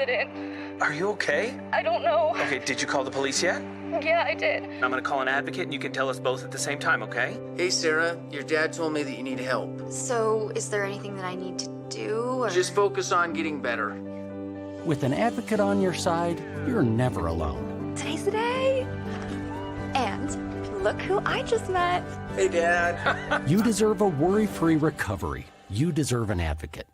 didn't. Are you okay? I don't know. Okay, did you call the police yet? Yeah, I did. I'm gonna call an advocate and you can tell us both at the same time, okay? Hey, Sarah, your dad told me that you need help. So, is there anything that I need to do? Or... Just focus on getting better. With an advocate on your side, you're never alone. Today's the day. And look who I just met. Hey, Dad. You deserve a worry-free recovery. You deserve an advocate.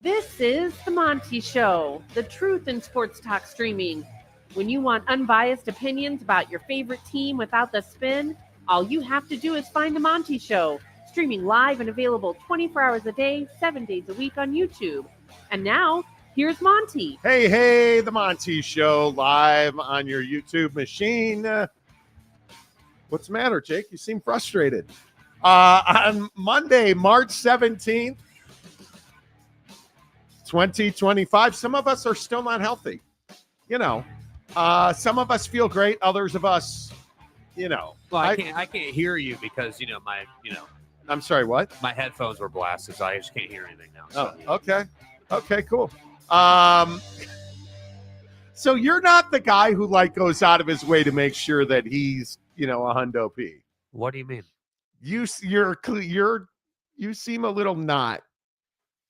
This is the Monty Show, the truth in sports talk streaming. When you want unbiased opinions about your favorite team without the spin, all you have to do is find the Monty Show, streaming live and available 24 hours a day, 7 days a week on YouTube. And now, here's Monty. Hey, the Monty Show, live on your YouTube machine. What's the matter, Jake? You seem frustrated. On Monday, March 17th, 2025, some of us are still not healthy. Some of us feel great. Others of us, Well, I can't hear you because, I'm sorry, what? my headphones were blasted, so I just can't hear anything now. So. Oh, okay. Okay, cool. So you're not the guy who goes out of his way to make sure that he's, a hundo P. What do you mean? You seem a little not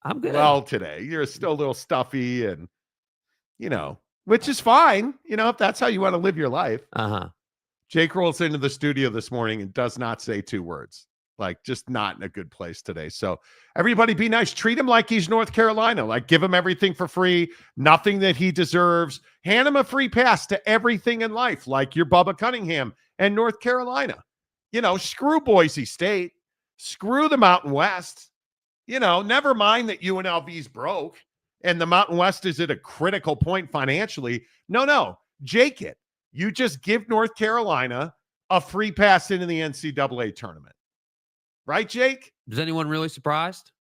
I'm good. well today. You're still a little stuffy and, which is fine. If that's how you want to live your life. Uh-huh. Jake rolls into the studio this morning and does not say two words. Just not in a good place today. So everybody be nice. Treat him like he's North Carolina. Give him everything for free. Nothing that he deserves. Hand him a free pass to everything in life, like your Bubba Cunningham and North Carolina. Screw Boise State. Screw the Mountain West. Never mind that UNLV's broke and the Mountain West is at a critical point financially. No. Jake it. You just give North Carolina a free pass into the NCAA tournament. Right, Jake? Is anyone really surprised?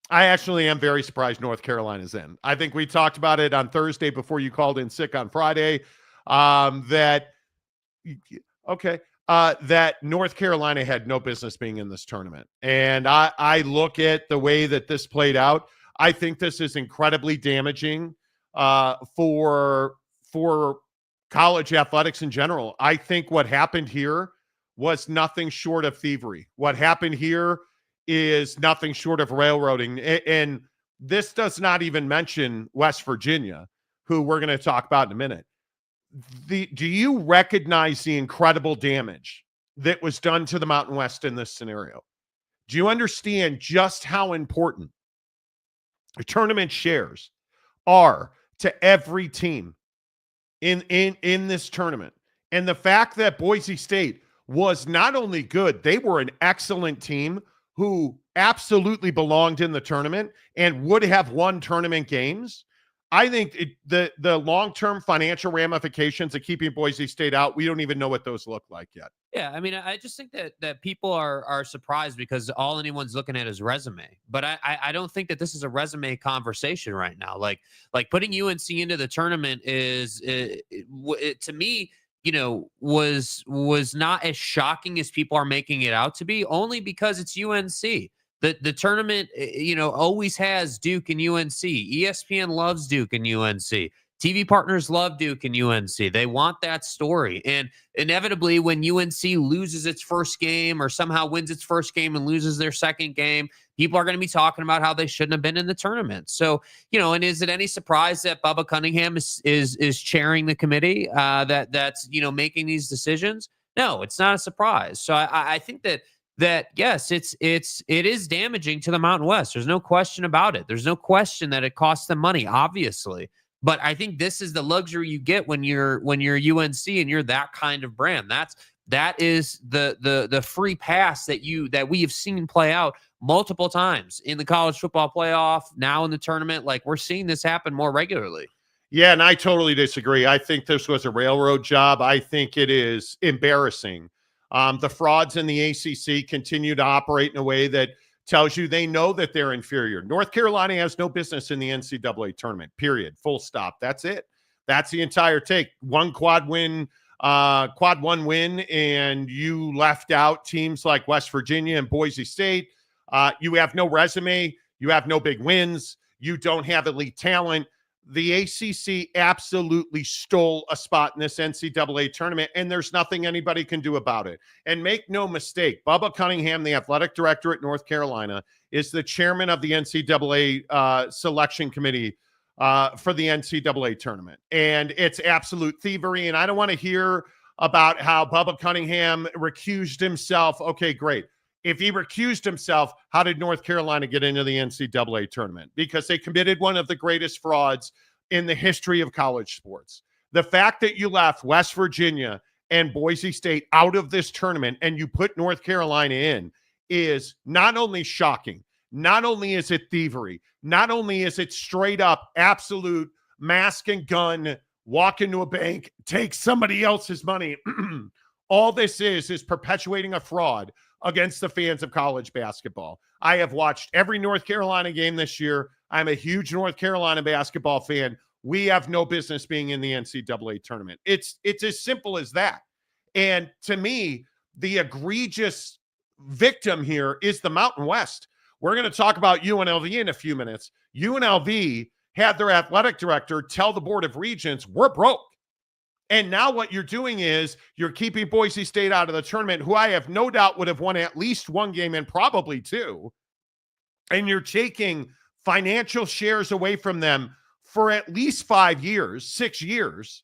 I actually am very surprised North Carolina's in. I think we talked about it on Thursday before you called in sick on Friday, that North Carolina had no business being in this tournament. And I look at the way that this played out. I think this is incredibly damaging for college athletics in general. I think what happened here was nothing short of thievery. What happened here is nothing short of railroading. And this does not even mention West Virginia, who we're going to talk about in a minute. Do you recognize the incredible damage that was done to the Mountain West in this scenario? Do you understand just how important the tournament shares are to every team in this tournament? And the fact that Boise State was not only good, they were an excellent team who absolutely belonged in the tournament and would have won tournament games. I think the long-term financial ramifications of keeping Boise State out, we don't even know what those look like yet. Yeah, I mean, I just think that people are surprised because all anyone's looking at is resume. But I don't think that this is a resume conversation right now. Like putting UNC into the tournament is to me, was not as shocking as people are making it out to be, only because it's UNC. The tournament, always has Duke and UNC. ESPN loves Duke and UNC. TV partners love Duke and UNC. They want that story. And inevitably, when UNC loses its first game or somehow wins its first game and loses their second game, people are going to be talking about how they shouldn't have been in the tournament. So, and is it any surprise that Bubba Cunningham is chairing the committee that's making these decisions? No, it's not a surprise. So I think that yes, it is damaging to the Mountain West. There's no question about it. There's no question that it costs them money, obviously. But I think this is the luxury you get when you're UNC and you're that kind of brand. That is the free pass that we have seen play out multiple times in the college football playoff, now in the tournament. We're seeing this happen more regularly. Yeah, and I totally disagree. I think this was a railroad job. I think it is embarrassing. The frauds in the ACC continue to operate in a way that tells you they know that they're inferior. North Carolina has no business in the NCAA tournament, period. Full stop. That's it. That's the entire take. One quad one win, and you left out teams like West Virginia and Boise State. You have no resume. You have no big wins. You don't have elite talent. the ACC absolutely stole a spot in this NCAA tournament, and there's nothing anybody can do about it. And make no mistake, Bubba Cunningham, the athletic director at North Carolina, is the chairman of the NCAA Selection Committee for the NCAA tournament. And it's absolute thievery. And I don't want to hear about how Bubba Cunningham recused himself. Okay, great. If he recused himself, how did North Carolina get into the NCAA tournament? Because they committed one of the greatest frauds in the history of college sports. The fact that you left West Virginia and Boise State out of this tournament and you put North Carolina in is not only shocking, not only is it thievery, not only is it straight up absolute mask and gun, walk into a bank, take somebody else's money. All this is perpetuating a fraud against the fans of college basketball. I have watched every North Carolina game this year. I'm a huge North Carolina basketball fan. We have no business being in the NCAA tournament. It's as simple as that. And to me, the egregious victim here is the Mountain West. We're going to talk about UNLV in a few minutes. UNLV had their athletic director tell the Board of Regents, we're broke. And now what you're doing is you're keeping Boise State out of the tournament, who I have no doubt would have won at least one game and probably two. And you're taking financial shares away from them for at least 5 years, 6 years.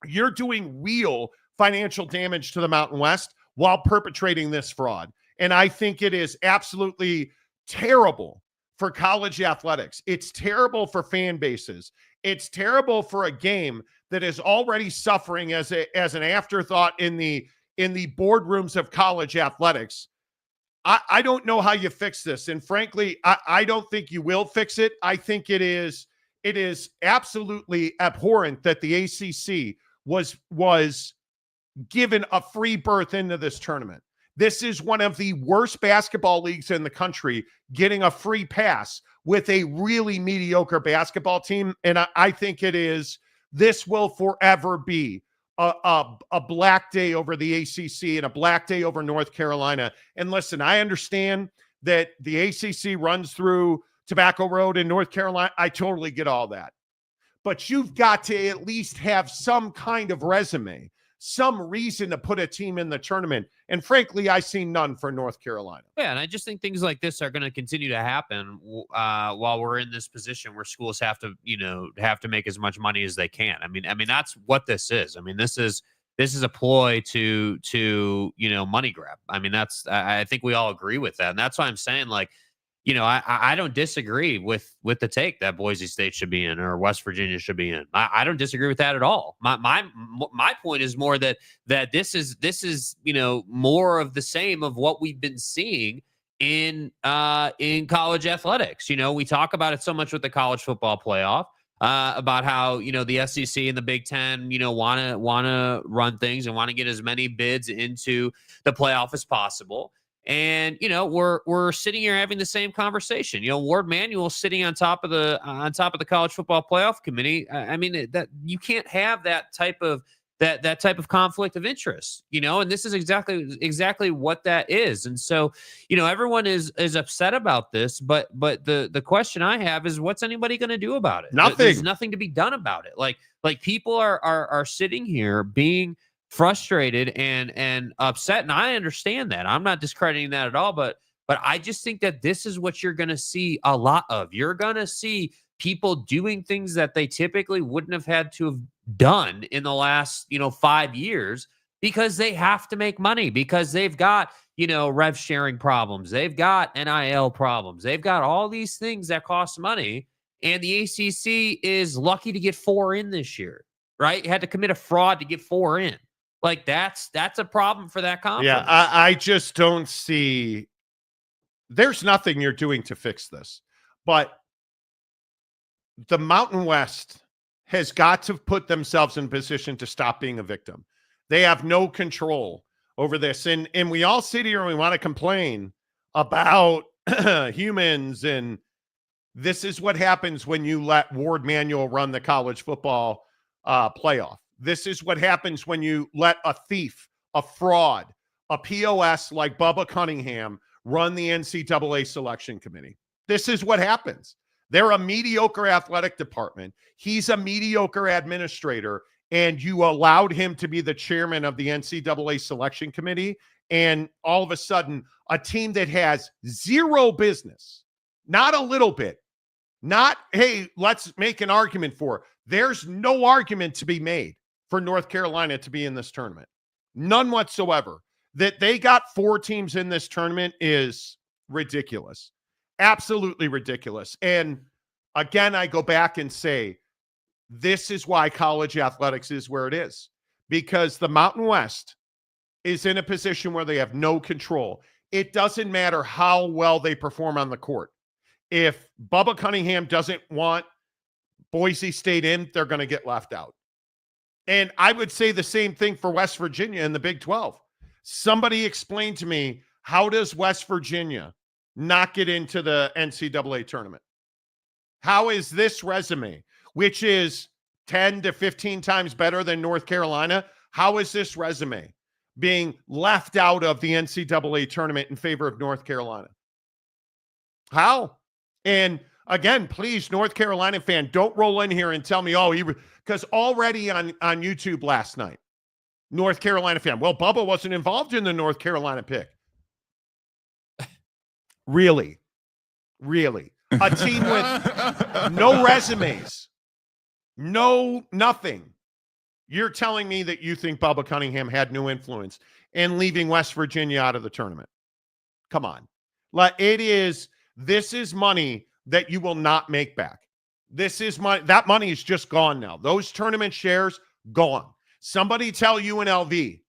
You're doing real financial damage to the Mountain West while perpetrating this fraud. And I think it is absolutely terrible for college athletics. It's terrible for fan bases. It's terrible for a game that is already suffering as an afterthought in the boardrooms of college athletics. I don't know how you fix this. And frankly, I don't think you will fix it. I think it is absolutely abhorrent that the ACC was given a free berth into this tournament. This is one of the worst basketball leagues in the country getting a free pass with a really mediocre basketball team. And I think this will forever be a black day over the ACC and a black day over North Carolina. And listen, I understand that the ACC runs through Tobacco Road in North Carolina. I totally get all that. But you've got to at least have some kind of resume, some reason to put a team in the tournament. And frankly, I see none for North Carolina. Yeah, and I just think things like this are going to continue to happen while we're in this position where schools have to make as much money as they can. I mean that's what this is. I mean, this is a ploy to money grab. I mean, I think we all agree with that, and that's why I'm saying, like, I don't disagree with the take that Boise State should be in or West Virginia should be in. I don't disagree with that at all. My point is more that this is more of the same of what we've been seeing in college athletics. We talk about it so much with the college football playoff about how the SEC and the Big Ten want to run things and want to get as many bids into the playoff as possible. And we're sitting here having the same conversation. Ward Manuel sitting on top of the college football playoff committee. I mean, that you can't have that type of conflict of interest. And this is exactly what that is. And so everyone is upset about this. But the question I have is, what's anybody going to do about it? Nothing. There's nothing to be done about it. Like people are sitting here being frustrated and upset, and I understand that. I'm not discrediting that at all, but I just think that this is what you're going to see a lot of. You're going to see people doing things that they typically wouldn't have had to have done in the last 5 years because they have to make money, because they've got rev sharing problems, they've got NIL problems, they've got all these things that cost money, and the ACC is lucky to get 4 in this year, right? You had to commit a fraud to get 4 in. Like that's a problem for that conference. Yeah, I just don't see. There's nothing you're doing to fix this, but the Mountain West has got to put themselves in position to stop being a victim. They have no control over this, and we all sit here and we want to complain about humans, and this is what happens when you let Ward Manuel run the college football playoff. This is what happens when you let a thief, a fraud, a POS like Bubba Cunningham run the NCAA Selection Committee. This is what happens. They're a mediocre athletic department. He's a mediocre administrator, and you allowed him to be the chairman of the NCAA Selection Committee. And all of a sudden, a team that has zero business, not a little bit, not, hey, let's make an argument for. There's no argument to be made for North Carolina to be in this tournament. None whatsoever. That they got 4 teams in this tournament is ridiculous. Absolutely ridiculous. And again, I go back and say, this is why college athletics is where it is. Because the Mountain West is in a position where they have no control. It doesn't matter how well they perform on the court. If Bubba Cunningham doesn't want Boise State in, they're going to get left out. And I would say the same thing for West Virginia in the Big 12. Somebody explain to me, how does West Virginia not get into the NCAA tournament? How is this resume, which is 10 to 15 times better than North Carolina, how is this resume being left out of the NCAA tournament in favor of North Carolina? How? And again, please, North Carolina fan, don't roll in here and tell me, because already on YouTube last night, North Carolina fan, well, Bubba wasn't involved in the North Carolina pick. Really? Really? A team with no resumes, nothing. You're telling me that you think Bubba Cunningham had no influence in leaving West Virginia out of the tournament? Come on. This is money that you will not make back. This is money. That money is just gone now. Those tournament shares, gone. Somebody tell UNLV,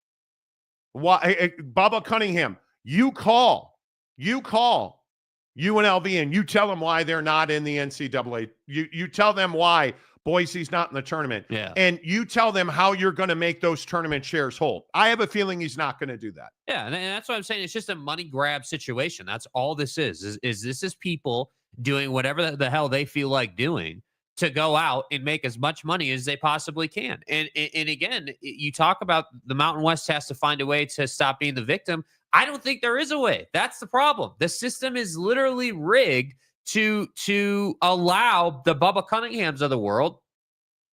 why, Bubba Cunningham, you call UNLV and you tell them why they're not in the NCAA. You tell them why Boise's not in the tournament. Yeah. And you tell them how you're going to make those tournament shares whole. I have a feeling he's not going to do that. Yeah, and that's what I'm saying. It's just a money grab situation. That's all this is this is people doing whatever the hell they feel like doing to go out and make as much money as they possibly can. And again, you talk about the Mountain West has to find a way to stop being the victim. I don't think there is a way. That's the problem. The system is literally rigged to allow the Bubba Cunninghams of the world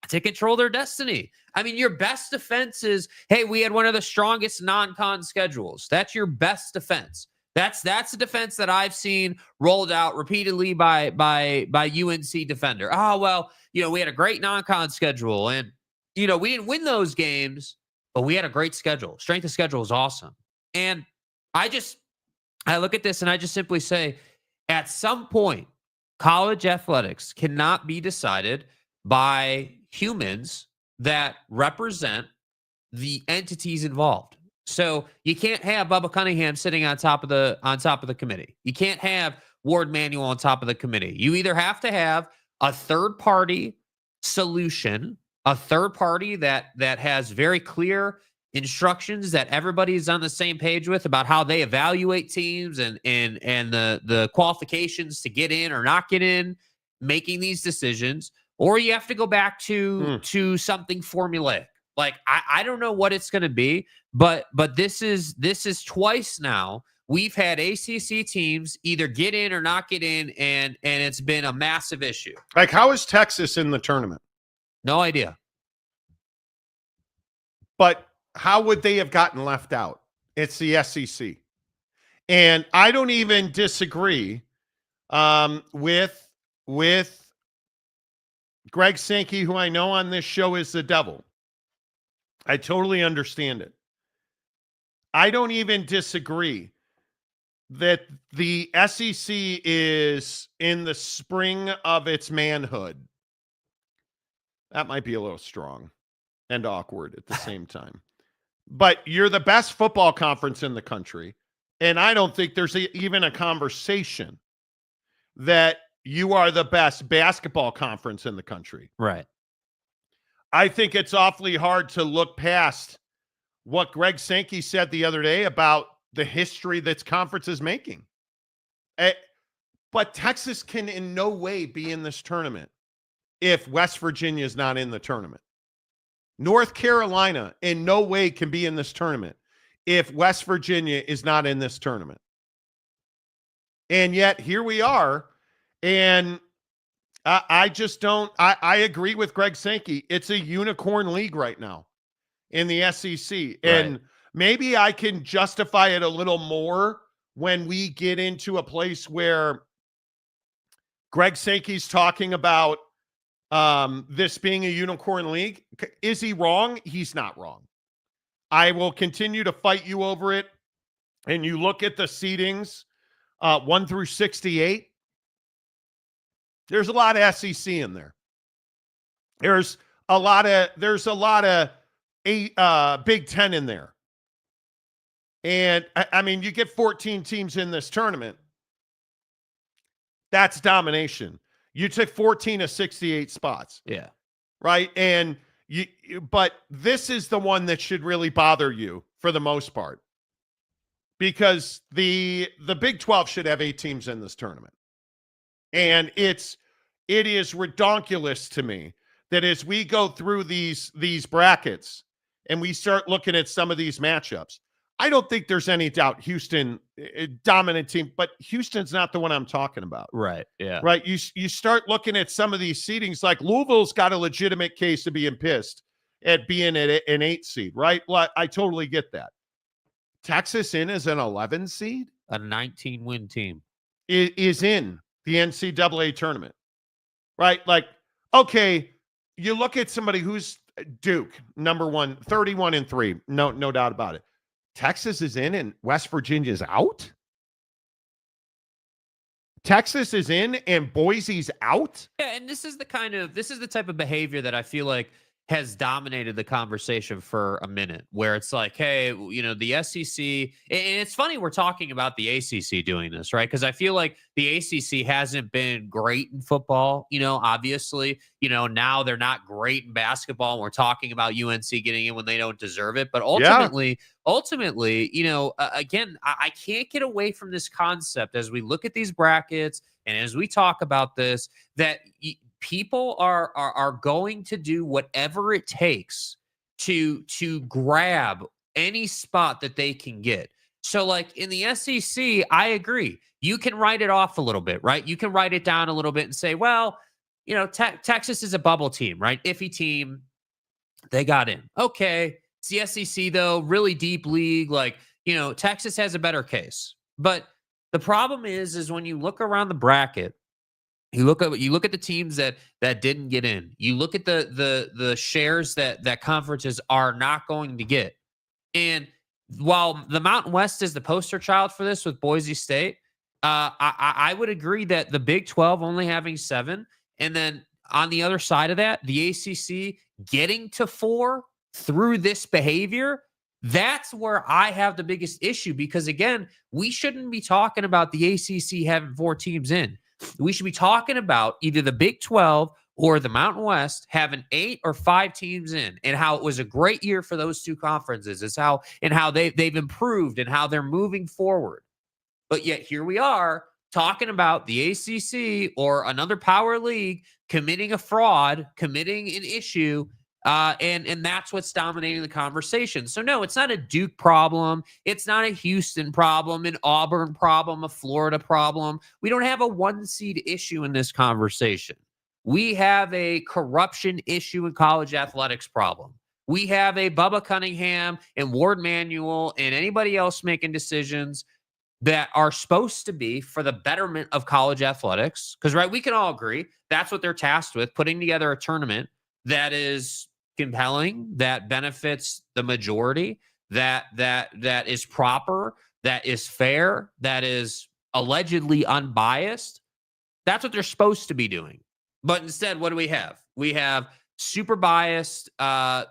to control their destiny. I mean, your best defense is, hey, we had one of the strongest non-con schedules. That's your best defense. That's a defense that I've seen rolled out repeatedly by UNC defender. Oh, well, we had a great non-con schedule and, we didn't win those games, but we had a great schedule. Strength of schedule is awesome. And I look at this and I just simply say, at some point, college athletics cannot be decided by humans that represent the entities involved. So you can't have Bubba Cunningham sitting on top of the committee. You can't have Ward Manuel on top of the committee. You either have to have a third party solution, a third party that has very clear instructions that everybody is on the same page with about how they evaluate teams and the qualifications to get in or not get in, making these decisions, or you have to go back to something formulaic. Like I don't know what it's going to be, but this is twice now we've had ACC teams either get in or not get in, and it's been a massive issue. Like, how is Texas in the tournament? No idea. But how would they have gotten left out? It's the SEC. And I don't even disagree with Greg Sankey, who I know on this show is the devil. I totally understand it. I don't even disagree that the SEC is in the spring of its manhood. That might be a little strong and awkward at the same time. But you're the best football conference in the country, and I don't think there's even a conversation that you are the best basketball conference in the country. Right. I think it's awfully hard to look past what Greg Sankey said the other day about the history that conference is making. But Texas can in no way be in this tournament if West Virginia is not in the tournament. North Carolina in no way can be in this tournament if West Virginia is not in this tournament. And yet here we are, and I just don't. I agree with Greg Sankey. It's a unicorn league right now in the SEC. And maybe I can justify it a little more when we get into a place where Greg Sankey's talking about this being a unicorn league. Is he wrong? He's not wrong. I will continue to fight you over it. And you look at the seedings, 1 through 68. There's a lot of SEC in there. There's a lot of Big Ten in there. And I mean, you get 14 teams in this tournament. That's domination. You took 14 of 68 spots. Yeah. Right. And but this is the one that should really bother you for the most part. Because the Big 12 should have 8 teams in this tournament. And it is redonkulous to me that as we go through these brackets and we start looking at some of these matchups, I don't think there's any doubt Houston, dominant team, but Houston's not the one I'm talking about. Right. Yeah. Right. You start looking at some of these seedings, like Louisville's got a legitimate case to being pissed at being at an 8 seed, right? Well, I totally get that. Texas in as an 11 seed? A 19-win team. Is in the NCAA tournament, right? Like, okay, you look at somebody who's Duke, number 1, 31-3. No doubt about it. Texas is in and West Virginia's out? Texas is in and Boise's out? Yeah, and this is the type of behavior that I feel like has dominated the conversation for a minute, where it's like, hey, the SEC, and it's funny we're talking about the ACC doing this, right? Because I feel like the ACC hasn't been great in football, obviously, now they're not great in basketball, and we're talking about UNC getting in when they don't deserve it. But ultimately, again, I can't get away from this concept as we look at these brackets and as we talk about this, that people are going to do whatever it takes to grab any spot that they can get. So like in the SEC, I agree. You can write it off a little bit, right? You can write it down a little bit and say, well, Texas is a bubble team, right? Iffy team. They got in. Okay. It's the SEC though, really deep league. Like, Texas has a better case. But the problem is when you look around the bracket, you look at the teams that didn't get in. You look at the shares that conferences are not going to get. And while the Mountain West is the poster child for this with Boise State, I would agree that the Big 12 only having 7, and then on the other side of that, the ACC getting to 4 through this behavior, that's where I have the biggest issue. Because again, we shouldn't be talking about the ACC having 4 teams in. We should be talking about either the Big 12 or the Mountain West having 8 or 5 teams in, and how it was a great year for those 2 conferences. It's how they've improved and how they're moving forward. But yet here we are talking about the ACC or another power league committing a fraud, committing an issue, and that's what's dominating the conversation. So no, it's not a Duke problem. It's not a Houston problem, an Auburn problem, a Florida problem. We don't have a 1 seed issue in this conversation. We have a corruption issue in college athletics problem. We have a Bubba Cunningham and Ward Manuel and anybody else making decisions that are supposed to be for the betterment of college athletics. Because, right, we can all agree that's what they're tasked with, putting together a tournament that is compelling, that benefits the majority, that is proper, that is fair, that is allegedly unbiased. That's what they're supposed to be doing. But instead, what do we have? We have super biased,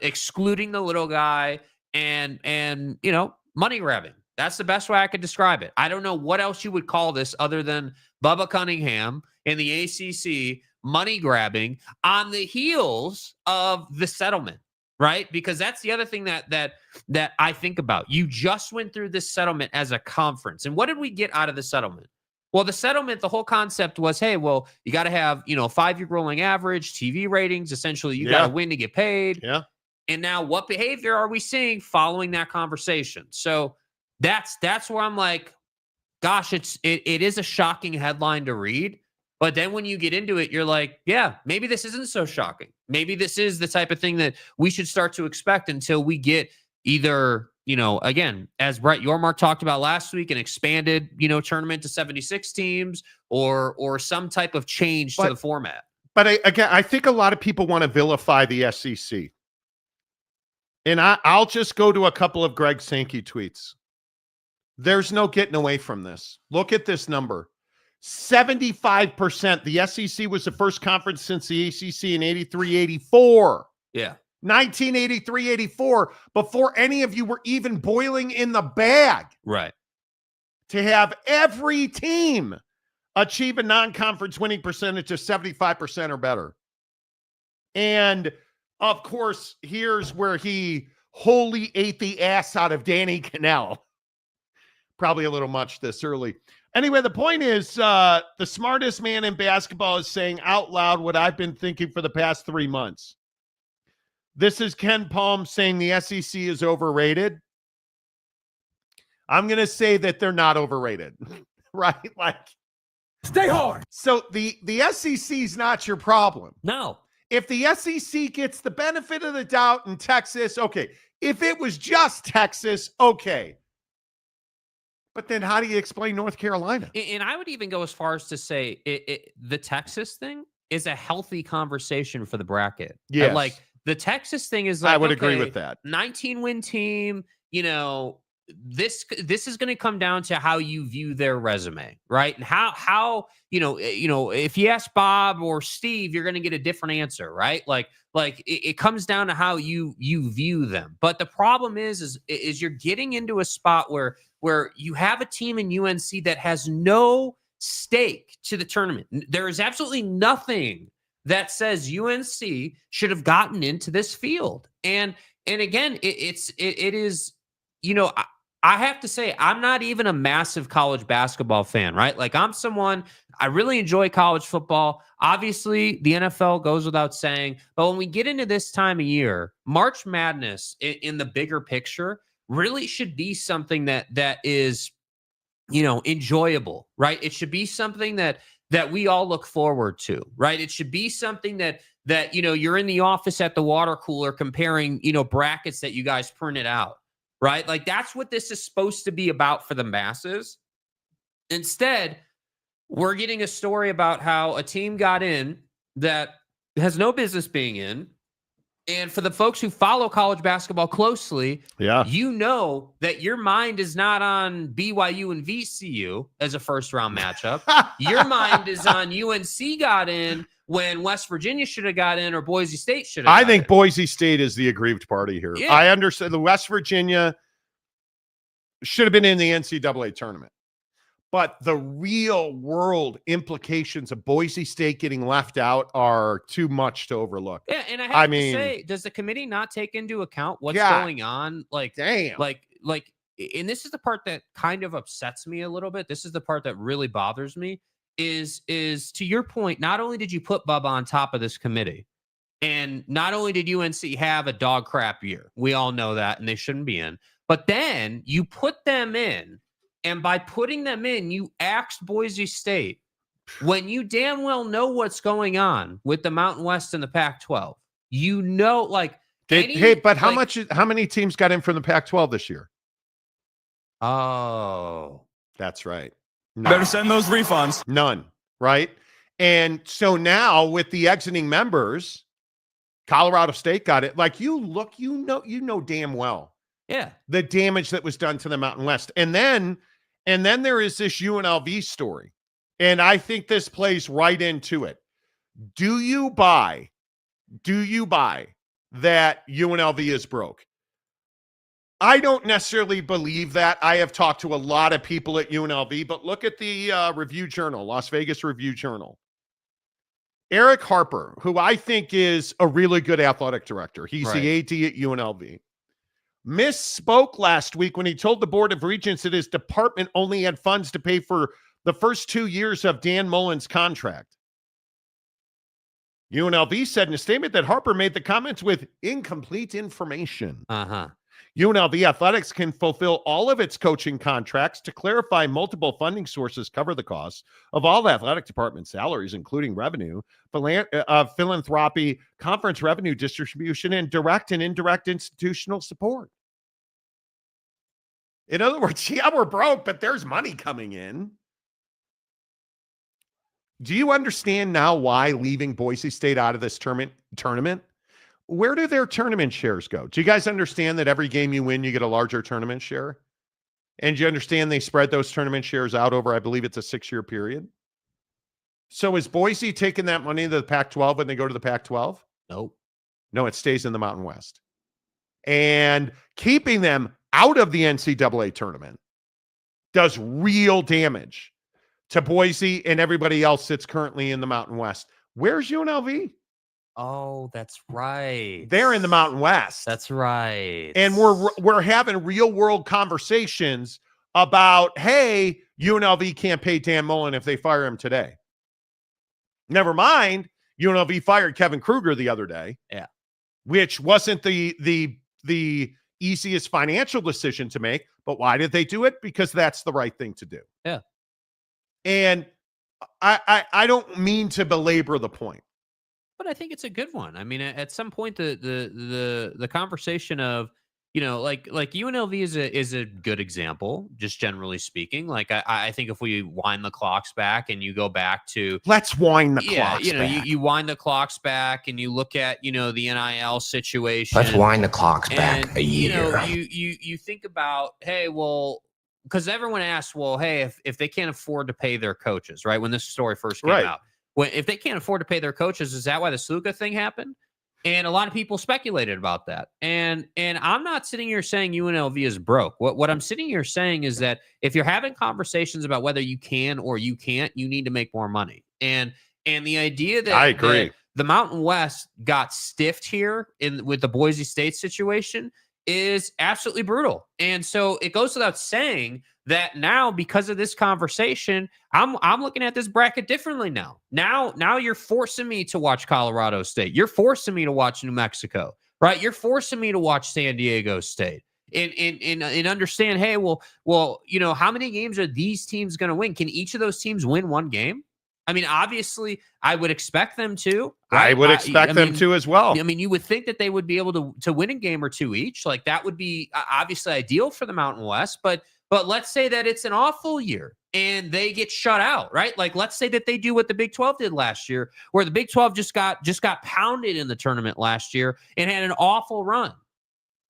excluding the little guy, and money grabbing. That's the best way I could describe it. I don't know what else you would call this other than Bubba Cunningham and the ACC money grabbing on the heels of the settlement, right? Because that's the other thing that I think about. You just went through this settlement as a conference. And what did we get out of the settlement? Well, the settlement, the whole concept was, hey, well, you got to have, 5-year rolling average, TV ratings. Essentially, you got to win to get paid. Yeah. And now what behavior are we seeing following that conversation? So that's where I'm like, gosh, it is a shocking headline to read. But then when you get into it, you're like, yeah, maybe this isn't so shocking. Maybe this is the type of thing that we should start to expect until we get either, again, as Brett Yormark talked about last week, an expanded, tournament to 76 teams or some type of change to the format. But I think a lot of people want to vilify the SEC. And I'll just go to a couple of Greg Sankey tweets. There's no getting away from this. Look at this number. 75%. The SEC was the first conference since the ACC in 83-84. Yeah. 1983-84, before any of you were even boiling in the bag. Right. To have every team achieve a non-conference winning percentage of 75% or better. And, of course, here's where he wholly ate the ass out of Danny Cannell. Probably a little much this early. Anyway, the point is the smartest man in basketball is saying out loud what I've been thinking for the past 3 months. This is Ken Palm saying the SEC is overrated. I'm going to say that they're not overrated, right? Like, stay hard. So the SEC is not your problem. No. If the SEC gets the benefit of the doubt in Texas, okay. If it was just Texas, okay. But then how do you explain North Carolina? And I would even go as far as to say the Texas thing is a healthy conversation for the bracket. Yes. Like the Texas thing is like, I would agree with that. 19-win team, this is going to come down to how you view their resume, right? And how if you ask Bob or Steve, you're going to get a different answer, right? Like it comes down to how you view them. But the problem is you're getting into a spot where you have a team in UNC that has no stake to the tournament. There is absolutely nothing that says UNC should have gotten into this field. And again, it is, I have to say, I'm not even a massive college basketball fan, right? Like I really enjoy college football. Obviously, the NFL goes without saying, but when we get into this time of year, March Madness in the bigger picture really should be something that is, enjoyable, right? It should be something that we all look forward to, right? It should be something that you're in the office at the water cooler comparing, brackets that you guys printed out, right? Like that's what this is supposed to be about for the masses. Instead, we're getting a story about how a team got in that has no business being in. And for the folks who follow college basketball closely, that your mind is not on BYU and VCU as a first-round matchup. Your mind is on UNC got in when West Virginia should have got in or Boise State should have. I think Boise State is the aggrieved party here. Yeah. I understand the West Virginia should have been in the NCAA tournament. But the real world implications of Boise State getting left out are too much to overlook. Yeah, and I have to say, does the committee not take into account what's going on? Like, damn. And this is the part that kind of upsets me a little bit. This is the part that really bothers me is to your point, not only did you put Bubba on top of this committee, and not only did UNC have a dog crap year, we all know that, and they shouldn't be in, but then you put them in. And by putting them in, you axed Boise State when you damn well know what's going on with the Mountain West and the Pac-12. How many teams got in from the Pac-12 this year? Oh, that's right. None. Better send those refunds. None, right? And so now with the exiting members, Colorado State got it. Like you know damn well. Yeah. The damage that was done to the Mountain West. And then there is this UNLV story. And I think this plays right into it. Do you buy that UNLV is broke? I don't necessarily believe that. I have talked to a lot of people at UNLV, but look at the Review Journal, Las Vegas Review Journal. Erick Harper, who I think is a really good athletic director. He's the AD at UNLV. Misspoke last week when he told the Board of Regents that his department only had funds to pay for the first 2 years of Dan Mullen's contract. UNLV said in a statement that Harper made the comments with incomplete information. UNLV Athletics can fulfill all of its coaching contracts. To clarify, multiple funding sources cover the costs of all athletic department salaries, including revenue, philanthropy, conference revenue distribution, and direct and indirect institutional support. In other words, yeah, we're broke, but there's money coming in. Do you understand now why leaving Boise State out of this tournament? Where do their tournament shares go? Do you guys understand that every game you win, you get a larger tournament share? And do you understand they spread those tournament shares out over, I believe it's a 6-year period? So is Boise taking that money to the Pac-12 when they go to the Pac-12? Nope. No, it stays in the Mountain West. And keeping them out of the NCAA tournament does real damage to Boise and everybody else that's currently in the Mountain West. Where's UNLV? Oh, that's right. They're in the Mountain West. That's right. And we're having real world conversations about, hey, UNLV can't pay Dan Mullen if they fire him today. Never mind, UNLV fired Kevin Kruger the other day. Yeah. Which wasn't the easiest financial decision to make, but why did they do it? Because that's the right thing to do. Yeah. And I don't mean to belabor the point. But I think it's a good one. I mean, at some point, the conversation of, like UNLV is a good example, just generally speaking. Like I think if we wind the clocks back and you go back to, let's wind the clocks back. You wind the clocks back and you look at the NIL situation. Let's wind the clocks back a year. You think about, hey, well, because everyone asks, well, hey, if they can't afford to pay their coaches, right? When this story first came out. If they can't afford to pay their coaches, is that why the Sluka thing happened? And a lot of people speculated about that. And I'm not sitting here saying UNLV is broke. What I'm sitting here saying is that if you're having conversations about whether you can or you can't, you need to make more money. And the idea that I agree. That the Mountain West got stiffed here with the Boise State situation is absolutely brutal. And so it goes without saying that now, because of this conversation, I'm looking at this bracket differently now. Now you're forcing me to watch Colorado State. You're forcing me to watch New Mexico, right? You're forcing me to watch San Diego State and understand, hey, well, how many games are these teams going to win? Can each of those teams win one game? I mean, obviously, I would expect them to. Right? I would expect them to as well. I mean, you would think that they would be able to win a game or two each. Like that would be obviously ideal for the Mountain West. But let's say that it's an awful year and they get shut out, right? Like let's say that they do what the Big 12 did last year, where the Big 12 just got pounded in the tournament last year and had an awful run.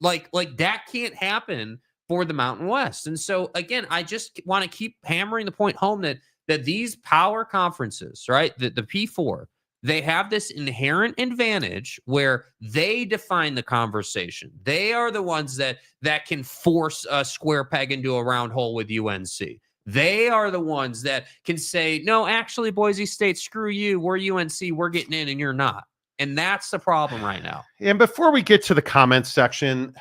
Like that can't happen for the Mountain West. And so again, I just want to keep hammering the point home that these power conferences, right, the P4, they have this inherent advantage where they define the conversation. They are the ones that can force a square peg into a round hole with UNC. They are the ones that can say, no, actually, Boise State, screw you. We're UNC. We're getting in and you're not. And that's the problem right now. And before we get to the comments section,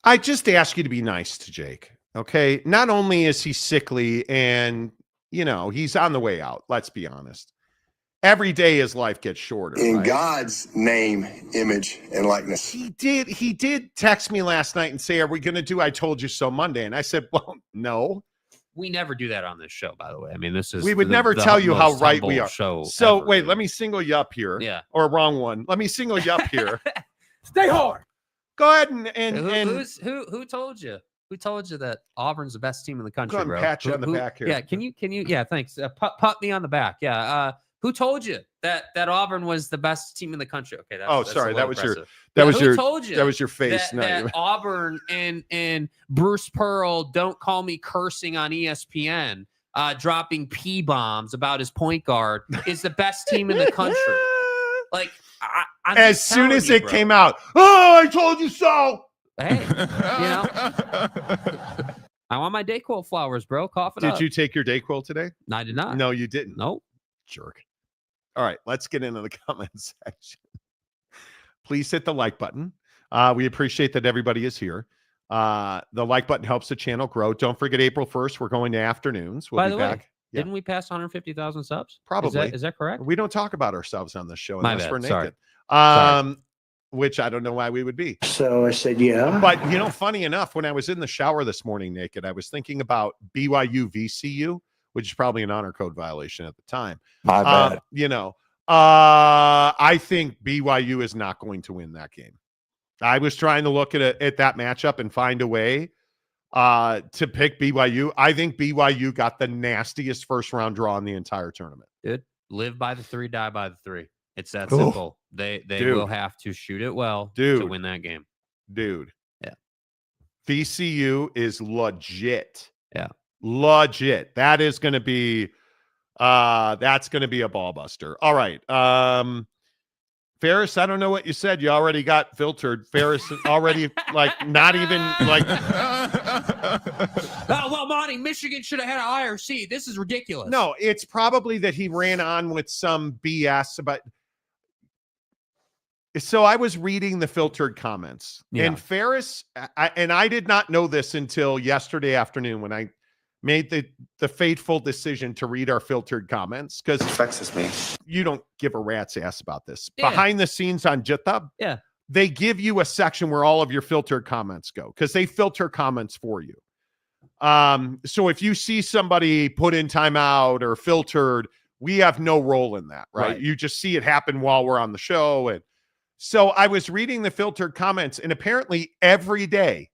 I just ask you to be nice to Jake. Okay. Not only is he sickly and, he's on the way out. Let's be honest. Every day his life gets shorter. In right? God's name, image, and likeness. He did text me last night and say, are we going to do I Told You So Monday? And I said, well, no. We never do that on this show, by the way. I mean, we would never tell you how right we are. So ever. Wait, let me single you up here. Yeah. Or wrong one. Let me single you up here. Stay hard. Go ahead and who told you? Who told you that Auburn's the best team in the country, go ahead and bro? pat you on the back here. Yeah, can you? Yeah, thanks. Pat me on the back. Yeah. Who told you that Auburn was the best team in the country? Okay. Sorry, that was impressive. who told you that was your face. That Auburn and Bruce Pearl don't call me cursing on ESPN, dropping P bombs about his point guard is the best team in the country. Like, as soon as it came out, oh, I told you so. Hey, I want my Dayquil flowers, bro. Cough it up. Did you take your Dayquil today? I did not. No, you didn't. Nope. Jerk. All right, let's get into the comments section. Please hit the like button. We appreciate that everybody is here. The like button helps the channel grow. Don't forget April 1st, we're going to afternoons. We'll By be the back. way, didn't we pass 150,000 subs? Probably. Is that correct? We don't talk about ourselves on this show My unless bad. we're Sorry. naked. which I don't know why we would be. So I said, yeah. But, funny enough, when I was in the shower this morning naked, I was thinking about BYU VCU, which is probably an honor code violation at the time. My bad. I think BYU is not going to win that game. I was trying to look at that matchup and find a way to pick BYU. I think BYU got the nastiest first round draw in the entire tournament. Dude, live by the 3, die by the 3. It's that simple. They will have to shoot it well to win that game. Dude. Yeah. VCU is legit. Yeah. Legit. That is going to be that's going to be a ball buster. All right. Ferris, I don't know what you said. You already got filtered. Ferris already not even well, Monty, Michigan should have had an IRC. This is ridiculous. No, it's probably that he ran on with some BS about. So I was reading the filtered comments, and Ferris, I did not know this until yesterday afternoon when I made the fateful decision to read our filtered comments, because you don't give a rat's ass about this. Yeah. Behind the scenes on GitHub, they give you a section where all of your filtered comments go, because they filter comments for you. So if you see somebody put in timeout or filtered, we have no role in that, right? You just see it happen while we're on the show. And so I was reading the filtered comments, and apparently every day,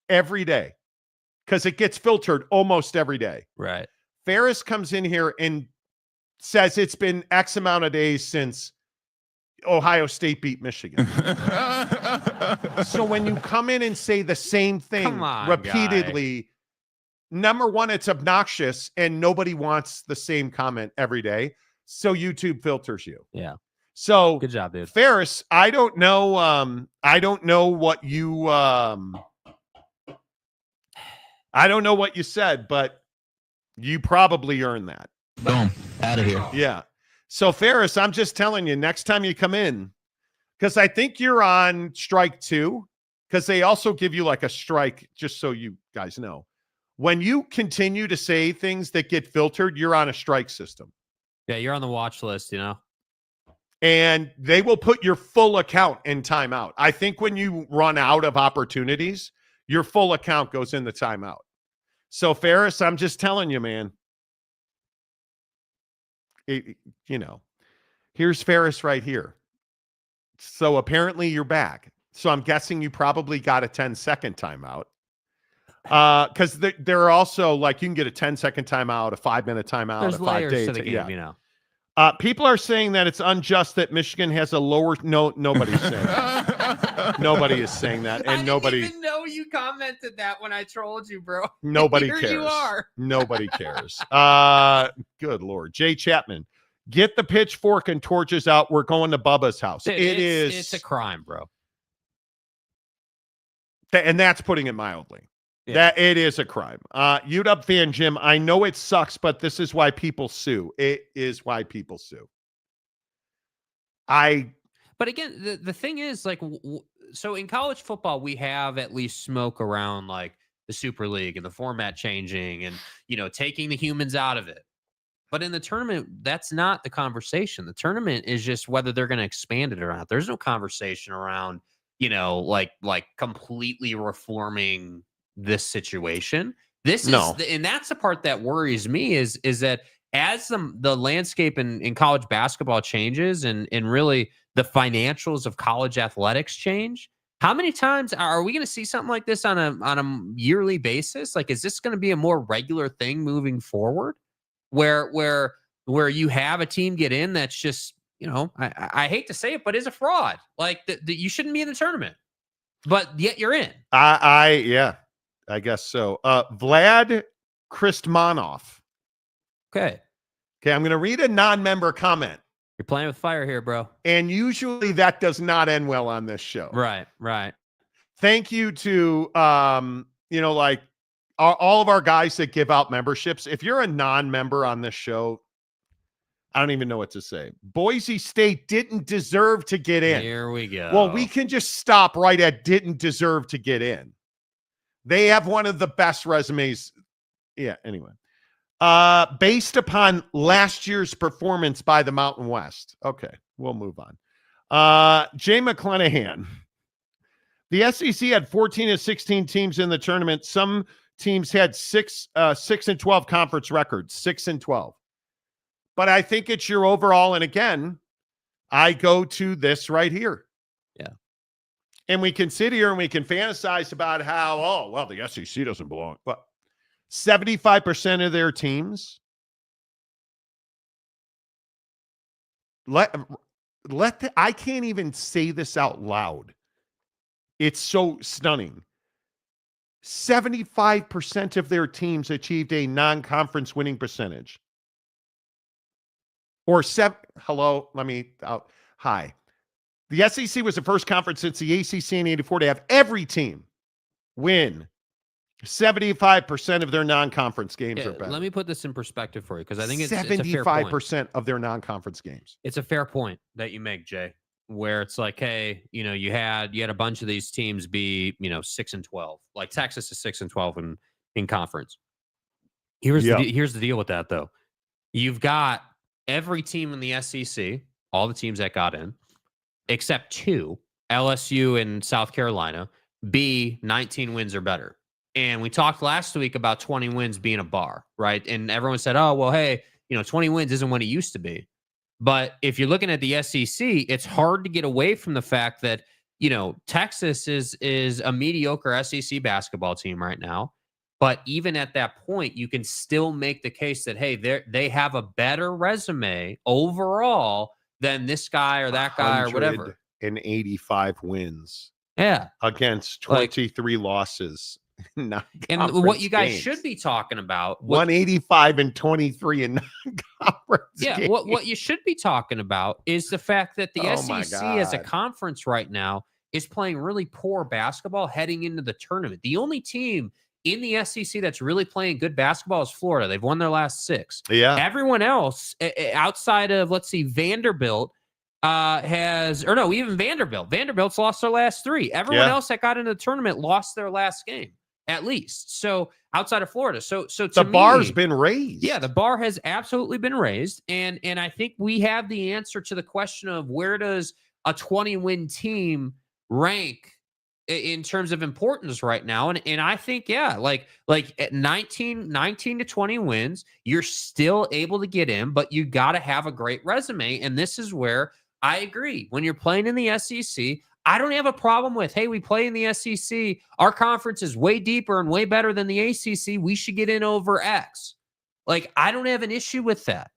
because it gets filtered almost every day. Right. Ferris comes in here and says it's been X amount of days since Ohio State beat Michigan. So when you come in and say the same thing repeatedly, number one, it's obnoxious and nobody wants the same comment every day. So YouTube filters you. Yeah. So good job, dude. Ferris, I don't know what you I don't know what you said, but you probably earned that. Boom. Out of here. Yeah. So, Ferris, I'm just telling you, next time you come in, because I think you're on strike 2, because they also give you like a strike, just so you guys know. When you continue to say things that get filtered, you're on a strike system. Yeah, you're on the watch list, And they will put your full account in timeout. I think when you run out of opportunities, your full account goes in the timeout. So, Ferris, I'm just telling you, man. Here's Ferris right here. So apparently you're back. So I'm guessing you probably got a 10-second timeout. Because there are also, like, you can get a 10-second timeout, a 5-minute timeout, There's a 5-day. to the game, People are saying that it's unjust that Michigan has a lower. No, nobody's saying that. Nobody is saying that, and nobody. I didn't even know you commented that when I trolled you, bro. Nobody Here cares. You are. Nobody cares. Good Lord, Jay Chapman, get the pitchfork and torches out. We're going to Bubba's house. Dude, it's a crime, bro. And that's putting it mildly. Yeah. That it is a crime. UW fan Jim, I know it sucks, but this is why people sue. It is why people sue. But again, the thing is, like, so in college football, we have at least smoke around like the Super League and the format changing and, taking the humans out of it. But in the tournament, that's not the conversation. The tournament is just whether they're going to expand it or not. There's no conversation around, like completely reforming this situation. And that's the part that worries me is that as the landscape in college basketball changes and really the financials of college athletics change, how many times are we going to see something like this on a yearly basis? Like, is this going to be a more regular thing moving forward where you have a team get in that's just, I hate to say it, but is a fraud. Like you shouldn't be in the tournament, but yet you're in. Yeah. I guess so. Vlad Kristmanov. Okay, I'm going to read a non-member comment. You're playing with fire here, bro. And usually that does not end well on this show. Right. Thank you to, all of our guys that give out memberships. If you're a non-member on this show, I don't even know what to say. Boise State didn't deserve to get in. Here we go. Well, we can just stop right at didn't deserve to get in. They have one of the best resumes. Yeah, anyway. Based upon last year's performance by the Mountain West. Okay, we'll move on. Jay McClanahan. The SEC had 14 of 16 teams in the tournament. Some teams had 6 and 12 conference records, 6 and 12. But I think it's your overall. And again, I go to this right here. Yeah. And we can sit here and we can fantasize about how, oh, well, the SEC doesn't belong. But 75% of their teams I can't even say this out loud. It's so stunning. 75% of their teams achieved a non-conference winning percentage. Or hi. The SEC was the first conference since the ACC in 84 to have every team win 75% of their non-conference games or better. Let me put this in perspective for you, because I think it's 75% of their non-conference games. It's a fair point that you make, Jay, where it's like, hey, you had a bunch of these teams be, 6 and 12. Like Texas is 6 and 12 in conference. Here's the deal with that, though. You've got every team in the SEC, all the teams that got in, except 2, LSU and South Carolina, be 19 wins or better. And we talked last week about 20 wins being a bar, right? And everyone said, oh, well, hey, 20 wins isn't what it used to be. But if you're looking at the SEC, it's hard to get away from the fact that, Texas is a mediocre SEC basketball team right now. But even at that point, you can still make the case that, hey, they have a better resume overall than this guy or that guy or whatever. 185 wins. Yeah. Against 23 losses. And what you guys should be talking about, 185 and 23 in non-conference. Yeah, games. what you should be talking about is the fact that the SEC as a conference right now is playing really poor basketball heading into the tournament. The only team in the SEC that's really playing good basketball is Florida. They've won their last 6. Yeah. Everyone else outside of, let's see, Vanderbilt even Vanderbilt. Vanderbilt's lost their last 3. Everyone else that got into the tournament lost their last game. At least. So outside of Florida. So the bar's been raised. Yeah, the bar has absolutely been raised. And I think we have the answer to the question of where does a 20-win team rank in terms of importance right now. And I think, like at 19 to 20 wins, you're still able to get in, but you got to have a great resume. And this is where I agree. When you're playing in the SEC, I don't have a problem with, hey, we play in the SEC. Our conference is way deeper and way better than the ACC. We should get in over X. Like, I don't have an issue with that.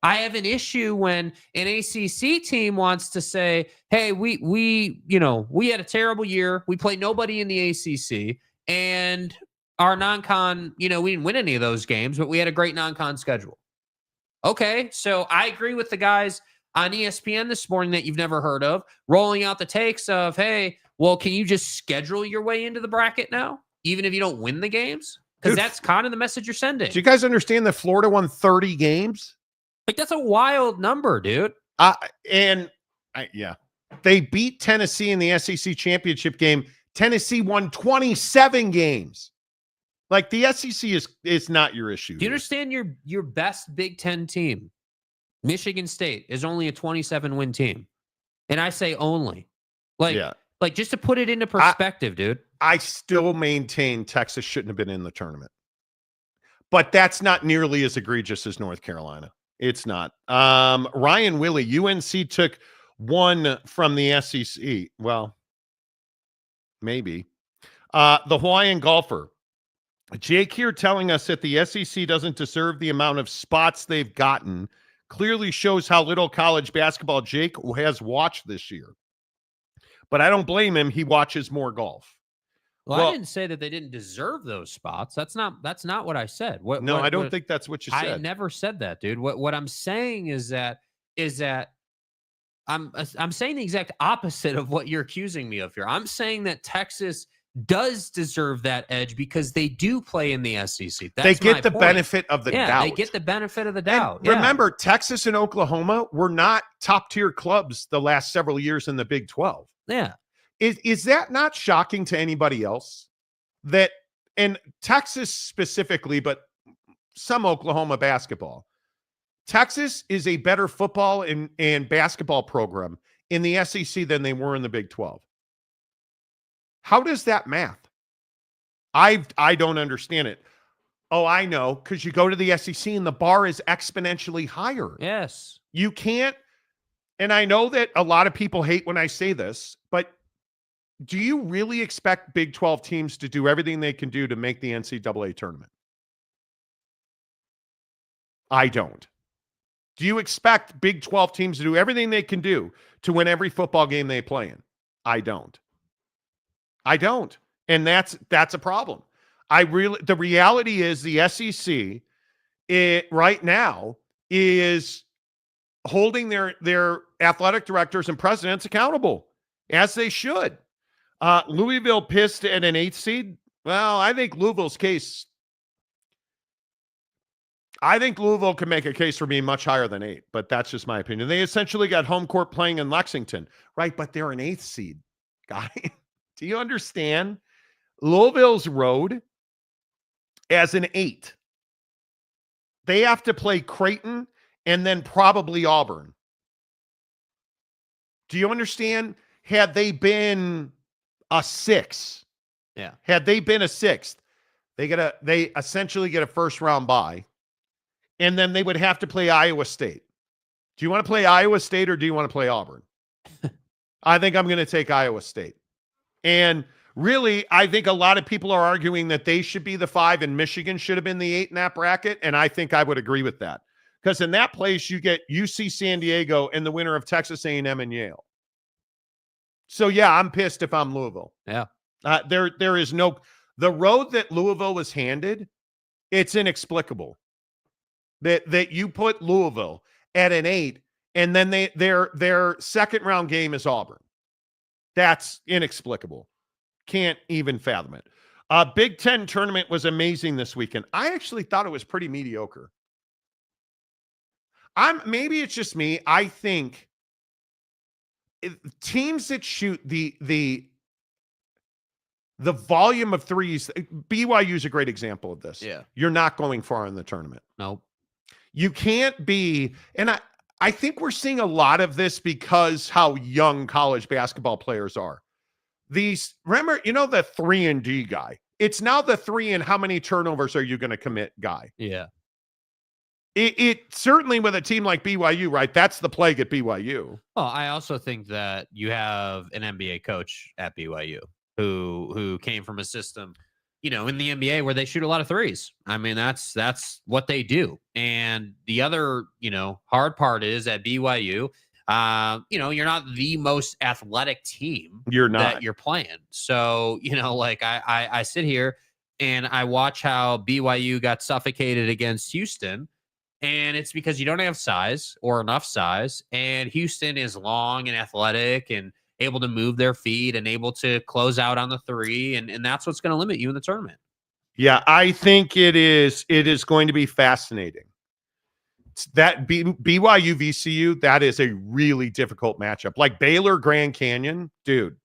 I have an issue when an ACC team wants to say, hey, we had a terrible year. We played nobody in the ACC. And our non-con, we didn't win any of those games, but we had a great non-con schedule. Okay, so I agree with the guys on ESPN this morning that you've never heard of, rolling out the takes of, hey, well, can you just schedule your way into the bracket now, even if you don't win the games? Because that's kind of the message you're sending. Do you guys understand that Florida won 30 games? Like, that's a wild number, dude. They beat Tennessee in the SEC championship game. Tennessee won 27 games. Like, the SEC is not your issue. Do you understand your best Big Ten team? Michigan State is only a 27-win team. And I say only. Like, just to put it into perspective, dude. I still maintain Texas shouldn't have been in the tournament. But that's not nearly as egregious as North Carolina. It's not. Ryan Willie, UNC took 1 from the SEC. Well, maybe. The Hawaiian golfer. Jake here telling us that the SEC doesn't deserve the amount of spots they've gotten clearly shows how little college basketball Jake has watched this year. But I don't blame him. He watches more golf. Well, I didn't say that they didn't deserve those spots. That's not what I said. I don't think that's what you said. I never said that, dude. What I'm saying is that I'm saying the exact opposite of what you're accusing me of here. I'm saying that Texas does deserve that edge because they do play in the SEC. They get the benefit of the doubt. They get the benefit of the doubt. And remember, Texas and Oklahoma were not top-tier clubs the last several years in the Big 12. Yeah. Is that not shocking to anybody else? That, and Texas specifically, but some Oklahoma basketball. Texas is a better football and basketball program in the SEC than they were in the Big 12. How does that math? I don't understand it. Oh, I know, because you go to the SEC and the bar is exponentially higher. Yes. You can't, and I know that a lot of people hate when I say this, but do you really expect Big 12 teams to do everything they can do to make the NCAA tournament? I don't. Do you expect Big 12 teams to do everything they can do to win every football game they play in? I don't. I don't. And that's a problem. The reality is the SEC right now is holding their athletic directors and presidents accountable, as they should. Louisville pissed at an 8th seed. Well, I think Louisville can make a case for being much higher than 8, but that's just my opinion. They essentially got home court playing in Lexington, right? But they're an 8th seed, guy. Do you understand? Louisville's road as an 8. They have to play Creighton and then probably Auburn. Do you understand? Had they been a 6, had they been a 6th, they essentially get a first round bye, and then they would have to play Iowa State. Do you want to play Iowa State or do you want to play Auburn? I think I'm going to take Iowa State. And really, I think a lot of people are arguing that they should be the 5 and Michigan should have been the 8 in that bracket. And I think I would agree with that. Because in that place, you get UC San Diego and the winner of Texas A&M and Yale. So, yeah, I'm pissed if I'm Louisville. Yeah. There is no – the road that Louisville was handed, it's inexplicable. That you put Louisville at an 8, and then their second-round game is Auburn. That's inexplicable. Can't even fathom it. Big Ten tournament was amazing this weekend. I actually thought it was pretty mediocre. Maybe it's just me. I think teams that shoot the volume of threes, BYU is a great example of this. Yeah. You're not going far in the tournament. Nope. You can't be, and I think we're seeing a lot of this because how young college basketball players are. Remember, the 3-and-D guy. It's now the 3 and how many turnovers are you going to commit guy. Yeah. It certainly with a team like BYU, right? That's the plague at BYU. Well, I also think that you have an NBA coach at BYU who came from a system, in the NBA where they shoot a lot of threes. I mean, that's what they do. And the other, hard part is at BYU, you're not the most athletic team. You're not. That you're playing. So, I sit here and I watch how BYU got suffocated against Houston. And it's because you don't have size or enough size. And Houston is long and athletic and able to move their feet and able to close out on the 3. And that's what's going to limit you in the tournament. Yeah, I think it is going to be fascinating. That BYU VCU, that is a really difficult matchup. Like Baylor Grand Canyon, dude.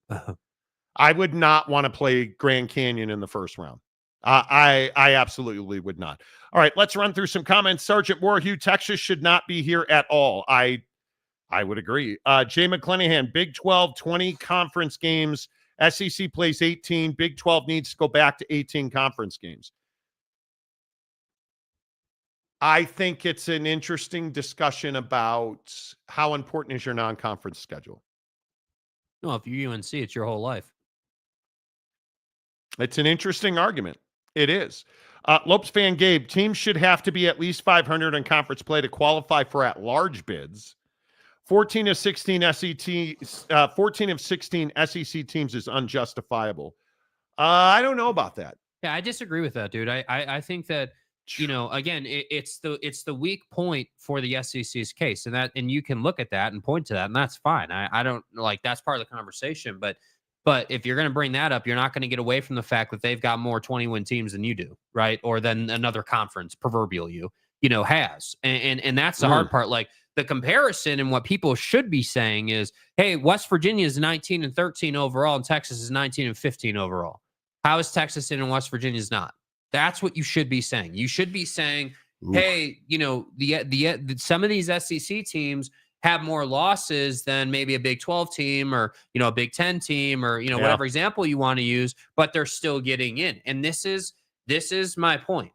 I would not want to play Grand Canyon in the first round. I absolutely would not. All right, let's run through some comments. Sergeant Warhugh, Texas should not be here at all. I would agree. Jay McClanahan, Big 12, 20 conference games. SEC plays 18. Big 12 needs to go back to 18 conference games. I think it's an interesting discussion about how important is your non-conference schedule. No, if you're UNC, it's your whole life. It's an interesting argument. It is. Lopes fan Gabe, teams should have to be at least 500 in conference play to qualify for at-large bids. 14 of 16 SEC teams is unjustifiable. I don't know about that. Yeah, I disagree with that, dude. I think that, again, it's the weak point for the SEC's case, and you can look at that and point to that, and that's fine. I don't that's part of the conversation, but if you're going to bring that up, you're not going to get away from the fact that they've got more 20-win teams than you do, right? Or than another conference, proverbial has. And that's the hard part. Like the comparison and what people should be saying is, hey, West Virginia is 19-13 overall and Texas is 19-15 overall. How is Texas in and West Virginia is not? That's what you should be saying. You should be saying, hey, some of these SEC teams, have more losses than maybe a Big 12 team or, a Big 10 team or, whatever example you want to use, but they're still getting in. And this is my point.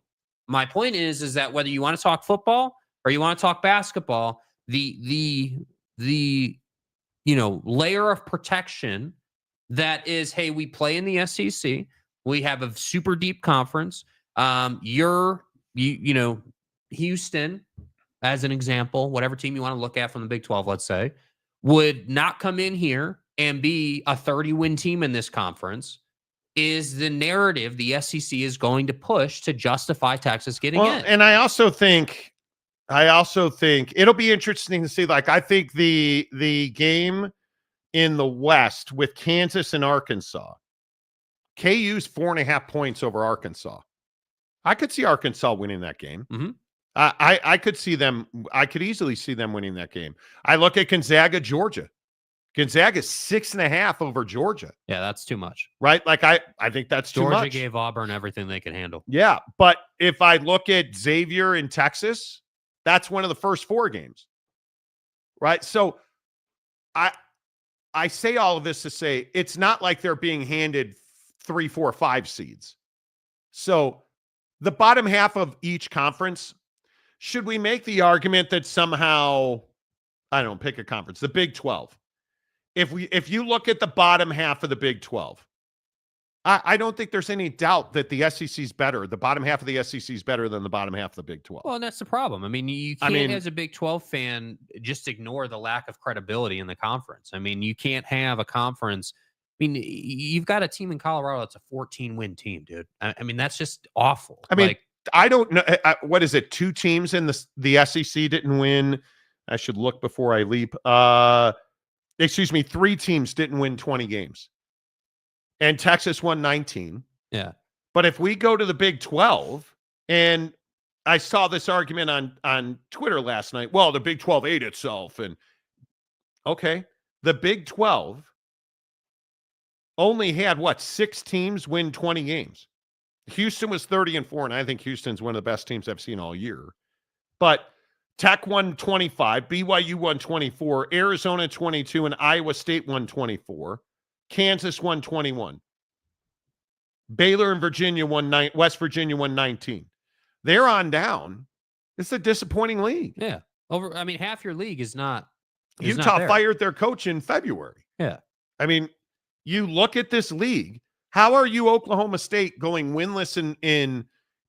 My point is that whether you want to talk football or you want to talk basketball, the layer of protection that is, hey, we play in the SEC. We have a super deep conference. Houston, as an example, whatever team you want to look at from the Big 12, let's say, would not come in here and be a 30-win team in this conference, is the narrative the SEC is going to push to justify Texas getting in. And I also think it'll be interesting to see. Like, I think the game in the West with Kansas and Arkansas, KU's 4.5 points over Arkansas. I could see Arkansas winning that game. Mm-hmm. I could see them. I could easily see them winning that game. I look at Gonzaga, Georgia. Gonzaga 6.5 over Georgia. Yeah, that's too much. Right? Like, I think that's too much. Georgia gave Auburn everything they could handle. Yeah, but if I look at Xavier in Texas, that's one of the first 4 games. Right? So I say all of this to say it's not like they're being handed 3, 4, 5 seeds. So the bottom half of each conference, should we make the argument that somehow, I don't know, pick a conference, the Big 12. If you look at the bottom half of the Big 12, I don't think there's any doubt that the SEC is better. The bottom half of the SEC is better than the bottom half of the Big 12. Well, and that's the problem. I mean, you can't, as a Big 12 fan, just ignore the lack of credibility in the conference. I mean, you can't have a conference. I mean, you've got a team in Colorado that's a 14-win team, dude. I mean, that's just awful. I mean, I don't know. What is it? 2 teams in the SEC didn't win. I should look before I leap. 3 teams didn't win 20 games. And Texas won 19. Yeah. But if we go to the Big 12, and I saw this argument on Twitter last night, well, the Big 12 ate itself. And okay, the Big 12 only had, 6 teams win 20 games. Houston was 30-4, and I think Houston's one of the best teams I've seen all year. But Tech won 25, BYU won 24, Arizona 22, and Iowa State won 24. Kansas won 21. Baylor and Virginia won 9. West Virginia won 19. They're on down. It's a disappointing league. Yeah. Half your league is not. Utah fired their coach in February. Yeah. I mean, you look at this league. How are you, Oklahoma State, going winless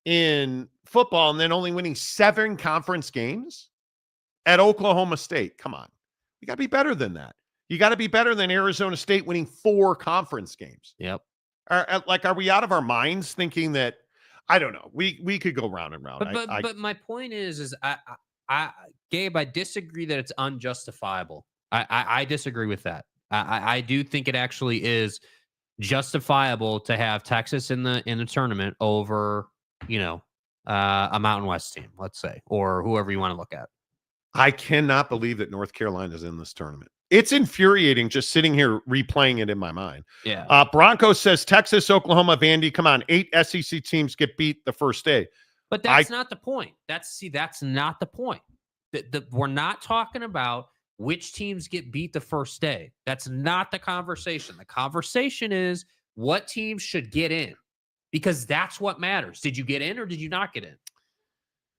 in football and then only winning 7 conference games at Oklahoma State? Come on. You got to be better than that. You got to be better than Arizona State winning 4 conference games. Yep. Are we out of our minds thinking that? I don't know. We could go round and round. But my point is Gabe, I disagree that it's unjustifiable. I disagree with that. I do think it actually is justifiable to have Texas in the tournament over, a Mountain West team, let's say, or whoever you want to look at. I cannot believe that North Carolina is in this tournament. It's infuriating just sitting here replaying it in my mind. Yeah. Broncos says Texas, Oklahoma, Vandy. Come on, 8 SEC teams get beat the first day. But that's not the point. That's not the point. We're not talking about which teams get beat the first day. That's not the conversation. The conversation is what teams should get in, because that's what matters. Did you get in or did you not get in?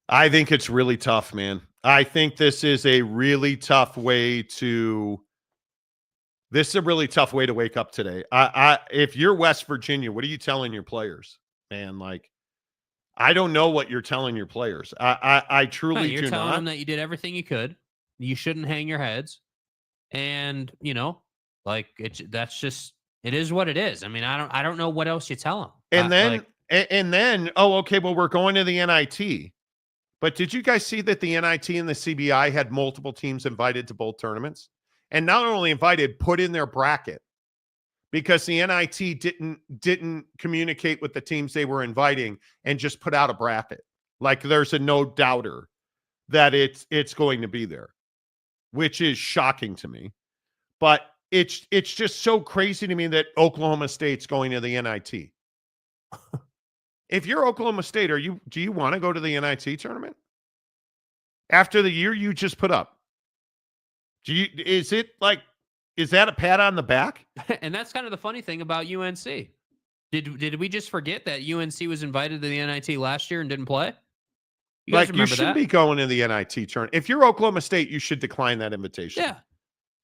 I think it's really tough, man. I think this is a really tough way to wake up today. If you're West Virginia, what are you telling your players, man? Like, I don't know what you're telling your players. I truly do not. You're telling them that you did everything you could. You shouldn't hang your heads. And, that's just, it is what it is. I mean, I don't know what else you tell them. And then, okay, well, we're going to the NIT. But did you guys see that the NIT and the CBI had multiple teams invited to both tournaments? And not only invited, put in their bracket, because the NIT didn't communicate with the teams they were inviting and just put out a bracket. Like, there's a no doubter that it's going to be there, which is shocking to me. But it's just so crazy to me that Oklahoma State's going to the NIT. If you're Oklahoma State, do you want to go to the NIT tournament after the year you just put up? Is that a pat on the back? And that's kind of the funny thing about UNC. Did we just forget that UNC was invited to the NIT last year and didn't play? You guys remember you shouldn't be going to the NIT tournament. If you're Oklahoma State, you should decline that invitation. Yeah.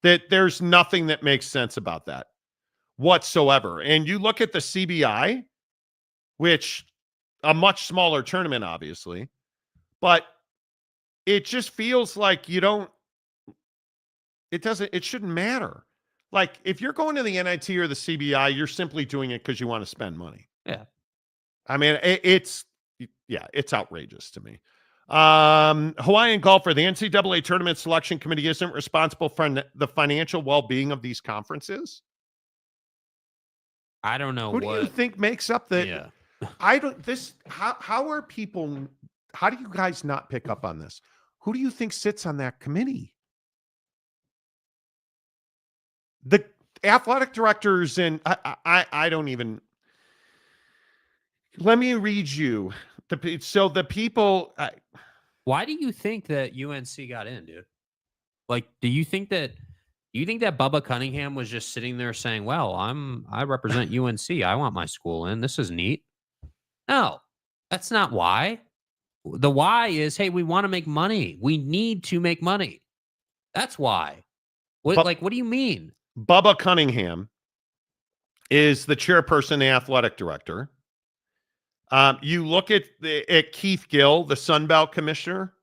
That there's nothing that makes sense about that whatsoever. And you look at the CBI, which a much smaller tournament, obviously, but it just feels like it shouldn't matter. Like, if you're going to the NIT or the CBI, you're simply doing it because you want to spend money. Yeah. I mean, it's outrageous to me. Hawaiian golfer, the NCAA Tournament Selection Committee isn't responsible for the financial well-being of these conferences. I don't know Who do you think makes up the? Yeah. How do you guys not pick up on this? Who do you think sits on that committee? The athletic directors, and I don't even. Let me read you the people. Why do you think that UNC got in, dude? Like, do you think that Bubba Cunningham was just sitting there saying, "Well, I represent UNC. I want my school in. This is neat." No, that's not why. The why is, hey, we want to make money. We need to make money. That's why. What do you mean? Bubba Cunningham is the chairperson, the athletic director. You look at Keith Gill, the Sun Belt commissioner,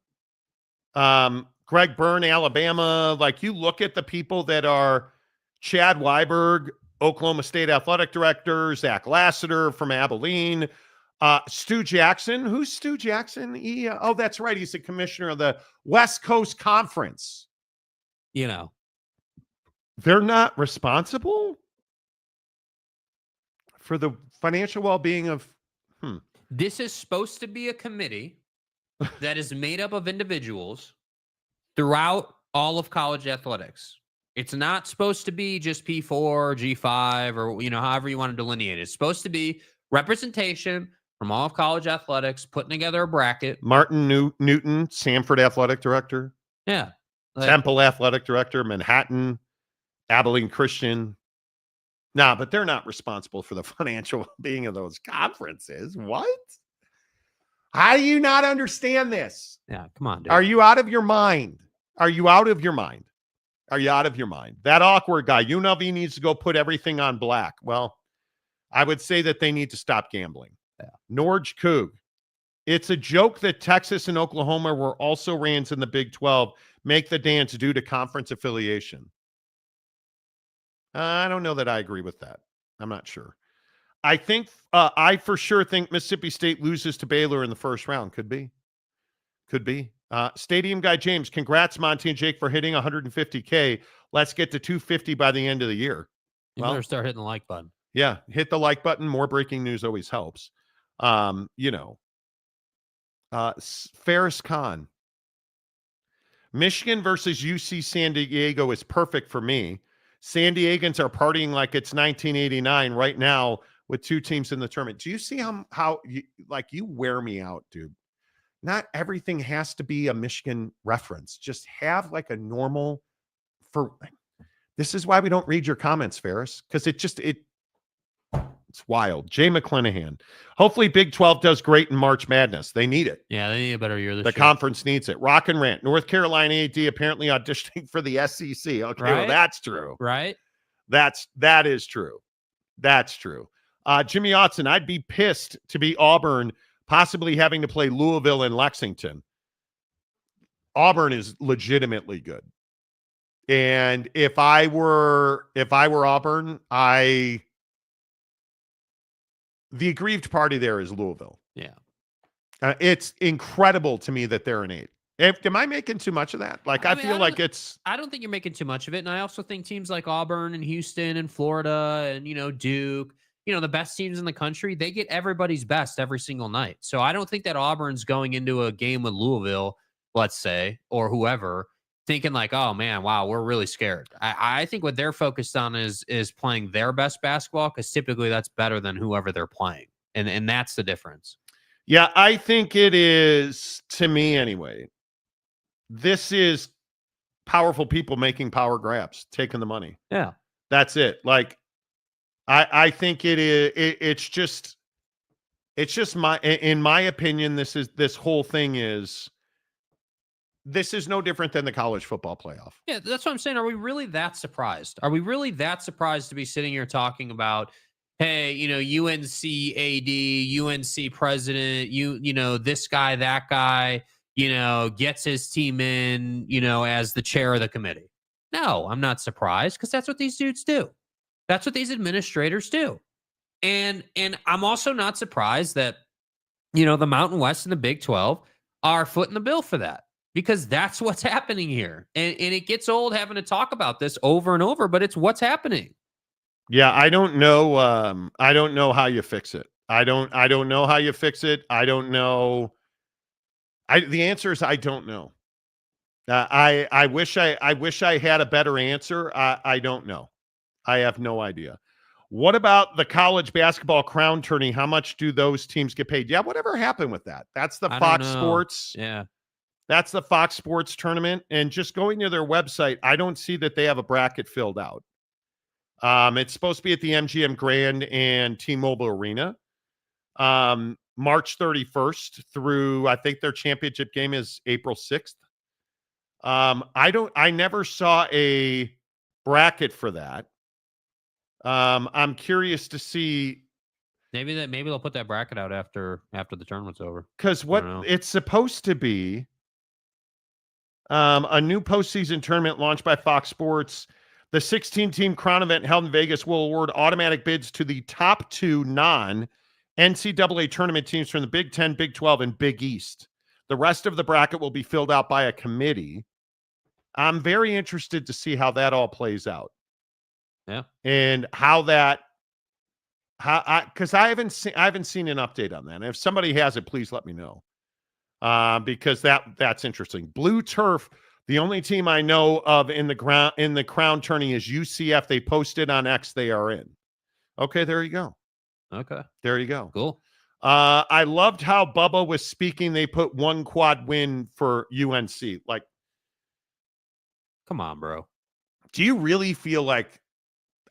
Greg Byrne, Alabama. Like, you look at the people that are Chad Weiberg, Oklahoma State athletic director, Zach Lassiter from Abilene, Stu Jackson. Who's Stu Jackson? That's right. He's the commissioner of the West Coast Conference. They're not responsible for the financial well-being of. This is supposed to be a committee that is made up of individuals throughout all of college athletics. It's not supposed to be just P4, G5, or however you want to delineate it. It's supposed to be representation from all of college athletics, putting together a bracket. Martin Newton, Sanford athletic director. Yeah. Temple athletic director, Manhattan, Abilene Christian. Nah, but they're not responsible for the financial being of those conferences. What? How do you not understand this? Yeah, come on, dude. Are you out of your mind? Are you out of your mind? That awkward guy, UNLV needs to go put everything on black. Well, I would say that they need to stop gambling. Yeah. Norge Coog. It's a joke that Texas and Oklahoma were also rans in the Big 12 make the dance due to conference affiliation. I don't know that I agree with that. I'm not sure. I for sure think Mississippi State loses to Baylor in the first round. Could be. Stadium Guy James, congrats, Monty and Jake, for hitting 150K. Let's get to 250 by the end of the year. You better start hitting the like button. Yeah, hit the like button. More breaking news always helps. Ferris Khan. Michigan versus UC San Diego is perfect for me. San Diegans are partying like it's 1989 right now with two teams in the tournament. Do you see how you wear me out, dude? Not everything has to be a Michigan reference. Just have like a normal this is why we don't read your comments, Ferris, because it's wild. Jay McClanahan. Hopefully Big 12 does great in March Madness. They need it. Yeah, they need a better year this year. The conference needs it. Rock and Rant. North Carolina AD apparently auditioning for the SEC. Okay, right? Well, that's true. Right? That is true. That's true. Jimmy Otson, I'd be pissed to be Auburn, possibly having to play Louisville and Lexington. Auburn is legitimately good. And if I were Auburn, the aggrieved party there is Louisville. Yeah. It's incredible to me that they're an 8. Am I making too much of that? Like, I feel like it's... I don't think you're making too much of it. And I also think teams like Auburn and Houston and Florida and, Duke, the best teams in the country, they get everybody's best every single night. So I don't think that Auburn's going into a game with Louisville, let's say, or whoever, thinking like, oh man, wow, we're really scared. I think what they're focused on is playing their best basketball, because typically that's better than whoever they're playing. And that's the difference. Yeah, I think it is, to me anyway. This is powerful people making power grabs, taking the money. Yeah. That's it. Like, I think it's just in my opinion, this whole thing is no different than the college football playoff. Yeah, that's what I'm saying. Are we really that surprised? Are we really that surprised to be sitting here talking about, hey, UNC AD, UNC president, this guy, that guy, gets his team in, as the chair of the committee? No, I'm not surprised, because that's what these dudes do. That's what these administrators do. And I'm also not surprised that, the Mountain West and the Big 12 are footing the bill for that, because that's what's happening here. And it gets old having to talk about this over and over, but it's what's happening. Yeah, I don't know. I don't know how you fix it. I don't know how you fix it. I don't know. The answer is I don't know. I wish I had a better answer. I don't know. I have no idea. What about the college basketball crown tourney? How much do those teams get paid? Yeah, whatever happened with that? That's the Fox Sports. Yeah. That's the Fox Sports tournament. And just going to their website, I don't see that they have a bracket filled out. It's supposed to be at the MGM Grand and T-Mobile Arena. March 31st through, I think their championship game is April 6th. I never saw a bracket for that. I'm curious to see. Maybe they'll put that bracket out after the tournament's over. Because what it's supposed to be, a new postseason tournament launched by Fox Sports. The 16-team Crown event held in Vegas will award automatic bids to the top 2 non-NCAA tournament teams from the Big 10, Big 12, and Big East. The rest of the bracket will be filled out by a committee. I'm very interested to see how that all plays out. Yeah. And because I haven't seen an update on that. And if somebody has it, please let me know. Because that's interesting. Blue Turf, the only team I know of in the crown tourney is UCF. They posted on X they are in. Okay, there you go. Okay. There you go. Cool. I loved how Bubba was speaking. They put 1 quad win for UNC. Like, come on, bro. Do you really feel like,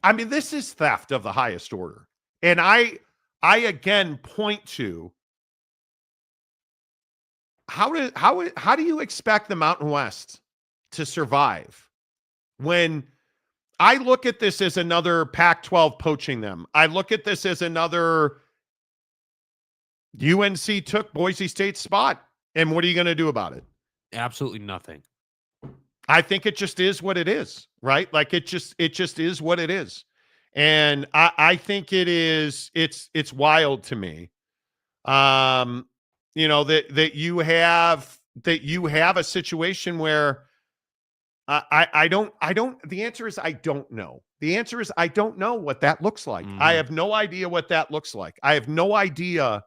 I mean, this is theft of the highest order. And I again point to how do you expect the Mountain West to survive when I look at this as another Pac-12 poaching them? I look at this as another UNC took Boise State's spot. And what are you going to do about it? Absolutely nothing. I think it just is what it is, right? Like it just is what it is. And I think it's wild to me. That you have a situation where the answer is I don't know. The answer is I don't know what that looks like. I have no idea what that looks like. I have no idea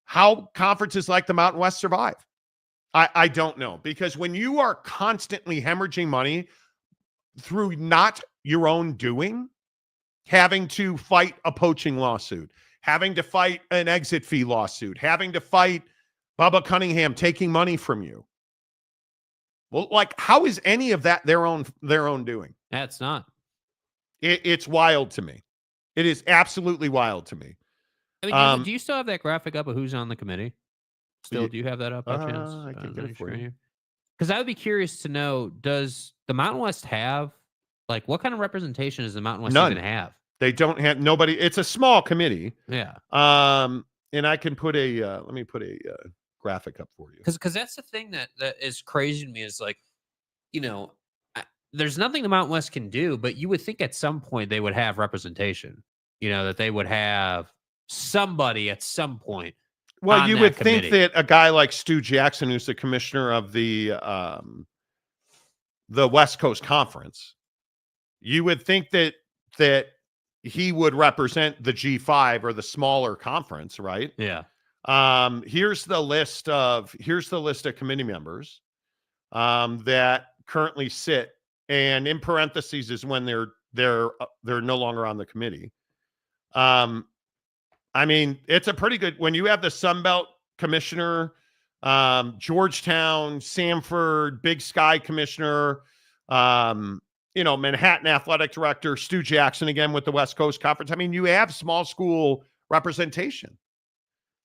how conferences like the Mountain West survive. I don't know, because when you are constantly hemorrhaging money through not your own doing, having to fight a poaching lawsuit, having to fight an exit fee lawsuit, having to fight Bubba Cunningham taking money from you. Well, like, how is any of that their own doing? That's not. It's wild to me. It is absolutely wild to me. I mean, do you still have that graphic up of who's on the committee? Still, do you have that up by chance? I can get it for you. Because I would be curious to know, does the Mountain West have, like, what kind of representation is the Mountain West going to have? They don't have nobody. It's a small committee. Yeah. And I can put let me put a graphic up for you. Because that's the thing that is crazy to me is, like, there's nothing the Mountain West can do, but you would think at some point they would have representation, that they would have somebody at some point. Well, you would think that a guy like Stu Jackson, who's the commissioner of the West Coast Conference, you would think that he would represent the G5 or the smaller conference, right? Yeah. Here's the list of committee members that currently sit, and in parentheses is when they're no longer on the committee. I mean, it's a pretty good, when you have the Sun Belt commissioner Georgetown, Samford, Big Sky commissioner, Manhattan athletic director, Stu Jackson again with the West Coast Conference. I mean, you have small school representation.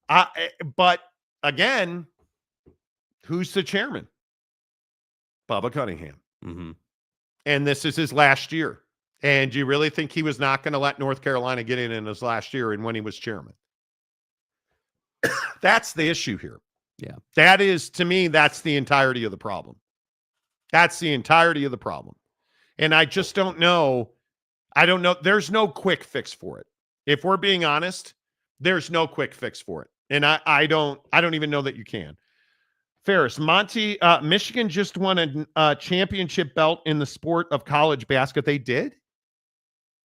But again, who's the chairman? Bubba Cunningham. Mm-hmm. And this is his last year. And do you really think he was not going to let North Carolina get in his last year and when he was chairman? That's the issue here. Yeah. That is, to me, that's the entirety of the problem. That's the entirety of the problem. And I just don't know. I don't know. There's no quick fix for it. If we're being honest, there's no quick fix for it. And I don't even know that you can. Ferris, Michigan just won a championship belt in the sport of college basketball. They did?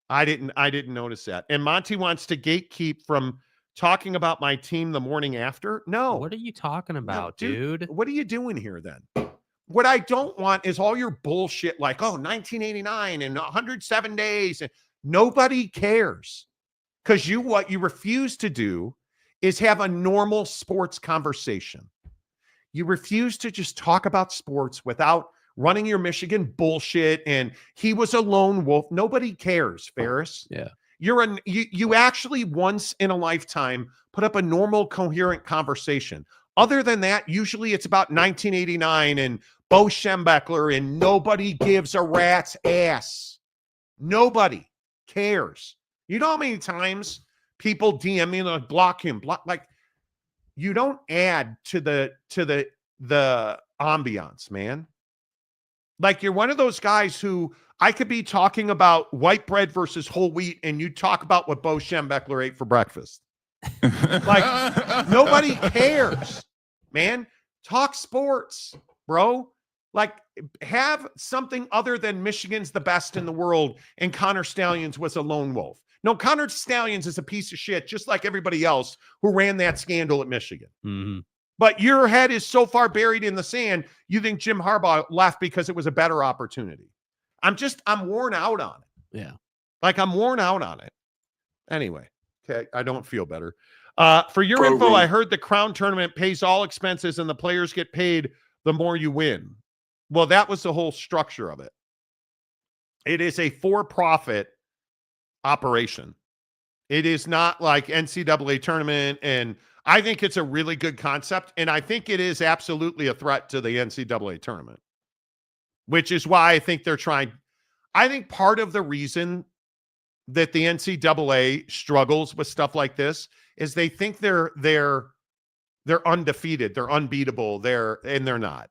I didn't notice that. And Monty wants to gatekeep from talking about my team the morning after. No. What are you talking about, no, dude? What are you doing here then? What I don't want is all your bullshit like, 1989 and 107 days. And nobody cares. Because what you refuse to do is have a normal sports conversation. You refuse to just talk about sports without running your Michigan bullshit. And he was a lone wolf. Nobody cares, Ferris. Yeah. You actually once in a lifetime put up a normal, coherent conversation. Other than that, usually it's about 1989 and Bo Schembechler, and nobody gives a rat's ass. Nobody cares. You know how many times people DM me and block him, like you don't add to the ambiance, man. Like you're one of those guys who I could be talking about white bread versus whole wheat, and you talk about what Bo Schembechler ate for breakfast. Like nobody cares, man. Talk sports, bro. Like have something other than Michigan's the best in the world and Connor Stallions was a lone wolf. No, Connor Stallions is a piece of shit, just like everybody else who ran that scandal at Michigan. Mm-hmm. But your head is so far buried in the sand, you think Jim Harbaugh left because it was a better opportunity. I'm worn out on it. Yeah. Like I'm worn out on it. Anyway, okay, I don't feel better. For your info, Program. I heard the Crown Tournament pays all expenses and the players get paid the more you win. Well, that was the whole structure of it. It is a for-profit operation. It is not like NCAA tournament, and I think it's a really good concept, and I think it is absolutely a threat to the NCAA tournament, which is why I think they're trying. I think part of the reason that the NCAA struggles with stuff like this is they think they're undefeated, they're unbeatable, and they're not.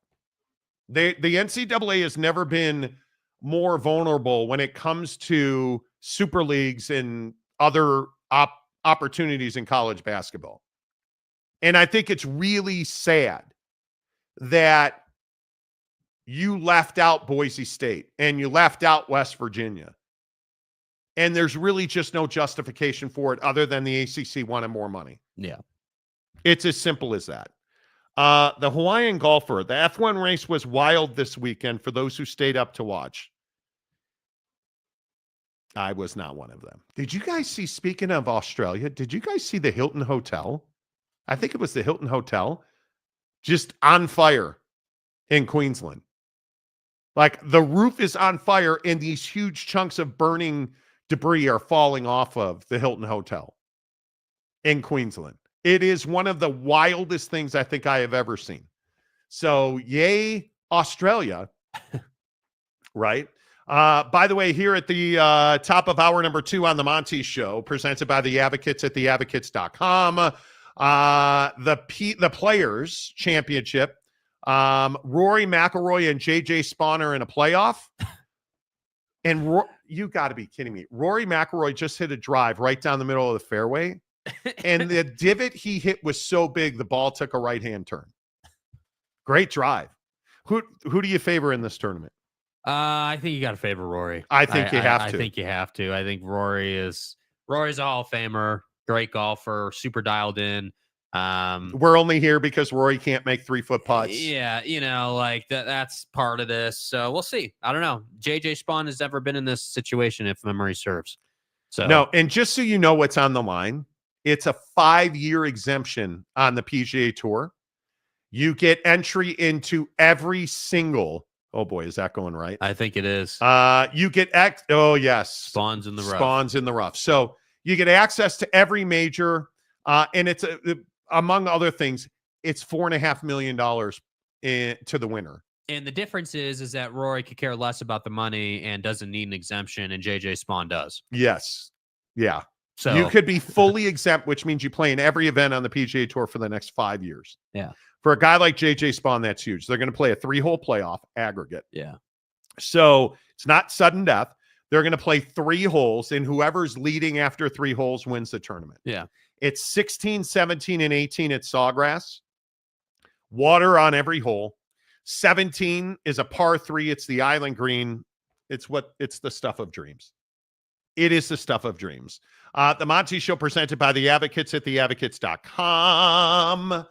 The NCAA has never been more vulnerable when it comes to super leagues and other opportunities in college basketball. And I think it's really sad that you left out Boise State and you left out West Virginia. And there's really just no justification for it other than the ACC wanted more money. Yeah. It's as simple as that. The Hawaiian golfer, the F1 race was wild this weekend for those who stayed up to watch. I was not one of them. Did you guys see, speaking of Australia, did you guys see the Hilton Hotel? I think it was the Hilton Hotel just on fire in Queensland. Like the roof is on fire and these huge chunks of burning debris are falling off of the Hilton Hotel in Queensland. It is one of the wildest things I think I have ever seen. So yay, Australia. Right? By the way, here at the top of hour number 2 on the Monty Show, presented by the Advocates at theadvocates.com, the Players Championship, Rory McIlroy and JJ Spahn in a playoff. And you got to be kidding me. Rory McIlroy just hit a drive right down the middle of the fairway. And the divot he hit was so big, the ball took a right-hand turn. Great drive. Who do you favor in this tournament? I think you got to favor Rory. I think you have to. I think you have to. I think Rory's a Hall of Famer, great golfer, super dialed in. We're only here because Rory can't make 3-foot putts. Yeah, like that's part of this. So we'll see. I don't know. JJ Spahn has never been in this situation, if memory serves. So no, and just so you know what's on the line, it's a 5-year exemption on the PGA Tour. You get entry into every single. Oh boy, is that going right? I think it is. You get oh yes, Spawns in the rough. Spawns in the rough. So you get access to every major, and it's among other things, it's $4.5 million to the winner. And the difference is that Rory could care less about the money and doesn't need an exemption, and JJ Spawn does. Yes, yeah. So you could be fully exempt, which means you play in every event on the PGA Tour for the next 5 years. Yeah. For a guy like JJ Spawn, that's huge. They're going to play a 3-hole playoff aggregate. Yeah. So it's not sudden death. They're going to play 3 holes, and whoever's leading after 3 holes wins the tournament. Yeah. It's 16, 17, and 18 at Sawgrass. Water on every hole. 17 is a par 3. It's the island green. It's the stuff of dreams. It is the stuff of dreams. The Monty Show presented by the Advocates at theadvocates.com.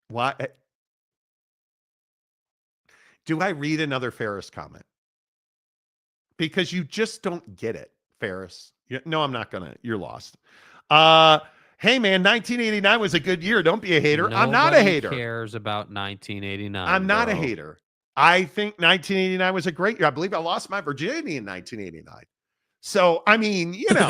Why? Do I read another Ferris comment? Because you just don't get it, Ferris. No, I'm not going to. You're lost. Hey, man, 1989 was a good year. Don't be a hater. I'm not a hater. Nobody cares about 1989. I'm not a hater. I think 1989 was a great year. I believe I lost my virginity in 1989. So, I mean, you know,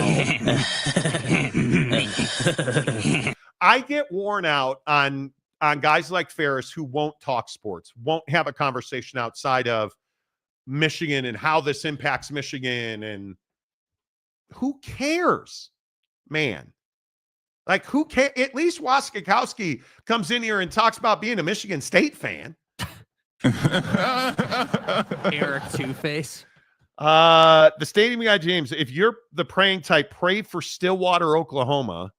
I get worn out on guys like Ferris who won't talk sports, won't have a conversation outside of Michigan and how this impacts Michigan. And who cares, man? Like, who cares? At least Wasikowski comes in here and talks about being a Michigan State fan. Erick Two-Face. The Stadium Guy James, if you're the praying type, pray for Stillwater, Oklahoma.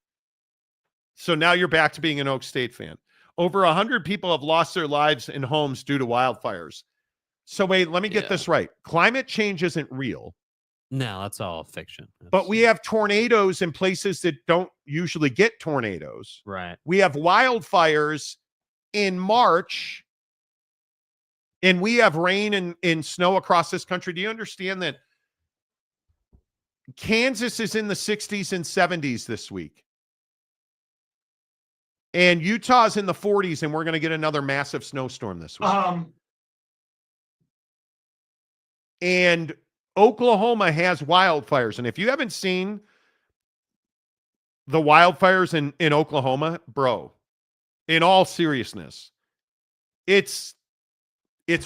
So now you're back to being an Oak State fan. Over 100 people have lost their lives and homes due to wildfires. So wait, let me get this right. Climate change isn't real. No, that's all fiction. But we have tornadoes in places that don't usually get tornadoes. Right. We have wildfires in March, and we have rain and snow across this country. Do you understand that Kansas is in the 60s and 70s this week? And Utah's in the 40s, and we're going to get another massive snowstorm this week. And Oklahoma has wildfires. And if you haven't seen the wildfires in Oklahoma, bro, in all seriousness, it's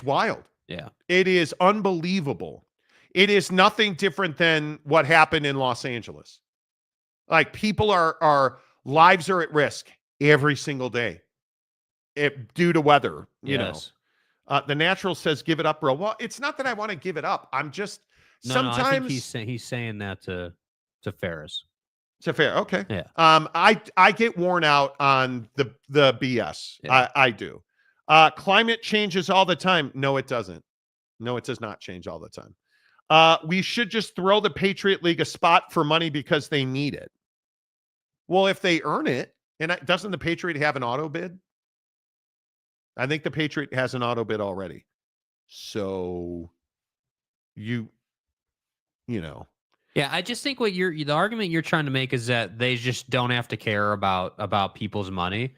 wild. Yeah. It is unbelievable. It is nothing different than what happened in Los Angeles. Like, people are lives are at risk every single day due to weather, you know. The Natural says, give it up, bro. Well, it's not that I want to give it up. I'm just sometimes I think he's saying that to Ferris. To fair, okay. Yeah. I get worn out on the BS. Yeah. I do. Climate changes all the time. No, it doesn't. No, it does not change all the time. We should just throw the Patriot League a spot for money because they need it. Well, if they earn it, and doesn't the Patriot have an auto bid? I think the Patriot has an auto bid already. So you know. Yeah, I just think the argument you're trying to make is that they just don't have to care about people's money.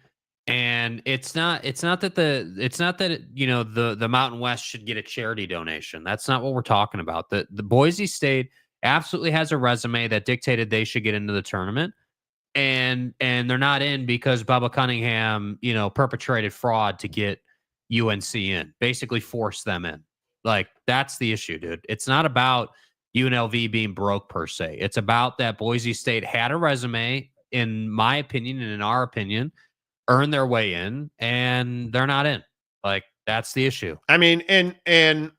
And it's not that the Mountain West should get a charity donation. That's not what we're talking about. The Boise State absolutely has a resume that dictated they should get into the tournament. And they're not in because Bubba Cunningham, perpetrated fraud to get UNC in, basically forced them in. Like, that's the issue, dude. It's not about UNLV being broke per se. It's about that Boise State had a resume, in my opinion and in our opinion, earned their way in, and they're not in. Like, that's the issue. I mean, and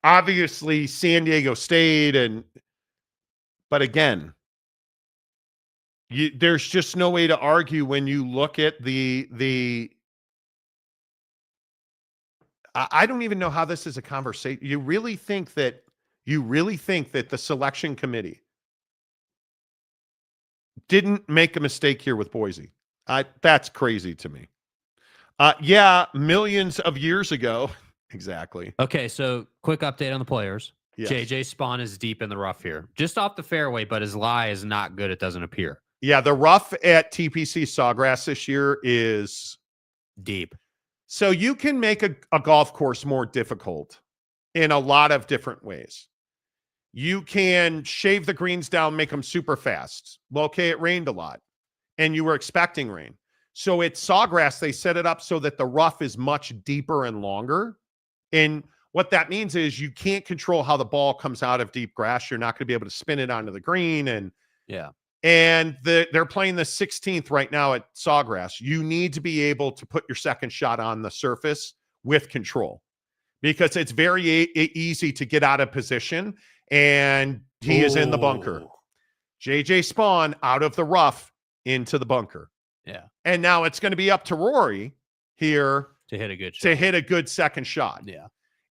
obviously San Diego State, but again, there's just no way to argue when you look at the I don't even know how this is a conversation. You really think that the selection committee didn't make a mistake here with Boise? That's crazy to me. Yeah, millions of years ago. Exactly. Okay, so quick update on the players. Yes. JJ Spawn is deep in the rough here. Just off the fairway, but his lie is not good. It doesn't appear. Yeah, the rough at TPC Sawgrass this year is deep. So you can make a golf course more difficult in a lot of different ways. You can shave the greens down, make them super fast. Well, okay, it rained a lot, and you were expecting rain. So at Sawgrass, they set it up so that the rough is much deeper and longer. And what that means is you can't control how the ball comes out of deep grass. You're not going to be able to spin it onto the green. And they're playing the 16th right now at Sawgrass. You need to be able to put your second shot on the surface with control, because it's very easy to get out of position. And he is in the bunker. JJ Spawn out of the rough into the bunker. Yeah. And now it's going to be up to Rory here to hit a good shot. To hit a good second shot. Yeah.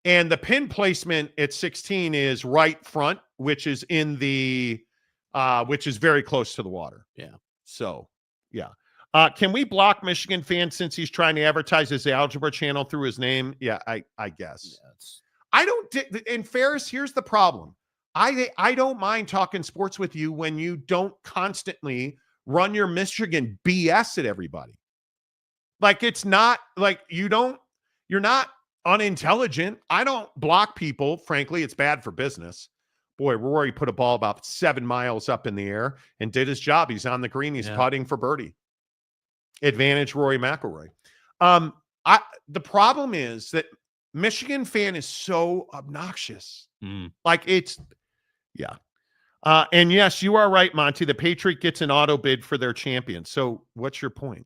And the pin placement at 16 is right front, which is in the which is very close to the water. Yeah. So, yeah. Can we block Michigan fans since he's trying to advertise his algebra channel through his name? Yeah, I guess. Yeah, I don't. In Ferris, here's the problem. I don't mind talking sports with you when you don't constantly run your Michigan BS at everybody. Like, it's not like you're not unintelligent. I don't block people. Frankly, it's bad for business. Boy, Rory put a ball about 7 miles up in the air and did his job. He's on the green. He's putting for birdie. Advantage Rory McIlroy. The problem is that Michigan fan is so obnoxious. Like, it's, yeah. And yes, you are right, Monty. The Patriot gets an auto bid for their champion. So what's your point?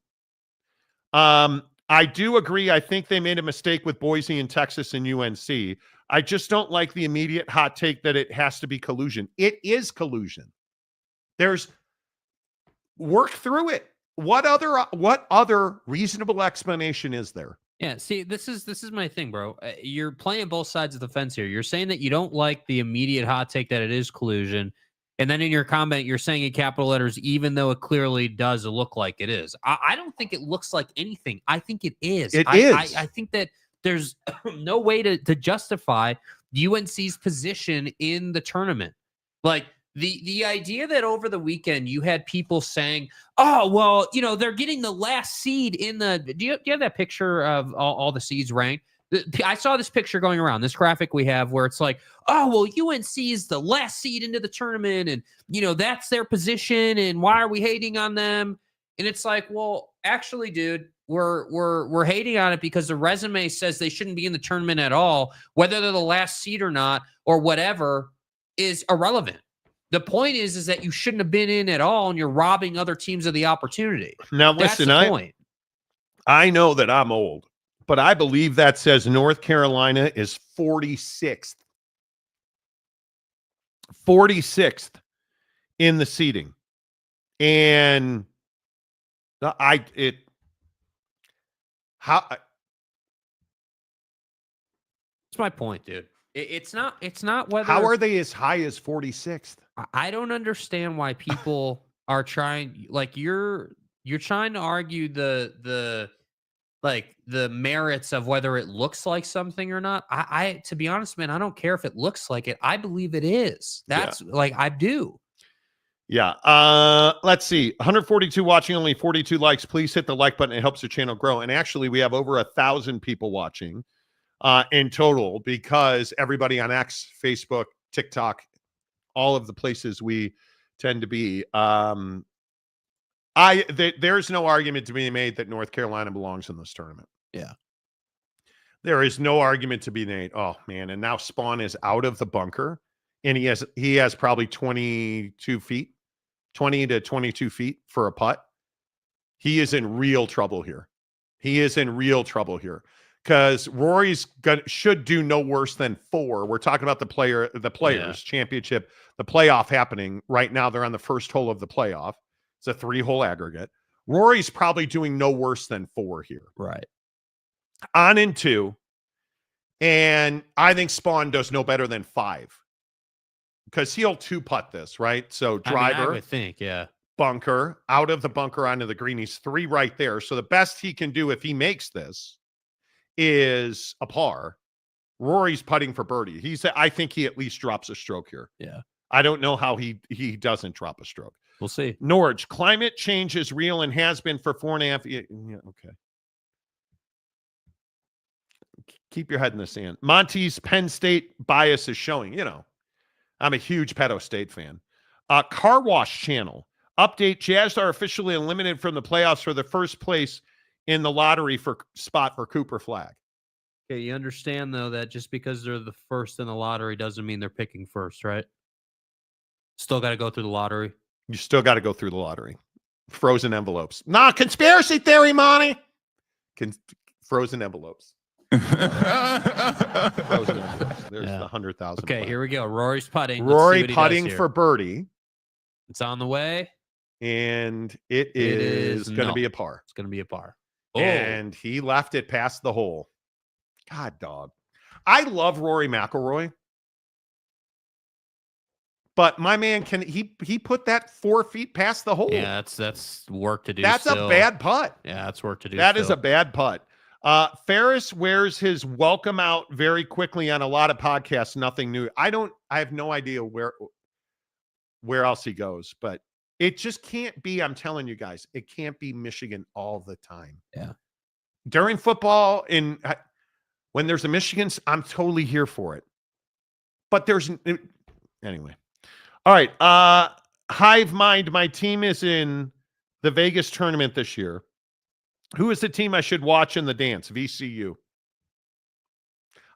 I do agree. I think they made a mistake with Boise and Texas and UNC. I just don't like the immediate hot take that it has to be collusion. It is collusion. There's work through it. What other reasonable explanation is there? Yeah, see, this is my thing, bro. You're playing both sides of the fence here. You're saying that you don't like the immediate hot take that it is collusion, and then in your comment, you're saying in capital letters, even though it clearly does look like it is. I don't think it looks like anything. I think it is. It is. I think that there's no way to justify UNC's position in the tournament. Like, the idea that over the weekend you had people saying, oh, well, they're getting the last seed in the – do you have that picture of all the seeds ranked? I saw this picture going around, this graphic we have where it's like, oh, well, UNC is the last seed into the tournament and, that's their position and why are we hating on them? And it's like, well, actually, dude, we're hating on it because the resume says they shouldn't be in the tournament at all. Whether they're the last seed or not or whatever is irrelevant. The point is that you shouldn't have been in at all, and you're robbing other teams of the opportunity. Now, listen, I know that I'm old, but I believe that says North Carolina is 46th. 46th in the seeding. And it's my point, dude. It's not whether. How are they as high as 46th? I don't understand why people are trying, like, you're trying to argue the merits of whether it looks like something or not. I to be honest, man, I don't care if it looks like it. I believe it is. That's like, I do. Yeah. Let's see. 142 watching, only 42 likes. Please hit the like button. It helps the channel grow. And actually, we have over 1,000 people watching in total, because everybody on X, Facebook, TikTok, all of the places we tend to be. There's no argument to be made that North Carolina belongs in this tournament. Yeah. There is no argument to be made. Oh, man. And now Spawn is out of the bunker, and he has probably 20 to 22 feet for a putt. He is in real trouble here. Because Rory's should do no worse than 4. We're talking about the players championship, the playoff happening right now. They're on the first hole of the playoff. It's a 3-hole aggregate. Rory's probably doing no worse than 4 here. Right. On in 2. And I think Spawn does no better than 5. Because he'll 2-putt this, right? So driver. I would think, yeah. Bunker, out of the bunker onto the green. He's 3 right there. So the best he can do if he makes this is a par. Rory's putting for birdie. I think he at least drops a stroke here. Yeah. I don't know how he doesn't drop a stroke. We'll see. Norge, climate change is real and has been for 4.5 years. Yeah, okay. Keep your head in the sand. Monty's Penn State bias is showing. I'm a huge Penn State fan. Car Wash Channel. Update, Jazz are officially eliminated from the playoffs for the first place in the lottery for spot for Cooper Flag. Okay, you understand, though, that just because they're the first in the lottery doesn't mean they're picking first, right? Still got to go through the lottery. You still got to go through the lottery. Frozen envelopes. Nah, conspiracy theory, Monty. Frozen envelopes. Frozen envelopes. There's the 100,000. Okay, here we go. Rory's putting. Rory putting for birdie. It's on the way. And it is going to be a par. It's going to be a par. Oh. And he left it past the hole. God, dog. I love Rory McIlroy. But my man, he put that 4 feet past the hole? Yeah, that's work to do. That's still. a bad putt. Yeah, that's work to do. That is a bad putt. Ferris wears his welcome out very quickly on a lot of podcasts. Nothing new. I have no idea where else he goes, but it just can't be. I'm telling you guys, it can't be Michigan all the time. Yeah. During football, when there's a Michigan, I'm totally here for it. But anyway. All right. Hive Mind, my team is in the Vegas tournament this year. Who is the team I should watch in the dance? VCU.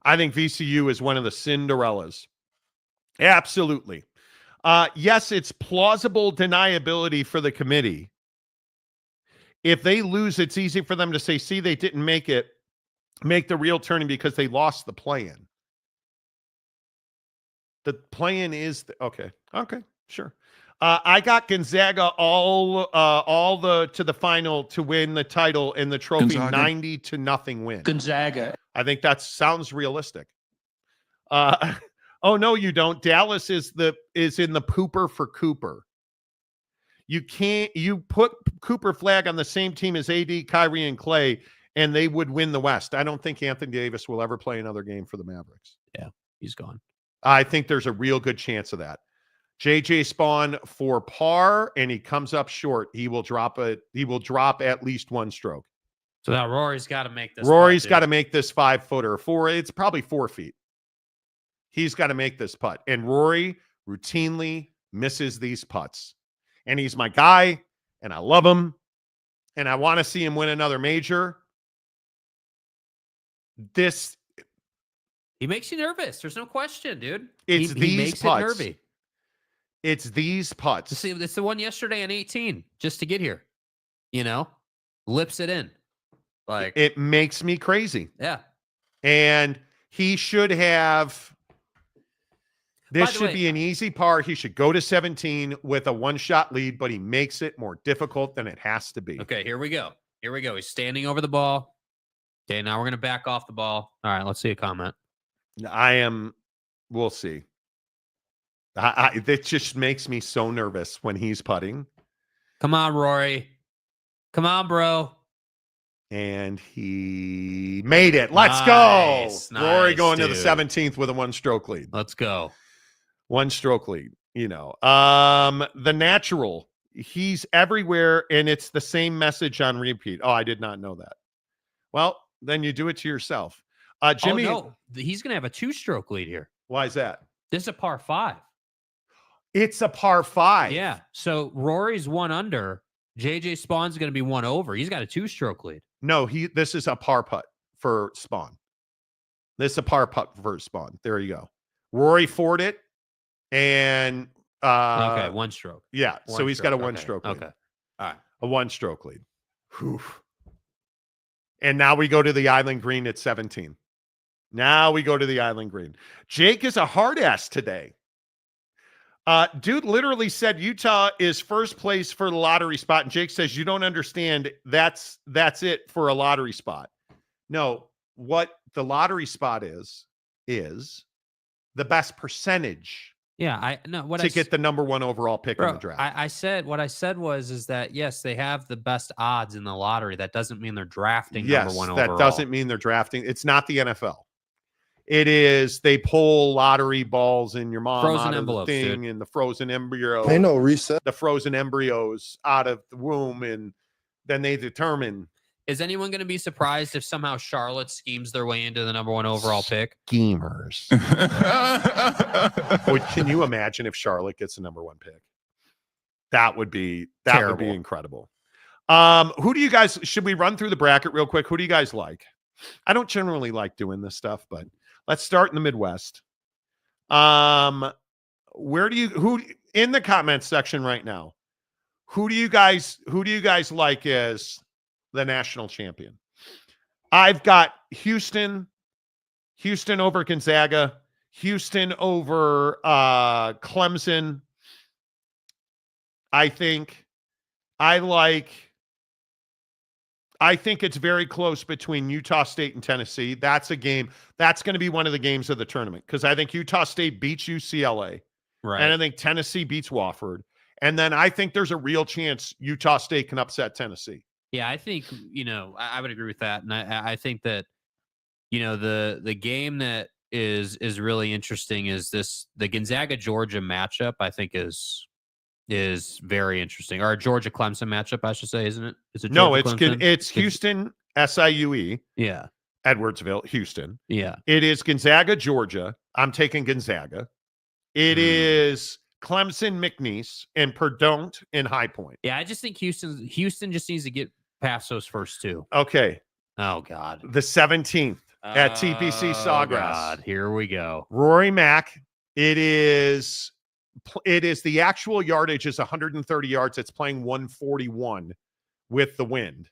I think VCU is one of the Cinderellas. Absolutely. Yes, it's plausible deniability for the committee. If they lose, it's easy for them to say, see, they didn't make the real tourney because they lost the play-in. The play-in is okay, sure. I got Gonzaga all to the final to win the title and the trophy. Gonzaga. 90-0 win. Gonzaga. I think that sounds realistic. Oh no, you don't. Dallas is in the pooper for Cooper. You put Cooper Flag on the same team as AD, Kyrie, and Clay, and they would win the West. I don't think Anthony Davis will ever play another game for the Mavericks. Yeah, he's gone. I think there's a real good chance of that. JJ Spawn for par, and he comes up short. He will drop at least one stroke. So now Rory's got to make this. Rory's got to make this 5-footer. It's probably 4 feet. He's got to make this putt. And Rory routinely misses these putts. And he's my guy, and I love him, and I want to see him win another major. He makes you nervous. There's no question, dude. It's he these makes putts. it nervy. It's these putts. See, it's the one yesterday on 18, just to get here. Lips it in. Like it makes me crazy. Yeah. And he should have. This should be an easy par. He should go to 17 with a one-shot lead, but he makes it more difficult than it has to be. Okay, here we go. He's standing over the ball. Okay, now we're going to back off the ball. All right, let's see a comment. We'll see. It just makes me so nervous when he's putting. Come on, Rory. Come on, bro. And he made it. Let's go. Rory going to the 17th with a one-stroke lead. Let's go. One-stroke lead. The natural. He's everywhere, and it's the same message on repeat. Oh, I did not know that. Well, then you do it to yourself. Jimmy. Oh, no. He's going to have a 2-stroke lead here. Why is that? This is a par 5. It's a par 5. Yeah. So Rory's 1 under. JJ Spawn's going to be 1 over. He's got a 2-stroke lead. No, this is a par putt for Spawn. This is a par putt for Spawn. There you go. Rory for'd it, and okay, 1 stroke. Yeah, so he's got a 1-stroke lead. Okay. All right. A 1-stroke lead. Whew. And now we go to the Island Green at 17. Jake is a hard ass today. Dude literally said Utah is first place for the lottery spot. And Jake says, you don't understand. That's it for a lottery spot. No, what the lottery spot is the best percentage. Yeah, get the number 1 overall pick in the draft. What I said was that yes, they have the best odds in the lottery. That doesn't mean they're drafting yes, number 1 that overall. doesn't mean they're drafting. It's not the NFL. It is they pull lottery balls in your mom Frozen out of envelopes, the thing dude. and the frozen embryo. Ain't no reset. The frozen embryos out of the womb, and then they determine. Is anyone going to be surprised if somehow Charlotte schemes their way into the number 1 overall pick? Schemers. Can you imagine if Charlotte gets the number 1 pick? That would be incredible. Who do you guys, should we run through the bracket real quick? Who do you guys like? I don't generally like doing this stuff, but let's start in the Midwest. Who in the comments section right now? Who do you guys like as the national champion? I've got Houston over Gonzaga, Houston over Clemson. I think it's very close between Utah State and Tennessee. That's a game. That's going to be one of the games of the tournament because I think Utah State beats UCLA. Right. And I think Tennessee beats Wofford. And then I think there's a real chance Utah State can upset Tennessee. Yeah, I think, I would agree with that. And I think that, the game that is really interesting is the Gonzaga-Georgia matchup, I think is very interesting. Or a Georgia-Clemson matchup, I should say, isn't it? Is it Georgia-Clemson? It's Houston, SIUE. Yeah. Edwardsville, Houston. Yeah. It is Gonzaga, Georgia. I'm taking Gonzaga. It is Clemson, McNeese, and Perdon't in High Point. Yeah, I just think Houston just needs to get past those first two. Okay. Oh, God. The 17th at TPC Sawgrass. God, here we go. Rory Mac. It is the actual yardage is 130 yards. It's playing 141 with the wind.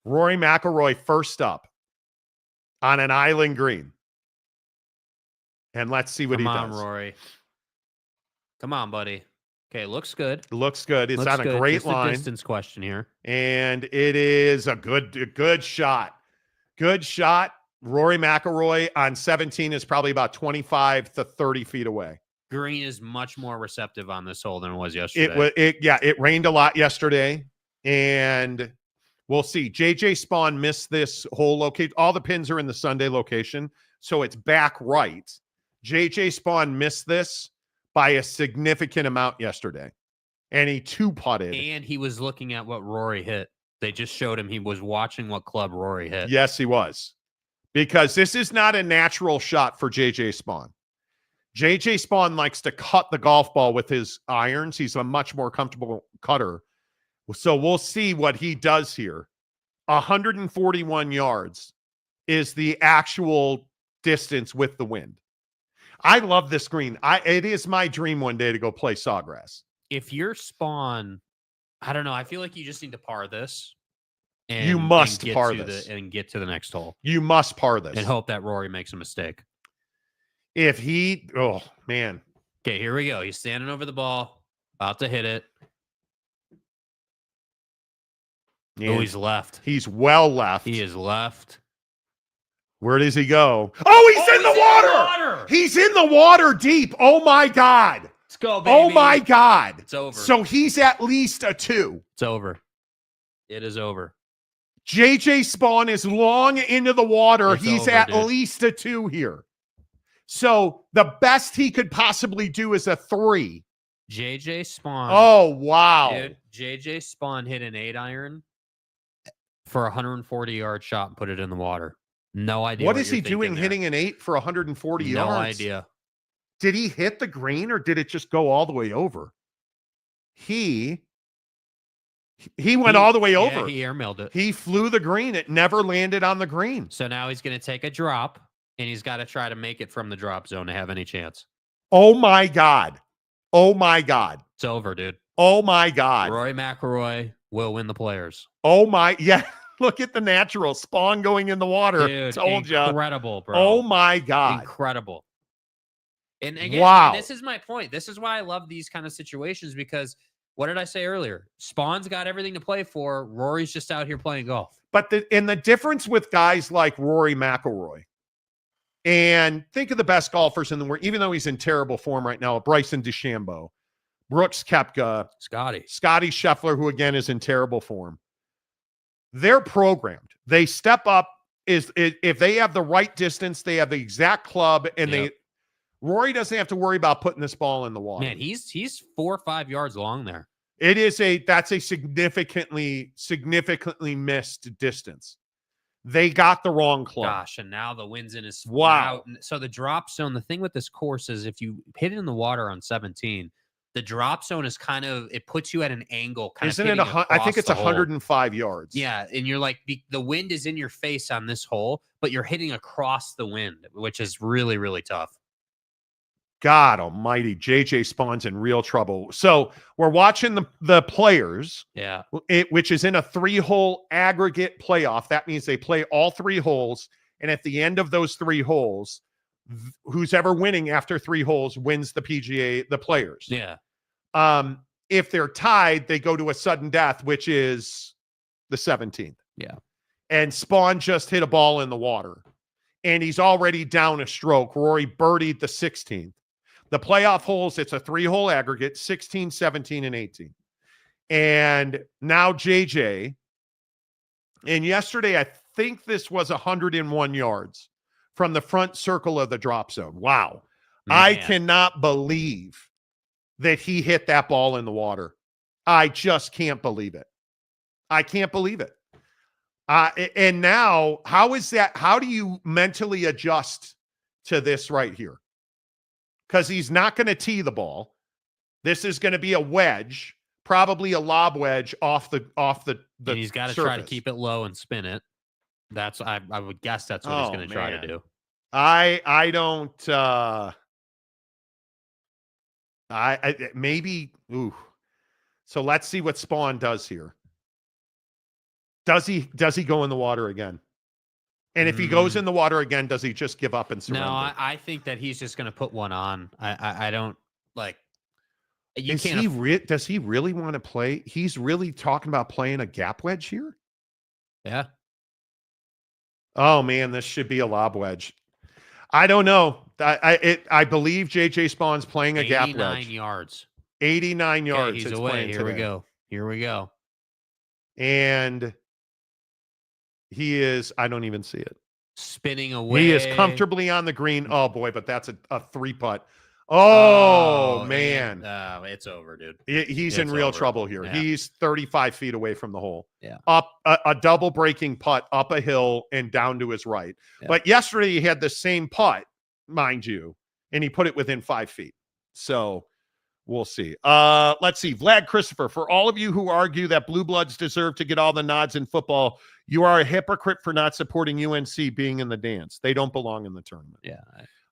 Rory McIlroy first up on an island green. And let's see what he does. Come on, Rory. Come on, buddy. Okay, looks good. Looks good. It's looks on a good. great Just line. a distance question here. And it is a good shot. Good shot. Rory McIlroy on 17 is probably about 25 to 30 feet away. Green is much more receptive on this hole than it was yesterday. It rained a lot yesterday, and we'll see. JJ Spawn missed this whole location. All the pins are in the Sunday location, so it's back right. JJ Spawn missed this by a significant amount yesterday, and he two-putted. And he was looking at what Rory hit. They just showed him he was watching what club Rory hit. Yes, he was, because this is not a natural shot for JJ Spawn. JJ Spawn likes to cut the golf ball with his irons. He's a much more comfortable cutter. So we'll see what he does here. 141 yards is the actual distance with the wind. I love this green. It is my dream one day to go play Sawgrass. If you're Spawn, I don't know. I feel like you just need to par this. And, you must and par this. And get to the next hole. You must par this. And hope that Rory makes a mistake. If he, oh, man. Okay, here we go. He's standing over the ball, about to hit it. Yeah. Oh, he's left. He's well left. He is left. Where does he go? Oh, he's in the water. He's in the water deep. Oh, my God. Let's go, baby. Oh, my God. It's over. So he's at least a 2. It's over. It is over. JJ Spawn is long into the water. He's over, at dude. least a 2 here. So the best he could possibly do is a 3. JJ Spawn. Oh, wow. Dude, JJ Spawn hit an 8-iron for a 140-yard shot and put it in the water. No idea. What is he doing hitting an 8 for 140 yards? No idea. Did he hit the green or did it just go all the way over? He went all the way over. Yeah, he airmailed it. He flew the green. It never landed on the green. So now he's going to take a drop, and he's got to try to make it from the drop zone to have any chance. Oh, my God. Oh, my God. It's over, dude. Oh, my God. Rory McIlroy will win the Players. Oh, my. Yeah. Look at the natural. Spawn going in the water. Dude, told you. Incredible, bro. Oh, my God. Incredible. And again, wow. This is my point. This is why I love these kind of situations because what did I say earlier? Spawn's got everything to play for. Rory's just out here playing golf. But the difference with guys like Rory McIlroy, and think of the best golfers in the world, even though he's in terrible form right now, Bryson DeChambeau, Brooks Koepka, Scotty Scheffler, who again is in terrible form. They're programmed. They step up if they have the right distance, they have the exact club, and Rory doesn't have to worry about putting this ball in the water. Man, he's 4 or 5 yards long there. That's a significantly missed distance. They got the wrong club. Gosh, and now the wind's in his wow. So the drop zone, the thing with this course is if you hit it in the water on 17, the drop zone is it puts you at an angle. Isn't it? I think it's 105 yards. Yeah, and you're like, the wind is in your face on this hole, but you're hitting across the wind, which is really, really tough. God almighty, JJ Spawn's in real trouble. So we're watching the players, which is in a 3-hole aggregate playoff. That means they play all 3 holes, and at the end of those 3 holes, who's ever winning after 3 holes wins the PGA, the players. Yeah. If they're tied, they go to a sudden death, which is the 17th. Yeah. And Spawn just hit a ball in the water, and he's already down a stroke. Rory birdied the 16th. The playoff holes, it's a 3-hole aggregate, 16, 17, and 18. And now JJ, and yesterday I think this was 101 yards from the front circle of the drop zone. Wow. Man. I cannot believe that he hit that ball in the water. I just can't believe it. I can't believe it. And now, how is that? How do you mentally adjust to this right here? Because he's not going to tee the ball. This is going to be a wedge, probably a lob wedge off the and he's got to try to keep it low and spin it. I would guess that's what he's going to try to do. I don't. Maybe. Ooh. So let's see what Spawn does here. Does he go in the water again? And if he goes in the water again, does he just give up and surrender? No, I think that he's just going to put one on. I don't like. Does he really want to play? He's really talking about playing a gap wedge here. Yeah. Oh man, this should be a lob wedge. I don't know. I believe JJ Spawn's playing a gap wedge. 89 yards. 89 yards. He's away. Here we go. Here we go. And he is, I don't even see it. Spinning away. He is comfortably on the green. Oh, boy, but that's a 3-putt. Oh, man. It's over, dude. He's in real trouble here. Yeah. He's 35 feet away from the hole. Yeah. Up a double breaking putt up a hill and down to his right. Yeah. But yesterday he had the same putt, mind you, and he put it within 5 feet. So we'll see. Let's see. Vlad Christopher, for all of you who argue that Blue Bloods deserve to get all the nods in football, you are a hypocrite for not supporting UNC being in the dance. They don't belong in the tournament. Yeah.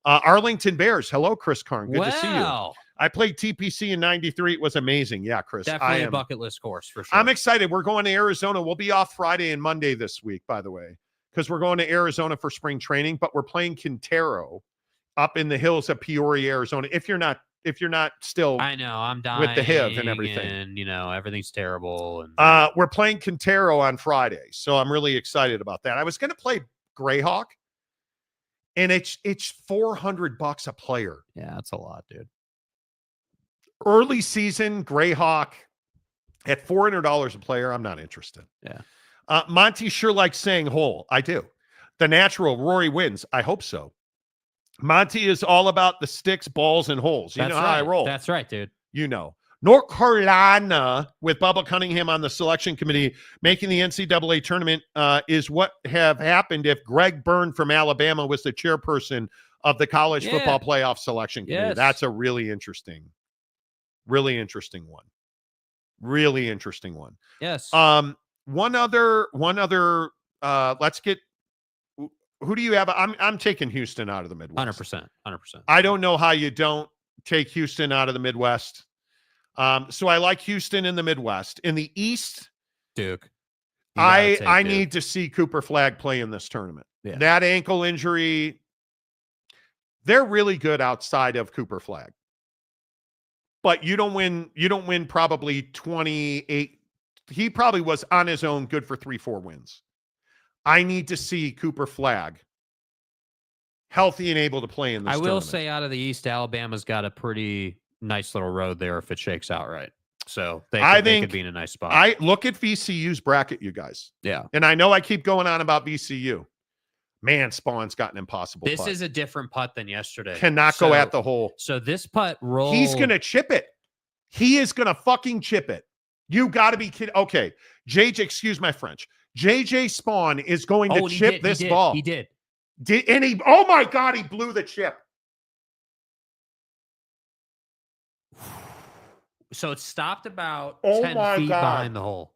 Arlington Bears. Hello, Chris Karn. Good to see you. Wow. I played TPC in 93. It was amazing. Yeah, Chris. Definitely a bucket list course for sure. I'm excited. We're going to Arizona. We'll be off Friday and Monday this week, by the way, because we're going to Arizona for spring training, but we're playing Quintero up in the hills of Peoria, Arizona. If you're not still, I know I'm dying with the HIV and everything, and everything's terrible. And we're playing Quintero on Friday, so I'm really excited about that. I was going to play Greyhawk, and it's $400 a player. Yeah, that's a lot, dude. Early season Greyhawk at $400 a player. I'm not interested. Yeah. Monty sure likes saying hole. I do. The natural Rory wins. I hope so. Monty is all about the sticks, balls, and holes. You know how I roll. That's right, dude. You know. North Carolina, with Bubba Cunningham on the selection committee, making the NCAA tournament is what have happened if Greg Byrne from Alabama was the chairperson of the college football playoff selection committee. Yes. That's a really interesting one. Really interesting one. Yes. One other, let's get, who do you have? I'm taking Houston out of the Midwest. 100%. I don't know how you don't take Houston out of the Midwest. So I like Houston in the Midwest. In the East, Duke. I need to see Cooper Flagg play in this tournament. Yeah. That ankle injury, they're really good outside of Cooper Flagg. But you don't win probably 28. He probably was on his own good for 3-4 wins. I need to see Cooper Flagg healthy and able to play in this tournament. I will say out of the East, Alabama's got a pretty nice little road there if it shakes out right. So they could be in a nice spot. I look at VCU's bracket, you guys. Yeah. And I know I keep going on about VCU. Man, Spawn's got an impossible This putt. is a different putt than yesterday. Cannot go at the hole. So this putt rolled. He's going to chip it. He is going to fucking chip it. You got to be kidding. Okay. JJ, excuse my French. JJ Spawn is going to chip this ball. He did. Oh my God, he blew the chip. So it stopped about Oh 10 my feet God. behind the hole.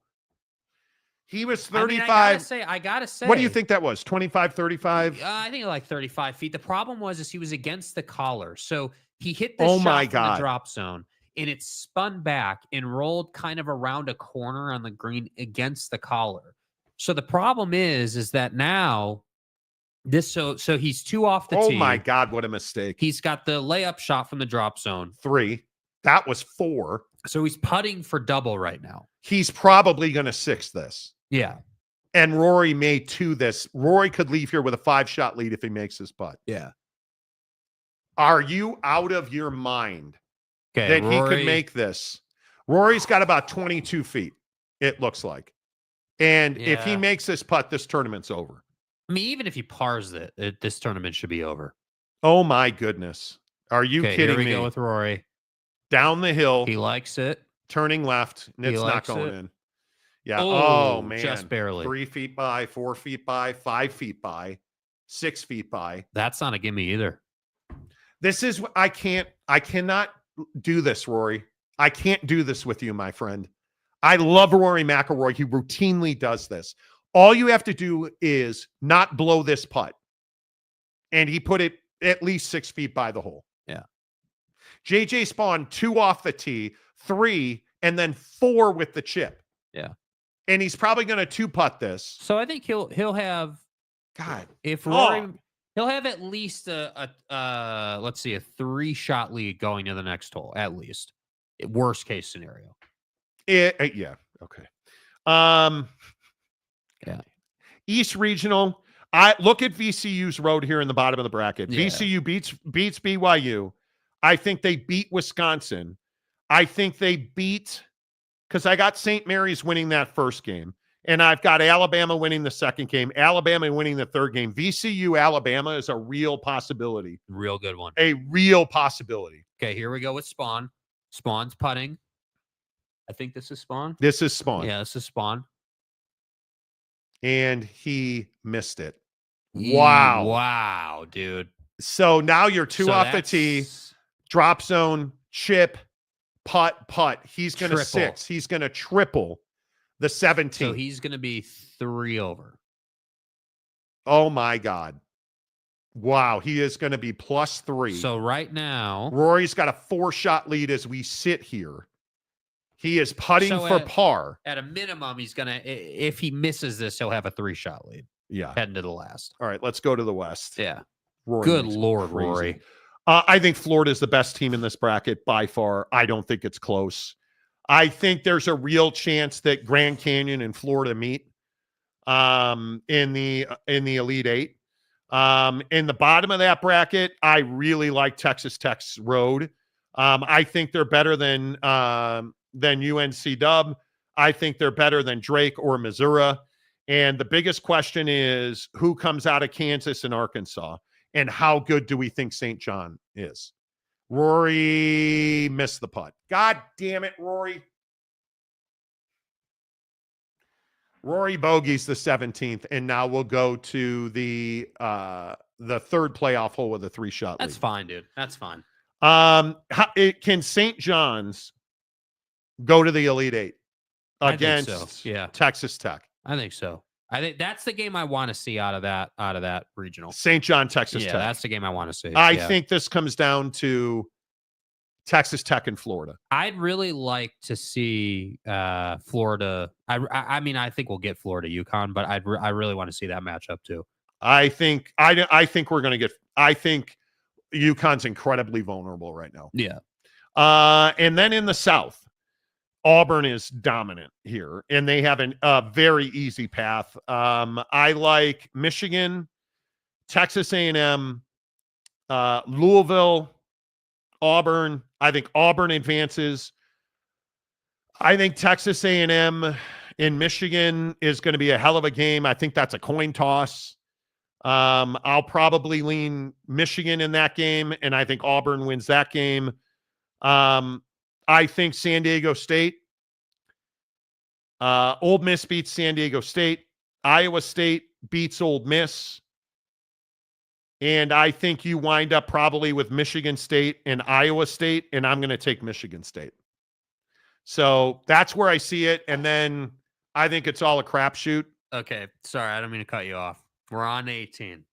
He was I mean, 35. I gotta say. What do you think that was? 25, 35? I think like 35 feet. The problem was he was against the collar. So he hit this Oh shot my from God. the drop zone, and it spun back and rolled kind of around a corner on the green against the collar. So the problem is that now this so he's 2 off the tee. Oh my God, what a mistake. He's got the layup shot from the drop zone. 3. That was 4. So he's putting for double right now. He's probably going to 6 this. Yeah. And Rory may 2 this. Rory could leave here with a 5-shot lead if he makes his putt. Yeah. Are you out of your mind Okay. that Rory, he could make this? Rory's got about 22 feet, it looks like. And if he Yeah. makes this putt, this tournament's over. I mean, even if he pars this tournament should be over. Oh my goodness. Are you Okay, kidding here we me? go with Rory. Down the hill, He likes it. turning left, and He it's not likes going it. in. Yeah. Oh, Oh, man. just barely. 3 feet by, 4 feet by, 5 feet by, 6 feet by. That's not a gimme either. This is I cannot do this, Rory. I can't do this with you, my friend. I love Rory McIlroy. He routinely does this. All you have to do is not blow this putt. And he put it at least 6 feet by the hole. Yeah. JJ Spawn 2 off the tee, 3, and then 4 with the chip. Yeah. And he's probably going to 2-putt this. So I think he'll have God. if Rory he'll have at least a let's see, a 3-shot lead going to the next hole, at least. Worst case scenario. Yeah. Okay. Yeah. East Regional. I look at VCU's road here in the bottom of the bracket. Yeah. VCU beats BYU. I think they beat Wisconsin. I think they beat because I got St. Mary's winning that first game. And I've got Alabama winning the second game, Alabama winning the third game. VCU, Alabama is a real possibility. Real good one. A real possibility. Okay, here we go with Spawn. Spawn's putting. I think this is Spawn. This is Spawn. Yeah, this is Spawn. And he missed it. Wow. Wow, dude. So now you're 2 So off the tee, drop zone, chip, putt. He's going to Triple. 6. He's going to triple the 17. So he's going to be 3 over. Oh my God. Wow. He is going to be +3. So right now, Rory's got a 4-shot lead as we sit here. He is putting So for par. at a minimum, he's going to, if he misses this, he'll have a 3-shot lead Yeah. heading to the last. All right. Let's go to the West. Yeah. Rory Good makes it Lord, crazy. Rory. I think Florida is the best team in this bracket by far. I don't think it's close. I think there's a real chance that Grand Canyon and Florida meet in the Elite Eight. In the bottom of that bracket, I really like Texas Tech's road. I think they're better than UNC Dub. I think they're better than Drake or Missouri. And the biggest question is who comes out of Kansas and Arkansas, and how good do we think St. John is? Rory missed the putt. God damn it, Rory. Rory bogeys the 17th, and now we'll go to the third playoff hole with a 3-shot lead. That's fine, dude. That's fine. Can St. John's go to the Elite Eight I think against so. Yeah. Texas Tech? I think so. I think that's the game I want to see out of that regional. St. John, Texas Yeah, Tech. that's the game I want to see. I Yeah. think this comes down to Texas Tech and Florida. I'd really like to see Florida. I mean, I think we'll get Florida UConn, but I really want to see that matchup too. I think we're going to get. I think UConn's incredibly vulnerable right now. Yeah. And then in the South, Auburn is dominant here, and they have a very easy path. I like Michigan, Texas A&M, Louisville, Auburn. I think Auburn advances. I think Texas A&M in Michigan is going to be a hell of a game. I think that's a coin toss. I'll probably lean Michigan in that game, and I think Auburn wins that game. I think San Diego State. Ole Miss beats San Diego State. Iowa State beats Ole Miss. And I think you wind up probably with Michigan State and Iowa State, and I'm going to take Michigan State. So that's where I see it. And then I think it's all a crapshoot. Okay. Sorry, I don't mean to cut you off. We're on 18.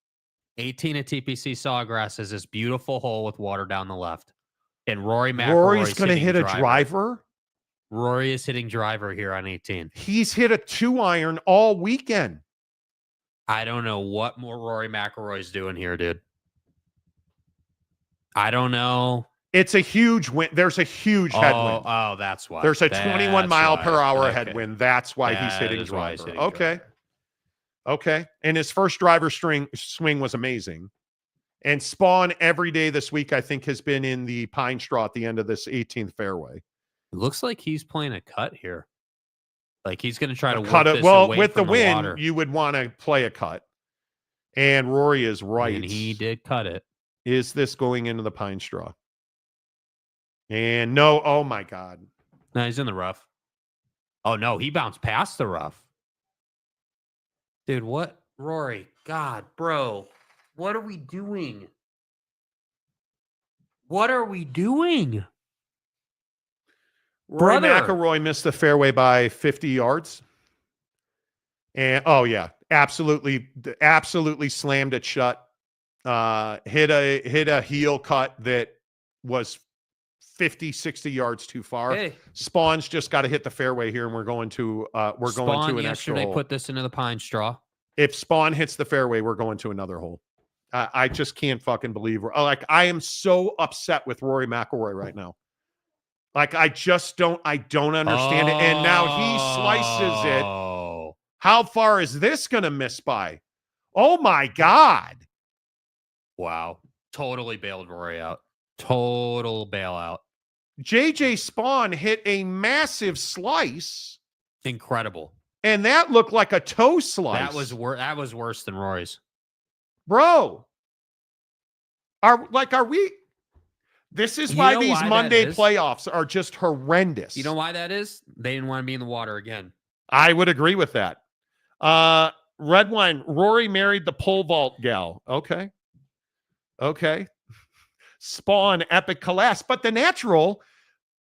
18 at TPC Sawgrass is this beautiful hole with water down the left. And Rory's going to hit a driver. Rory is hitting driver here on 18. He's hit a 2-iron all weekend. I don't know what more Rory McIlroy's doing here, dude. I don't know. It's a huge win. There's a huge headwind. Oh, that's why. There's a 21 mile per hour headwind. That's why he's hitting driver. driver. Okay. Okay. And his first driver swing was amazing. And Spawn every day this week, I think, has been in the pine straw at the end of this 18th fairway. It looks like he's playing a cut here. Like he's going to try to cut work it. this Well, away with the from win, water. you would want to play a cut. And Rory is right. And he did cut it. Is this going into the pine straw? And no, oh my God. No, he's in the rough. Oh no, he bounced past the rough. Dude, what? Rory, God, bro. What are we doing? What are we doing? Rory Brother. McIlroy missed the fairway by 50 yards. And oh yeah, absolutely slammed it shut. Hit a heel cut that was 50, 60 yards too far. Hey. Spawn's just got to hit the fairway here, and we're going to an extra yesterday hole. put this into the pine straw. If Spawn hits the fairway, we're going to another hole. I just can't fucking believe I am so upset with Rory McIlroy right now. Like I don't understand it. And now he slices it. How far is this going to miss by? Oh my God. Wow. Totally bailed Rory out. Total bailout. JJ Spawn hit a massive slice. Incredible. And that looked like a toe slice. That was worse than Rory's. Bro. Are we? This is why these Monday playoffs are just horrendous. You know why that is? They didn't want to be in the water again. I would agree with that. Red wine. Rory married the pole vault gal. Okay. Spawn epic collapse. But the natural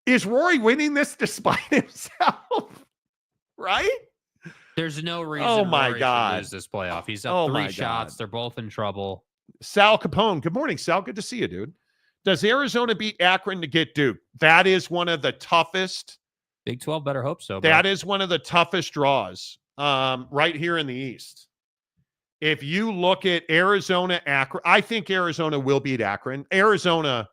is Rory winning this despite himself. Right? There's no reason Rory should lose this playoff. He's up 3 shots. God. They're both in trouble. Sal Capone. Good morning, Sal. Good to see you, dude. Does Arizona beat Akron to get Duke? That is one of the toughest. Big 12 better hope so. Bro. That is one of the toughest draws right here in the East. If you look at Arizona, Akron, I think Arizona will beat Akron. Arizona,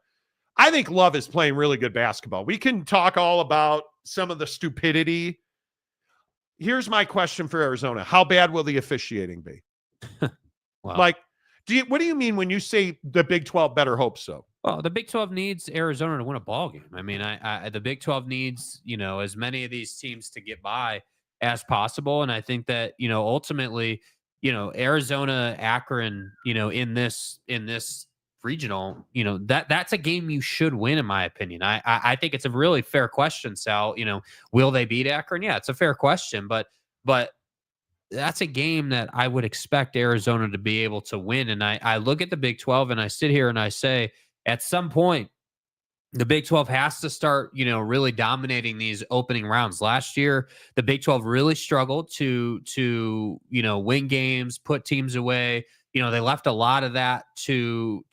I think Love is playing really good basketball. We can talk all about some of the stupidity. Here's my question for Arizona. How bad will the officiating be? Wow. Like, what do you mean when you say the Big 12 better hope so? Well, the Big 12 needs Arizona to win a ball game. I mean, the Big 12 needs, as many of these teams to get by as possible. And I think that, ultimately, Arizona, Akron, in this regional, that's a game you should win, in my opinion. I think it's a really fair question, Sal. Will they beat Akron? Yeah, it's a fair question, but that's a game that I would expect Arizona to be able to win. And I look at the Big 12 and I sit here and I say, at some point, the Big 12 has to start, really dominating these opening rounds. Last year, the Big 12 really struggled to win games, put teams away. They left a lot of that to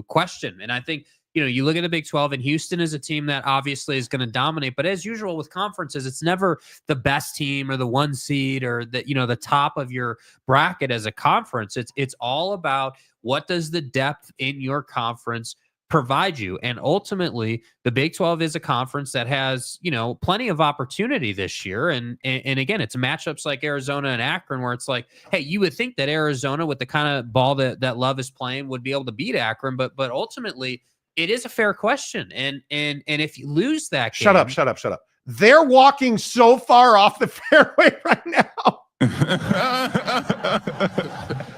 question. And I think, you look at the Big 12, and Houston is a team that obviously is going to dominate. But as usual with conferences, it's never the best team or the 1 seed or the top of your bracket as a conference. It's all about what does the depth in your conference provide you. And ultimately, the Big 12 is a conference that has, plenty of opportunity this year. And again, it's matchups like Arizona and Akron where it's like, hey, you would think that Arizona with the kind of ball that Love is playing would be able to beat Akron, but ultimately it is a fair question. And if you lose that game, Shut up. They're walking so far off the fairway right now.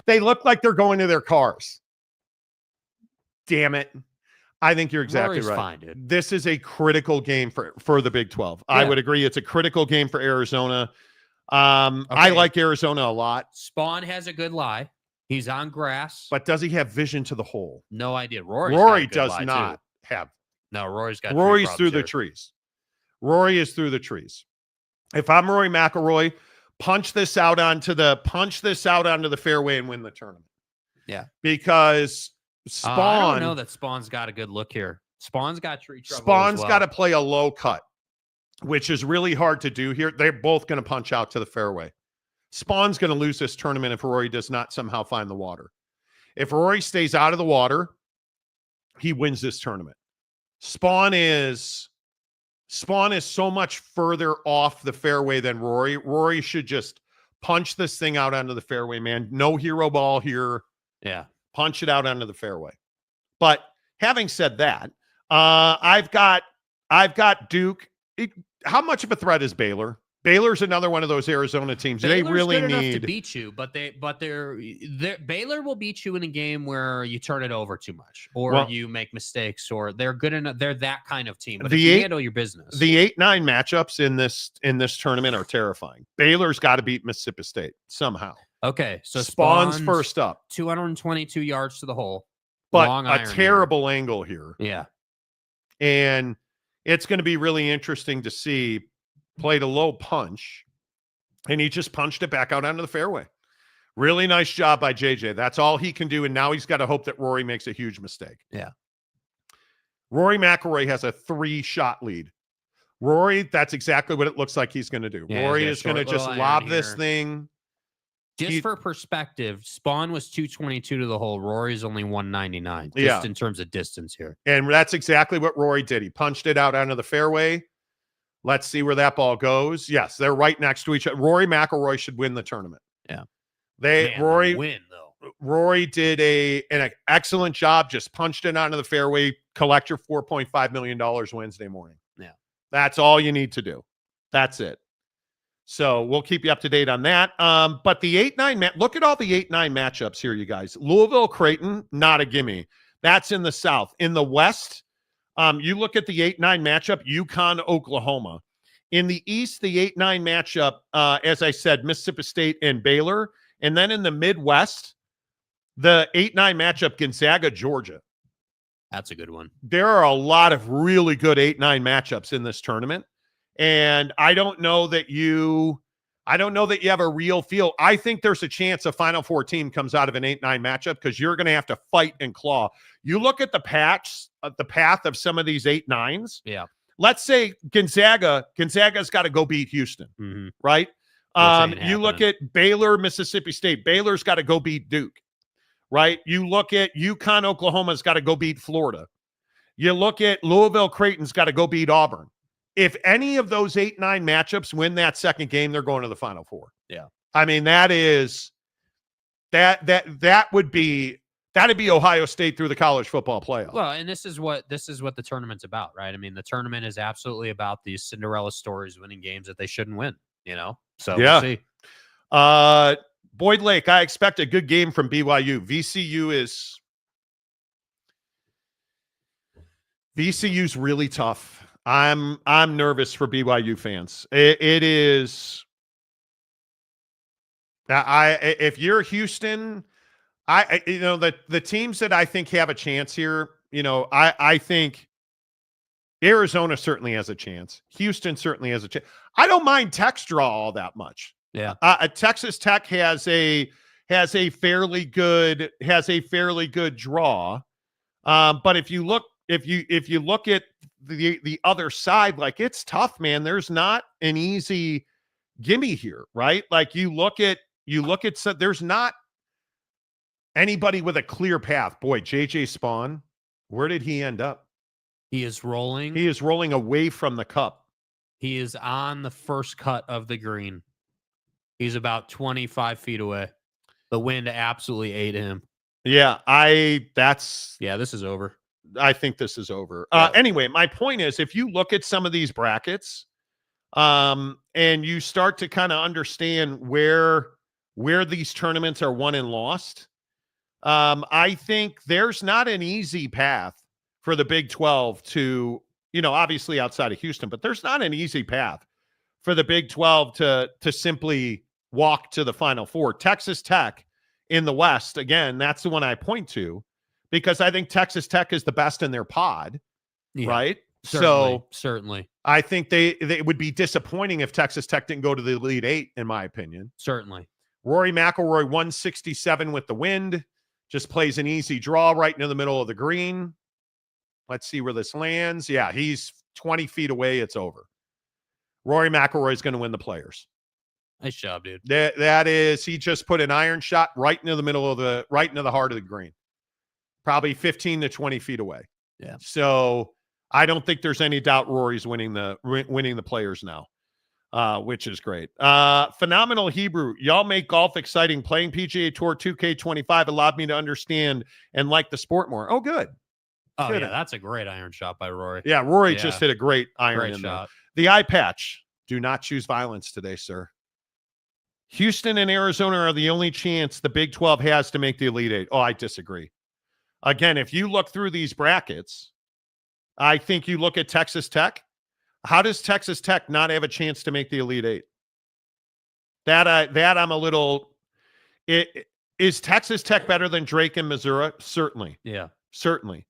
They look like they're going to their cars. Damn it. I think you're exactly Rory's right. fine, dude. This is a critical game for the Big 12. I would agree. It's a critical game for Arizona. I like Arizona a lot. Spawn has a good lie. He's on grass. But does he have vision to the hole? No idea. Rory does not have. No, Rory's through the trees. Rory is through the trees. If I'm Rory McIlroy, punch this out onto the fairway and win the tournament. Yeah. Because Spawn, I don't know that Spawn's got a good look here. Spawn's got tree trouble. Spawn's got to play a low cut, which is really hard to do here. They're both going to punch out to the fairway. Spawn's going to lose this tournament if Rory does not somehow find the water. If Rory stays out of the water, he wins this tournament. Spawn is so much further off the fairway than Rory. Rory should just punch this thing out onto the fairway, man. No hero ball here. Yeah. Punch it out onto the fairway. But having said that, I've got Duke. How much of a threat is Baylor? Baylor's another one of those Arizona teams. Baylor's they really good enough need to beat you, but Baylor will beat you in a game where you turn it over too much, or you make mistakes, or they're good enough. They're that kind of team. But if you handle your business, the 8-9 matchups in this tournament are terrifying. Baylor's got to beat Mississippi State somehow. Okay, so Spawn's first up, 222 yards to the hole, but long a terrible angle here. Yeah, and it's going to be really interesting to see. Played a low punch, and he just punched it back out onto the fairway. Really nice job by JJ. That's all he can do, and now he's got to hope that Rory makes a huge mistake. Yeah. Rory McIlroy has a 3-shot lead. Rory, that's exactly what it looks like he's going to do. Yeah, Rory is going to just lob this thing. Just for perspective, Spawn was 222 to the hole. Rory's only 199, just in terms of distance here. And that's exactly what Rory did. He punched it out onto the fairway. Let's see where that ball goes. Yes, they're right next to each other. Rory McIlroy should win the tournament. Yeah. Rory did an excellent job, just punched it onto the fairway. Collect your $4.5 million Wednesday morning. Yeah. That's all you need to do. That's it. So we'll keep you up to date on that. But the 8-9, look at all the 8-9 matchups here, you guys. Louisville, Creighton, not a gimme. That's in the South. In the West, you look at the 8-9 matchup, UConn, Oklahoma. In the East, the 8-9 matchup, as I said, Mississippi State and Baylor. And then in the Midwest, the 8-9 matchup, Gonzaga, Georgia. That's a good one. There are a lot of really good 8-9 matchups in this tournament. And I don't know that you have a real feel. I think there's a chance a Final Four team comes out of an 8-9 matchup because you're going to have to fight and claw. You look at the path of some of these 8-9s. Yeah. Let's say Gonzaga's got to go beat Houston, right? You look at Baylor, Mississippi State. Baylor's got to go beat Duke, right? You look at UConn, Oklahoma's got to go beat Florida. You look at Louisville, Creighton's got to go beat Auburn. If any of those 8-9 matchups win that second game, they're going to the Final Four. Yeah. I mean, that'd be Ohio State through the college football playoff. Well, and this is what the tournament's about, right? I mean, the tournament is absolutely about these Cinderella stories winning games that they shouldn't win, So yeah. We'll see. Boyd Lake, I expect a good game from BYU. VCU's really tough. I'm nervous for BYU fans. It is. If you're Houston, the teams that I think have a chance here, I think Arizona certainly has a chance. Houston certainly has a chance. I don't mind Tech's draw all that much. Yeah. Texas Tech has a fairly good draw. But if you look at the other side, like, it's tough, man. There's not an easy gimme here, right? Like, you look at there's not anybody with a clear path. Boy, JJ Spawn, where did he end up? He is rolling. He is rolling away from the cup. He is on the first cut of the green. He's about 25 feet away. The wind absolutely ate him. Yeah, this is over. I think this is over. Yeah. Anyway, my point is, if you look at some of these brackets, and you start to kind of understand where where these tournaments are won and lost, I think there's not an easy path for the Big 12 to, obviously outside of Houston, but there's not an easy path for the Big 12 to simply walk to the Final Four. Texas Tech in the West, again, that's the one I point to because I think Texas Tech is the best in their pod, right? Certainly. I think they would be disappointing if Texas Tech didn't go to the Elite Eight, in my opinion. Certainly. Rory McIlroy, 167 with the wind, just plays an easy draw right into the middle of the green. Let's see where this lands. Yeah, he's 20 feet away. It's over. Rory McIlroy is going to win the Players. Nice job, dude. That is, he just put an iron shot right into the middle of right into the heart of the green. Probably 15 to 20 feet away. Yeah. So I don't think there's any doubt Rory's winning the Players now, which is great. Phenomenal Hebrew. Y'all make golf exciting. Playing PGA Tour 2K25 allowed me to understand and like the sport more. Oh, good. Oh, Good. yeah, that's a great iron shot by Rory. Yeah, Rory just hit a great iron Great in shot. there. The eye patch. Do not choose violence today, sir. Houston and Arizona are the only chance the Big 12 has to make the Elite Eight. Oh, I disagree. Again, if you look through these brackets, I think you look at Texas Tech. How does Texas Tech not have a chance to make the Elite Eight? That I'm a little. Is Texas Tech better than Drake and Missouri? Certainly. Yeah. Certainly.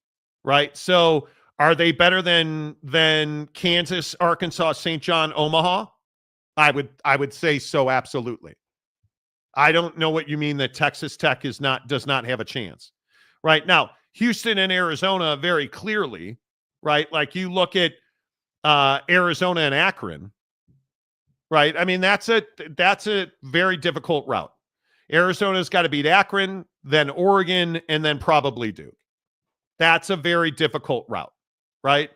Right. So are they better than Kansas, Arkansas, St. John, Omaha? I would say so. Absolutely. I don't know what you mean that Texas Tech does not have a chance. Right now, Houston and Arizona very clearly, right? Like you look at Arizona and Akron, right? I mean, that's a very difficult route. Arizona's got to beat Akron, then Oregon, and then probably Duke. That's a very difficult route, right?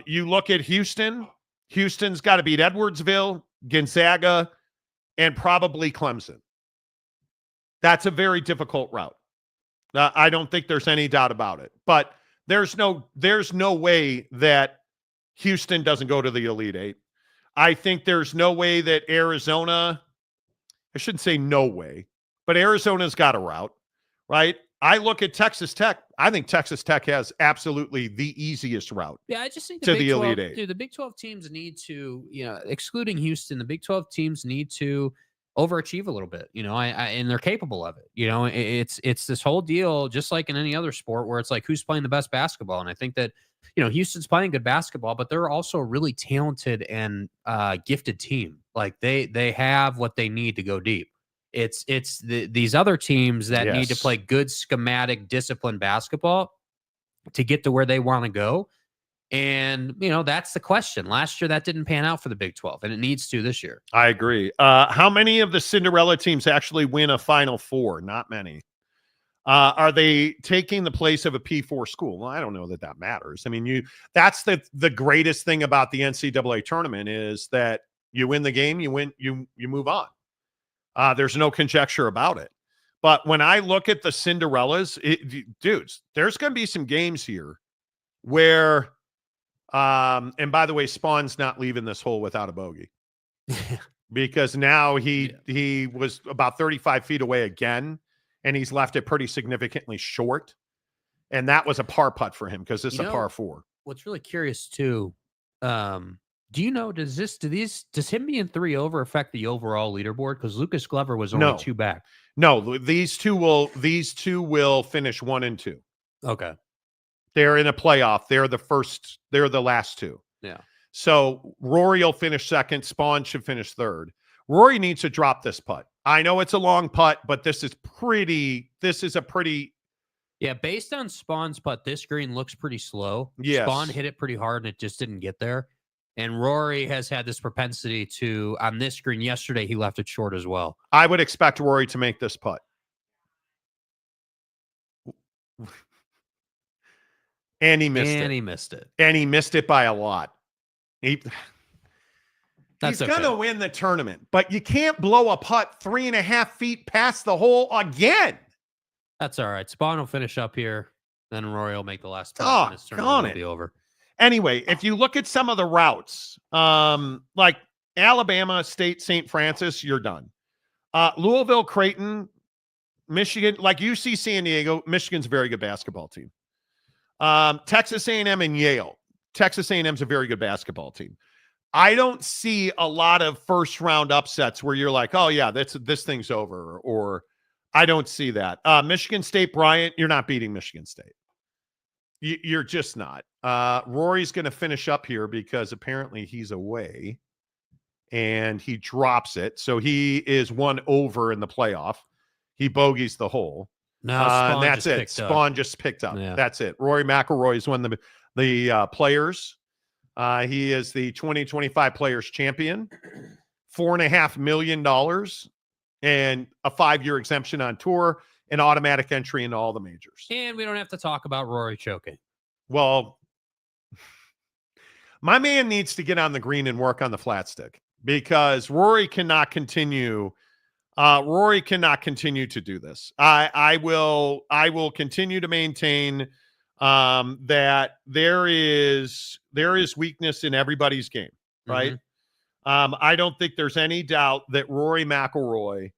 You look at Houston. Houston's got to beat Edwardsville, Gonzaga, and probably Clemson. That's a very difficult route. I don't think there's any doubt about it. But there's no way that Houston doesn't go to the Elite Eight. I think there's no way that Arizona, I shouldn't say no way, but Arizona's got a route, right? I look at Texas Tech. I think Texas Tech has absolutely the easiest route. Yeah, I just think to the Big the 12, Elite Eight. Dude, the Big 12 teams need to, excluding Houston, the Big 12 teams need to overachieve a little bit, and they're capable of it. It's this whole deal, just like in any other sport, where it's like who's playing the best basketball. And I think that, Houston's playing good basketball, but they're also a really talented and gifted team. Like they have what they need to go deep. It's these other teams that need to play good schematic, disciplined basketball to get to where they want to go. And, that's the question. Last year, that didn't pan out for the Big 12, and it needs to this year. I agree. How many of the Cinderella teams actually win a Final Four? Not many. Are they taking the place of a P4 school? Well, I don't know that matters. I mean, that's the greatest thing about the NCAA tournament is that you win the game, you win, you move on. There's no conjecture about it. But when I look at the Cinderellas, dudes, there's going to be some games here where, and by the way, Spawn's not leaving this hole without a bogey because now he was about 35 feet away again, and he's left it pretty significantly short. And that was a par putt for him because it's a par 4. What's really curious too, do you know, does him being 3 over affect the overall leaderboard? Because Lucas Glover was only 2 back. No, these two will finish 1 and 2. Okay. They're in a playoff. They're the last 2. Yeah. So Rory will finish 2nd. Spawn should finish 3rd. Rory needs to drop this putt. I know it's a long putt, but this is a pretty. Yeah, based on Spawn's putt, this green looks pretty slow. Yes. Spawn hit it pretty hard, and it just didn't get there. And Rory has had this propensity to, on this green yesterday, he left it short as well. I would expect Rory to make this putt. And he missed it. And he missed it by a lot. He's going to win the tournament, but you can't blow a putt 3.5 feet past the hole again. That's all right. Spawn will finish up here. Then Rory will make the last putt. Oh, and his tournament will be over. Anyway, if you look at some of the routes, like Alabama State, St. Francis, you're done. Louisville, Creighton, Michigan, like UC San Diego, Michigan's a very good basketball team. Texas A&M and Yale. Texas A&M's a very good basketball team. I don't see a lot of first-round upsets where you're like, oh, yeah, this thing's over, or I don't see that. Michigan State, Bryant, you're not beating Michigan State. You're just not. Rory's going to finish up here because apparently he's away, and he drops it. So he is 1 over in the playoff. He bogeys the hole. No, and that's it. Spawn just picked up. Yeah. That's it. Rory McIlroy has won the players. He is the 2025 Players Champion. $4.5 million and a 5-year exemption on tour, and automatic entry into all the majors. And we don't have to talk about Rory choking. Well, my man needs to get on the green and work on the flat stick, because Rory cannot continue. Rory cannot continue to do this. I will continue to maintain that there is weakness in everybody's game, right? I don't think there's any doubt that Rory McIlroy,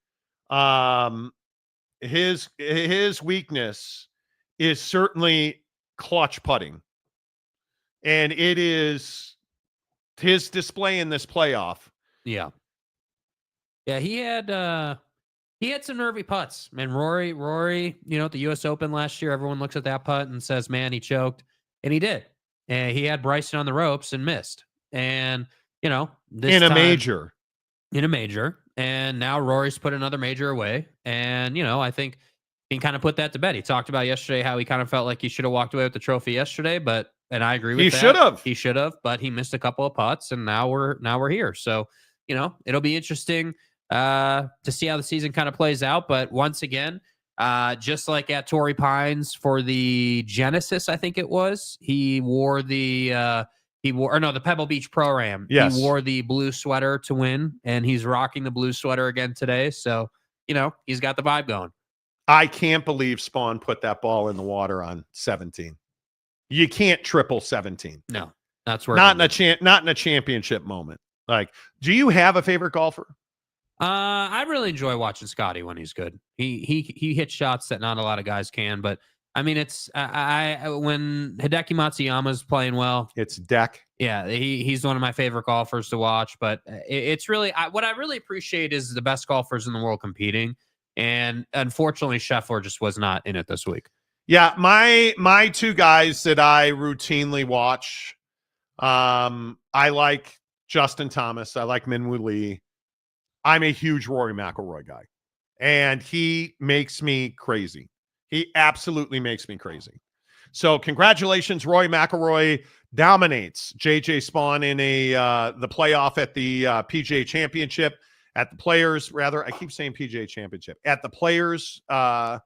his weakness is certainly clutch putting, and it is his display in this playoff. Yeah, he had some nervy putts. And Rory, at the U.S. Open last year, everyone looks at that putt and says, man, he choked. And he did. And he had Bryson on the ropes and missed. And, this in a time, major. In a major. And now Rory's put another major away. And, I think he can kind of put that to bed. He talked about yesterday how he kind of felt like he should have walked away with the trophy yesterday, and I agree with that. He should have, but he missed a couple of putts, and now we're here. So, it'll be interesting to see how the season kind of plays out. But once again, just like at Torrey Pines for the Genesis, I think it was, he wore the Pebble Beach Pro-Am. Yes. He wore the blue sweater to win, and he's rocking the blue sweater again today. So, he's got the vibe going. I can't believe Spawn put that ball in the water on 17. You can't triple 17. No, that's where not in a championship moment. Like, do you have a favorite golfer? I really enjoy watching Scotty when he's good. He hits shots that not a lot of guys can, but I mean, it's when Hideki Matsuyama's playing well, it's Deck. Yeah, he's one of my favorite golfers to watch. But it's really what I really appreciate is the best golfers in the world competing, and unfortunately, Scheffler just was not in it this week. Yeah, my 2 guys that I routinely watch, I like Justin Thomas. I like Minwoo Lee. I'm a huge Rory McIlroy guy, and he makes me crazy. He absolutely makes me crazy. So congratulations, Rory McIlroy dominates JJ Spawn in the playoff at the PGA Championship, at the Players, rather. I keep saying PGA Championship. At the Players, Rory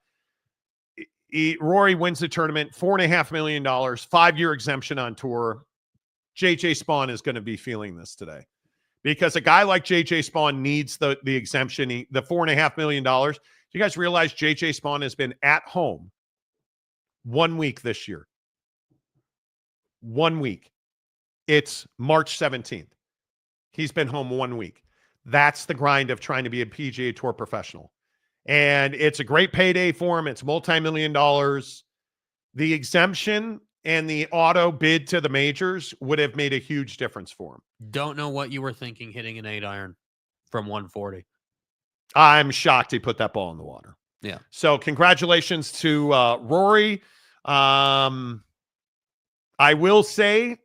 wins the tournament, $4.5 million, 5-year exemption on tour. JJ Spawn is going to be feeling this today, because a guy like JJ Spawn needs the exemption, the $4.5 million. You guys realize JJ Spawn has been at home 1 week this year. 1 week. It's March 17th. He's been home 1 week. That's the grind of trying to be a PGA Tour professional. And it's a great payday for him. It's multi-million dollars. The exemption and the auto bid to the majors would have made a huge difference for him. Don't know what you were thinking hitting an 8-iron from 140. I'm shocked he put that ball in the water. Yeah. So congratulations to Rory. I will say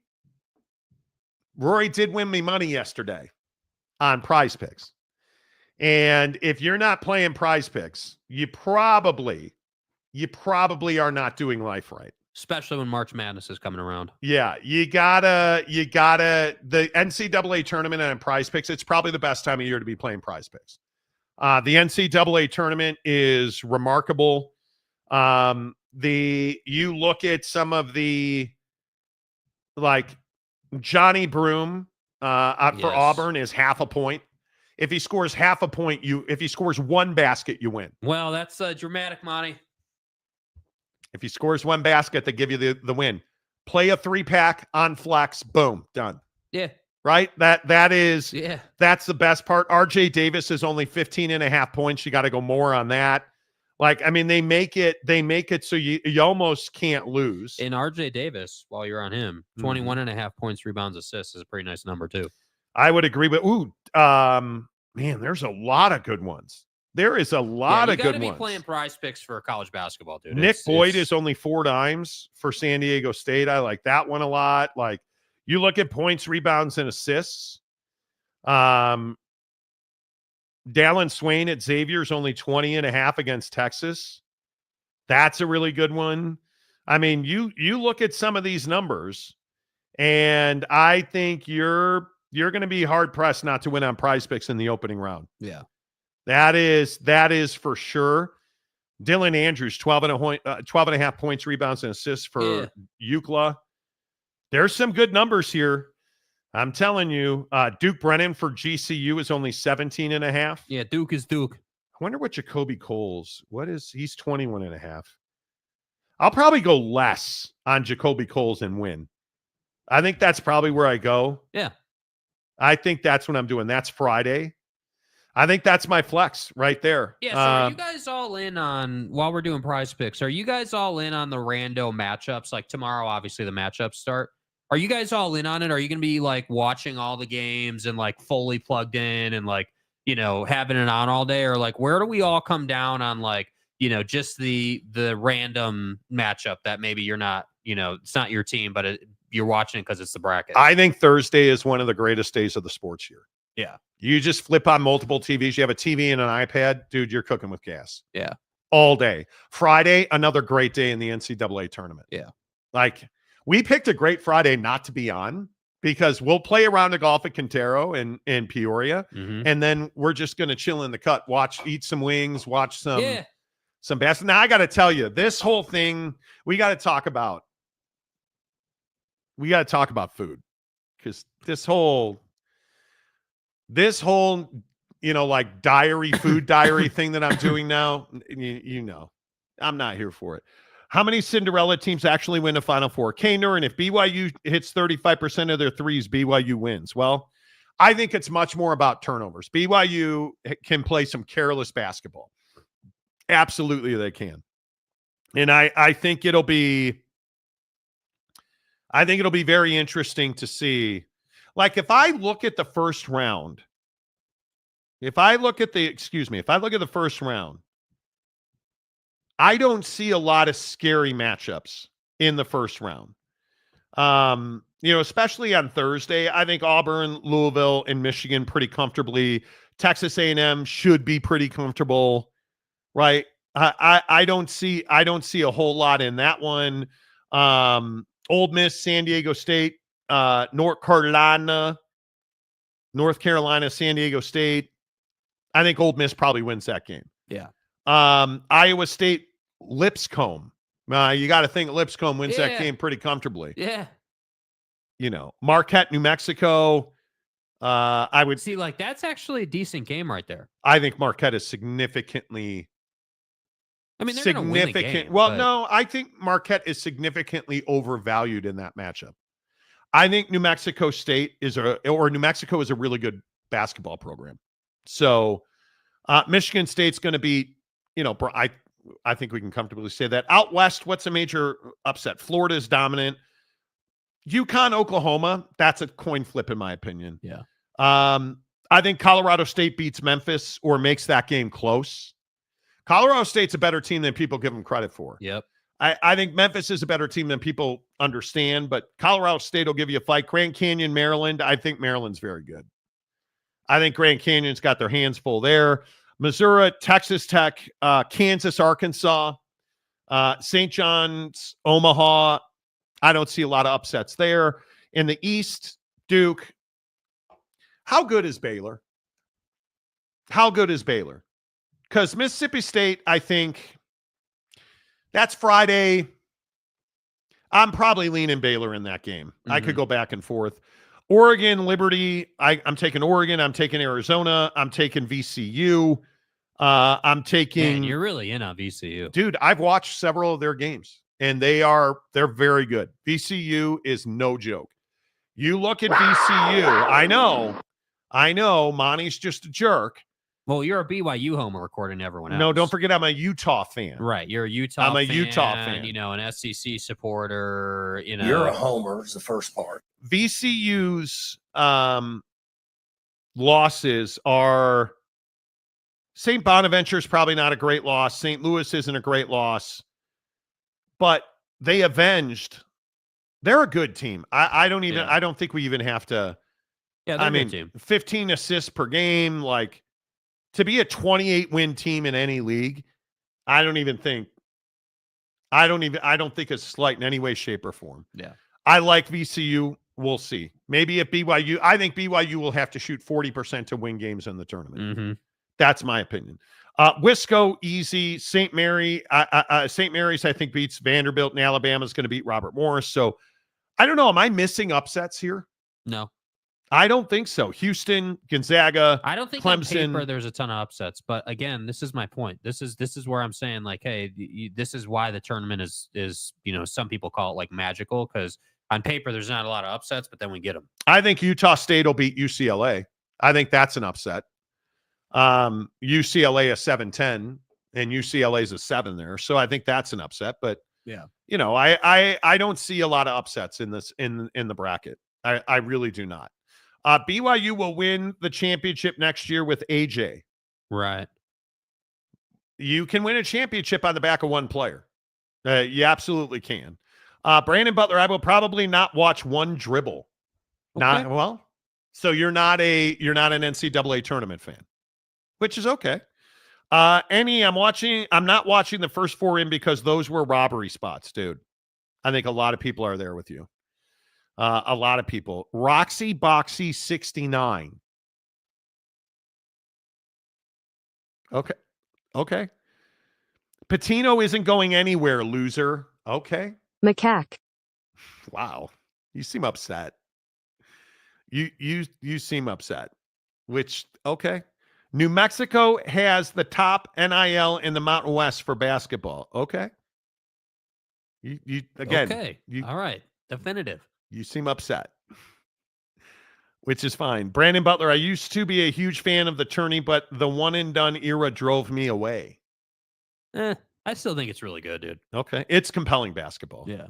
Rory did win me money yesterday on Prize Picks. And if you're not playing Prize Picks, you probably are not doing life right. Especially when March Madness is coming around. Yeah, you gotta, the NCAA tournament and Prize Picks, it's probably the best time of year to be playing Prize Picks. The NCAA tournament is remarkable. You look at some of the, like, Johnny Broom for Auburn is half a point. If he scores half a point, if he scores 1 basket, you win. Well, that's dramatic, Monty. If he scores 1 basket, they give you the win. Play a 3-pack on flex. Boom. Done. Yeah. right? That's the best part. RJ Davis is only 15.5 points. You got to go more on that. Like, I mean, they make it so you almost can't lose. And RJ Davis, while you're on him, 21.5 points, rebounds, assists is a pretty nice number too. I would agree with, man, there's a lot of good ones. There is a lot of good ones. You got to be playing prize picks for college basketball, dude. Nick Boyd is only 4 dimes for San Diego State. I like that one a lot. Like, you look at points, rebounds, and assists. Dallin Swain at Xavier is only 20.5 against Texas. That's a really good one. I mean, you look at some of these numbers, and I think you're going to be hard pressed not to win on prize picks in the opening round. Yeah. That is for sure. Dylan Andrews, 12.5 points, rebounds, and assists for UCLA. There's some good numbers here. I'm telling you, Duke Brennan for GCU is only 17.5. Yeah, Duke is Duke. I wonder what Jacoby Coles, he's 21.5. I'll probably go less on Jacoby Coles and win. I think that's probably where I go. Yeah. I think that's what I'm doing. That's Friday. I think that's my flex right there. Yeah, so are you guys all in on, while we're doing prize picks, are you guys all in on the rando matchups? Like tomorrow, obviously, the matchups start. Are you guys all in on it? Are you going to be like watching all the games and like fully plugged in and like, you know, having it on all day? Or like, where do we all come down on like, you know, just the random matchup that maybe you're not, you know, it's not your team, but you're watching it because it's the bracket? I think Thursday is one of the greatest days of the sports year. Yeah. You just flip on multiple TVs. You have a TV and an iPad. Dude, you're cooking with gas. Yeah. All day. Friday, another great day in the NCAA tournament. Yeah. Like, we picked a great Friday not to be on because we'll play around the golf at Quintero and Peoria. Mm-hmm. And then we're just going to chill in the cut, eat some wings, watch some basketball. Now, I got to tell you, this whole thing, we got to talk about food, because this whole, you know, like food diary thing that I'm doing now, you know, I'm not here for it. How many Cinderella teams actually win a Final Four? Kaner, and if BYU hits 35% of their threes, BYU wins. Well, I think it's much more about turnovers. BYU can play some careless basketball. Absolutely, they can. And I think it'll be very interesting to see. Like, if I look at the first round, if I look at the first round, I don't see a lot of scary matchups in the first round. You know, especially on Thursday, I think Auburn, Louisville, and Michigan pretty comfortably. Texas A&M should be pretty comfortable, right? I don't see a whole lot in that one. Ole Miss, San Diego State, North Carolina, San Diego State. I think Ole Miss probably wins that game. Yeah. Iowa State, Lipscomb. You got to think Lipscomb wins that game pretty comfortably. Yeah. You know, Marquette, New Mexico. I would see, like, that's actually a decent game right there. I think Marquette is significantly. I mean, they're going to win the game. Well, no, I think Marquette is significantly overvalued in that matchup. I think New Mexico is a really good basketball program. So Michigan State's going to be, you know, I think we can comfortably say that. Out west, what's a major upset? Florida is dominant. UConn, Oklahoma, that's a coin flip in my opinion. Yeah. I think Colorado State beats Memphis or makes that game close. Colorado State's a better team than people give them credit for. Yep. I think Memphis is a better team than people understand, but Colorado State will give you a fight. Grand Canyon, Maryland, I think Maryland's very good. I think Grand Canyon's got their hands full there. Missouri, Texas Tech, Kansas, Arkansas, St. John's, Omaha. I don't see a lot of upsets there. In the East, Duke. How good is Baylor? Because Mississippi State, I think, that's Friday. I'm probably leaning Baylor in that game. Mm-hmm. I could go back and forth. Oregon, Liberty. I'm taking Oregon. I'm taking Arizona. I'm taking VCU. I'm taking. Man, you're really in on VCU, dude. I've watched several of their games, and they're very good. VCU is no joke. You look at VCU. I know. Monty's just a jerk. Well, you're a BYU homer according to everyone else. No, don't forget I'm a Utah fan. Right, you're a Utah. I'm a Utah fan. You know, an SEC supporter. You know, You're a homer is the first part. VCU's losses are St. Bonaventure's probably not a great loss. St. Louis isn't a great loss, but they avenged. They're a good team. I don't think we even have to. Yeah, they're a good team. 15 assists per game, like to be a 28-win team in any league. I don't think it's slight in any way, shape, or form. Yeah. I like VCU. We'll see. Maybe at BYU, I think BYU will have to shoot 40% to win games in the tournament. Mm-hmm. That's my opinion. Wisco, easy. St. Mary's, I think, beats Vanderbilt, and Alabama's going to beat Robert Morris. So I don't know. Am I missing upsets here? No. I don't think so. Houston, Gonzaga, I don't think Clemson. on paper there's a ton of upsets, but again, this is my point. This is where I'm saying, like, hey, this is why the tournament is some people call it like magical, because on paper there's not a lot of upsets, but then we get them. I think Utah State will beat UCLA. I think that's an upset. UCLA a 7-10 and UCLA's a 7 there, so I think that's an upset. But yeah, I don't see a lot of upsets in this in the bracket. I really do not. BYU will win the championship next year with AJ. Right. You can win a championship on the back of one player. You absolutely can. Brandon Butler, I will probably not watch one dribble. Okay. So you're not an NCAA tournament fan, which is okay. I'm not watching the first 4 in because those were robbery spots, dude. I think a lot of people are there with you. A lot of people. Roxy Boxy 69. Okay. Patino isn't going anywhere, loser. Okay. Macaque. Wow. You seem upset. You seem upset. Which, okay. New Mexico has the top NIL in the Mountain West for basketball. Okay. You again. Okay. All right. Definitive. You seem upset, which is fine. Brandon Butler, I used to be a huge fan of the tourney, but the one and done era drove me away. I still think it's really good, dude. Okay. It's compelling basketball. Yeah.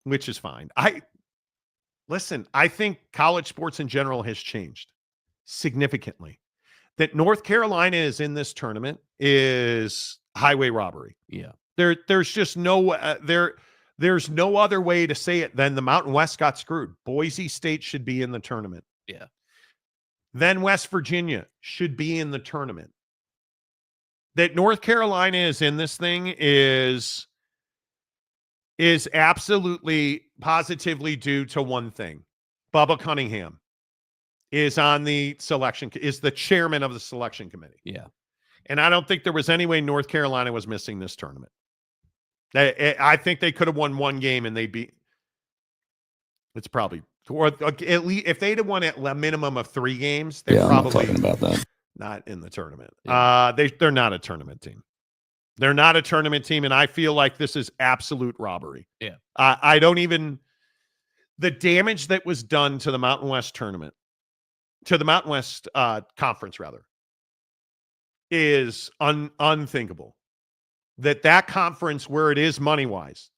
Which is fine. I think college sports in general has changed significantly. That North Carolina is in this tournament is highway robbery. Yeah. There's just there's no other way to say it than the Mountain West got screwed. Boise State should be in the tournament. Yeah. Then West Virginia should be in the tournament. That North Carolina is in this thing is absolutely positively due to one thing. Bubba Cunningham is the chairman of the selection committee. Yeah. And I don't think there was any way North Carolina was missing this tournament. I think they could have won one game and they'd be. It's probably, or at least if they'd have won at a minimum of 3 games, they're probably I'm not talking about that. Not in the tournament. Yeah. They're not a tournament team. They're not a tournament team, and I feel like this is absolute robbery. Yeah. I don't even. The damage that was done to the Mountain West tournament, to the Mountain West conference rather, is unthinkable. That conference where it is money-wise,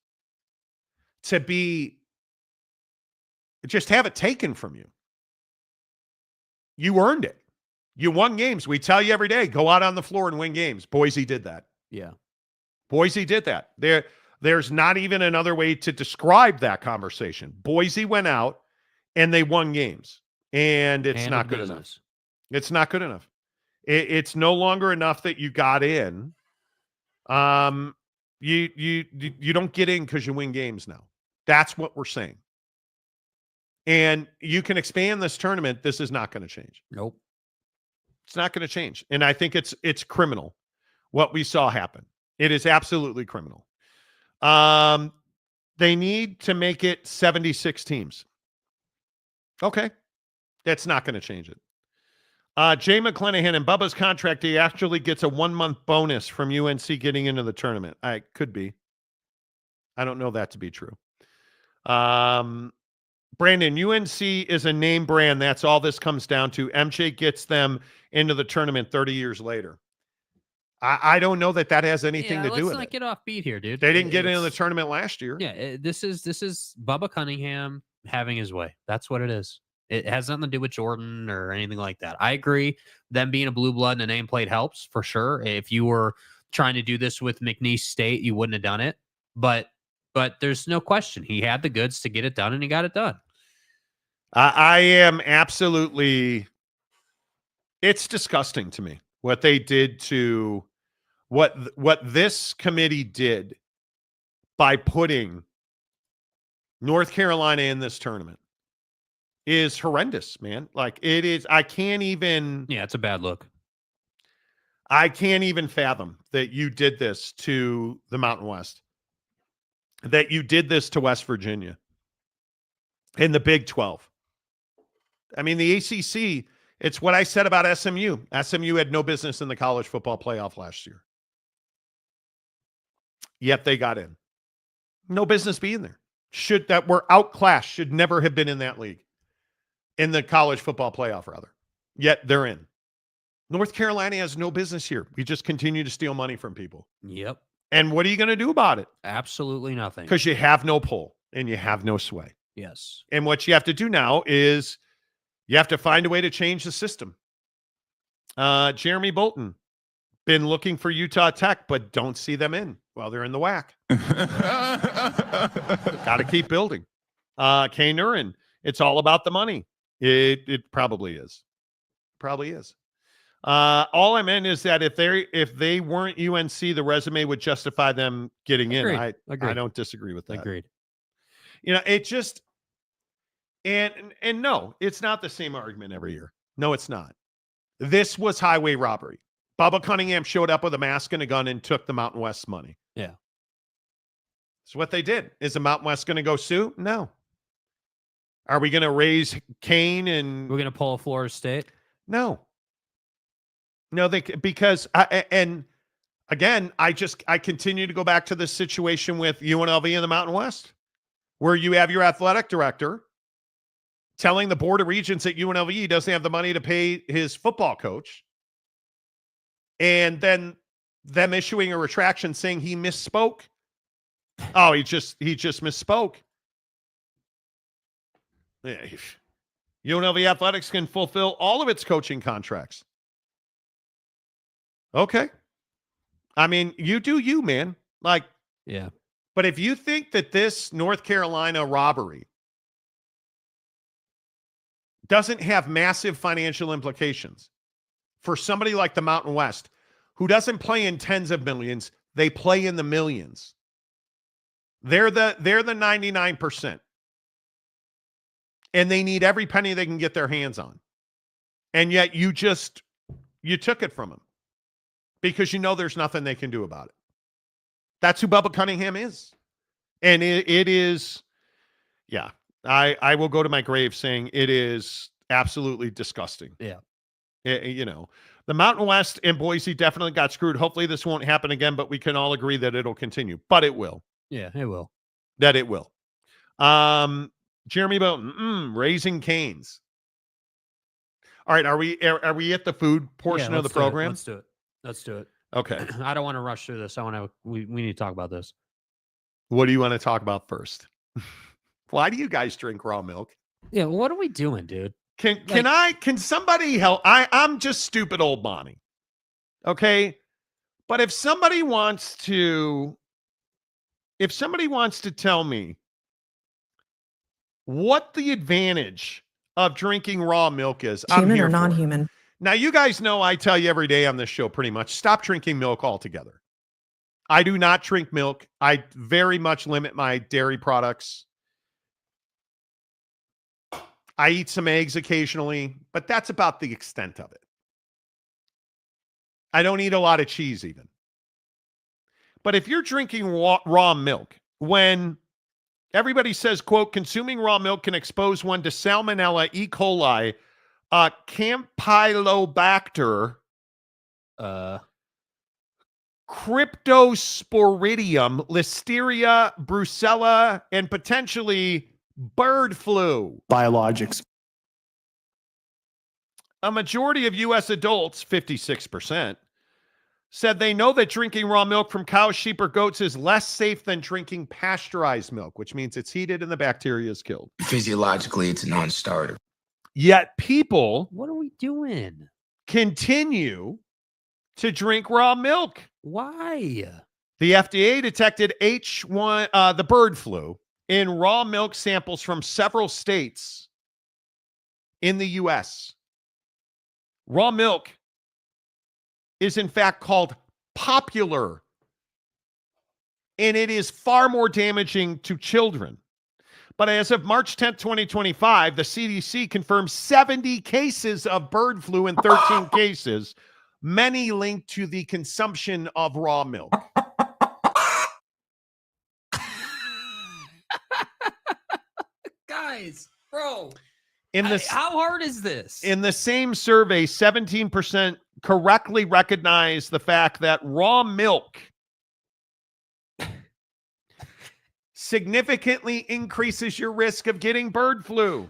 to just have it taken from you. You earned it. You won games. We tell you every day, go out on the floor and win games. Boise did that. Yeah. Boise did that. There's not even another way to describe that conversation. Boise went out and they won games, and it's not good enough. It's not good enough. It's no longer enough that you got in. You don't get in because you win games now. That's what we're saying. And you can expand this tournament. This is not going to change. Nope. It's not going to change. And I think it's criminal what we saw happen. It is absolutely criminal. They need to make it 76 teams. Okay. That's not going to change it. Jay McClanahan, in Bubba's contract, he actually gets a 1-month bonus from UNC getting into the tournament. Could be. I don't know that to be true. Brandon, UNC is a name brand. That's all this comes down to. MJ gets them into the tournament 30 years later. I don't know that has anything to do with it. Let's not get off beat here, dude. They didn't get into the tournament last year. Yeah, this is Bubba Cunningham having his way. That's what it is. It has nothing to do with Jordan or anything like that. I agree. Them being a blue blood and a nameplate helps for sure. If you were trying to do this with McNeese State, you wouldn't have done it. But there's no question. He had the goods to get it done, and he got it done. I am absolutely... It's disgusting to me what they did to... What this committee did by putting North Carolina in this tournament is horrendous, man. Like, it is, I can't even... Yeah, it's a bad look. I can't even fathom that you did this to the Mountain West, that you did this to West Virginia in the Big 12. I mean, the ACC, it's what I said about SMU. SMU had no business in the college football playoff last year. Yet they got in. No business being there. Were outclassed, should never have been in that league. In the college football playoff, rather. Yet they're in. North Carolina has no business here. We just continue to steal money from people. Yep. And what are you going to do about it? Absolutely nothing. Because you have no pull and you have no sway. Yes. And what you have to do now is you have to find a way to change the system. Jeremy Bolton, been looking for Utah Tech, but don't see them in while they're in the WAC. Got to keep building. Kay Nurin, it's all about the money. It probably is. Probably is. All I meant is that if they weren't UNC, the resume would justify them getting in. I don't disagree with that. Agreed. You know, it just and no, it's not the same argument every year. No, it's not. This was highway robbery. Bubba Cunningham showed up with a mask and a gun and took the Mountain West's money. Yeah. That's what they did. Is the Mountain West going to go sue? No. Are we going to raise Cain and we're going to pull a Florida State? No. No, because and again, I continue to go back to this situation with UNLV and the Mountain West, where you have your athletic director telling the Board of Regents at UNLV he doesn't have the money to pay his football coach, and then them issuing a retraction saying he misspoke. Oh, he just misspoke. UNLV Athletics can fulfill all of its coaching contracts. Okay. I mean, you do you, man. Like, yeah. But if you think that this North Carolina robbery doesn't have massive financial implications for somebody like the Mountain West, who doesn't play in tens of millions, they play in the millions. They're the 99%. And they need every penny they can get their hands on. And yet you took it from them because you know there's nothing they can do about it. That's who Bubba Cunningham is. And it is, yeah, I will go to my grave saying it is absolutely disgusting. Yeah. The Mountain West and Boise definitely got screwed. Hopefully this won't happen again, but we can all agree that it'll continue. But it will. Yeah, it will. That it will. Jeremy Bolton, Raising Cane's. All right, are we at the food portion of the program? Let's do it. Okay. I don't want to rush through this. We need to talk about this. What do you want to talk about first? Why do you guys drink raw milk? Yeah, what are we doing, dude? Can somebody help? I'm just stupid old Bonnie. Okay? But if somebody wants to tell me what the advantage of drinking raw milk is, human or non-human. Now, you guys know I tell you every day on this show pretty much, stop drinking milk altogether. I do not drink milk. I very much limit my dairy products. I eat some eggs occasionally, but that's about the extent of it. I don't eat a lot of cheese even. But if you're drinking raw milk, when everybody says, quote, consuming raw milk can expose one to Salmonella, E. coli, Campylobacter, Cryptosporidium, Listeria, Brucella, and potentially bird flu. Biologics. A majority of U.S. adults, 56%, said they know that drinking raw milk from cows, sheep, or goats is less safe than drinking pasteurized milk, which means it's heated and the bacteria is killed. Physiologically, it's a non-starter. Yet people What are we doing? continue to drink raw milk. Why? The FDA detected H1, the bird flu, in raw milk samples from several states in the U.S. Raw milk is in fact called popular, and it is far more damaging to children. But as of March 10th, 2025, the CDC confirmed 70 cases of bird flu in 13 cases, many linked to the consumption of raw milk. Guys, bro. How hard is this? In the same survey, 17% correctly recognized the fact that raw milk significantly increases your risk of getting bird flu.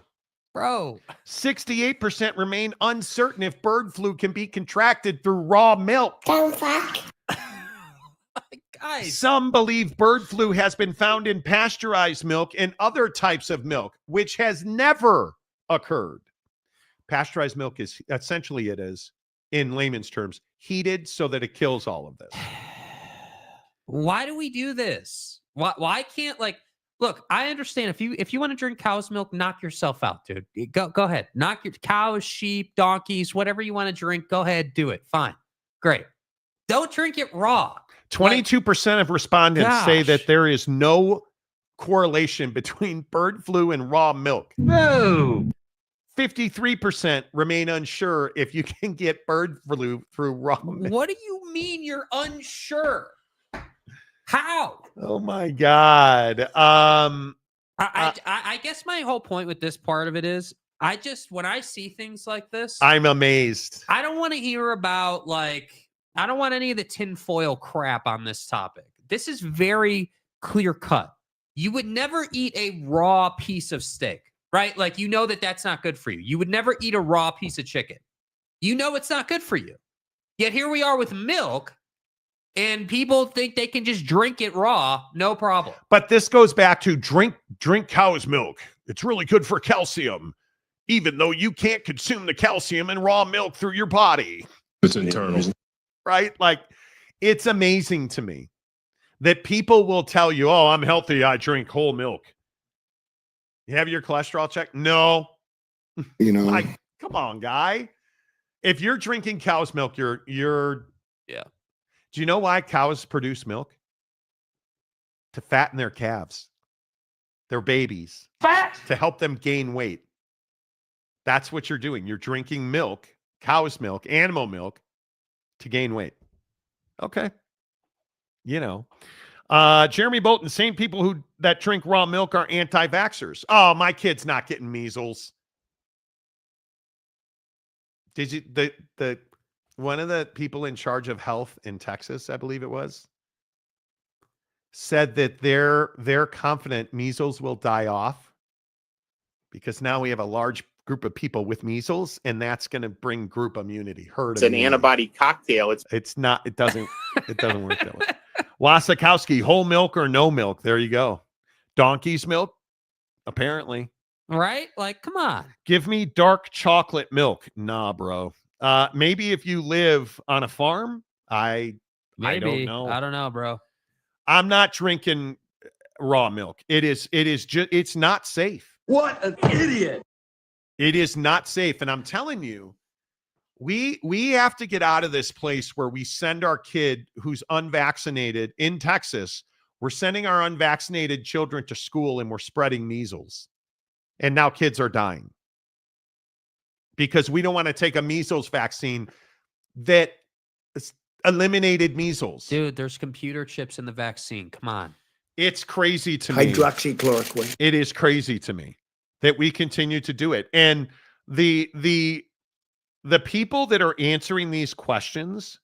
Bro. 68% remain uncertain if bird flu can be contracted through raw milk. Don't fuck. Guys. Some believe bird flu has been found in pasteurized milk and other types of milk, which has never occurred. Pasteurized milk is essentially, it is, in layman's terms, heated so that it kills all of this. Why do we do this? Why can't, like, look, I understand if you want to drink cow's milk, knock yourself out, dude. Go ahead. Knock your cows, sheep, donkeys, whatever you want to drink, go ahead, do it. Fine. Great. Don't drink it raw. 22% of respondents say that there is no correlation between bird flu and raw milk. No. 53% remain unsure if you can get bird flu through raw milk. What do you mean you're unsure? How? Oh my God. I guess my whole point with this part of it is when I see things like this, I'm amazed. I don't want to hear about, like, I don't want any of the tinfoil crap on this topic. This is very clear cut. You would never eat a raw piece of steak, right? Like, you know that that's not good for you. You would never eat a raw piece of chicken. You know it's not good for you. Yet here we are with milk, and people think they can just drink it raw, no problem. But this goes back to drink cow's milk. It's really good for calcium, even though you can't consume the calcium in raw milk through your body. It's internal. Right? Like, it's amazing to me that people will tell you, oh, I'm healthy, I drink whole milk. You have your cholesterol checked? No. You know, Like, come on, guy. If you're drinking cow's milk, you're yeah. Do you know why cows produce milk? To fatten their calves, their babies, to help them gain weight. That's what you're doing. You're drinking milk, cow's milk, animal milk, to gain weight. Okay. You know. Jeremy Bolton, same people that drink raw milk are anti-vaxxers. Oh, my kid's not getting measles. Did you the one of the people in charge of health in Texas, I believe it was, said that they're confident measles will die off because now we have a large group of people with measles, and that's going to bring group immunity. It's an antibody cocktail. It's not. It doesn't work that way. Wasikowski, whole milk or no milk? There you go. Donkey's milk, apparently. Right? Like, come on. Give me dark chocolate milk. Nah, bro. Maybe if you live on a farm, I don't know. I don't know, bro. I'm not drinking raw milk. It's not safe. What an idiot. It is not safe. And I'm telling you, we have to get out of this place where we send our kid who's unvaccinated in Texas. We're sending our unvaccinated children to school and we're spreading measles. And now kids are dying because we don't want to take a measles vaccine that eliminated measles. Dude, there's computer chips in the vaccine. Come on. It's crazy to me. Hydroxychloroquine. It is crazy to me that we continue to do it. And the people that are answering these questions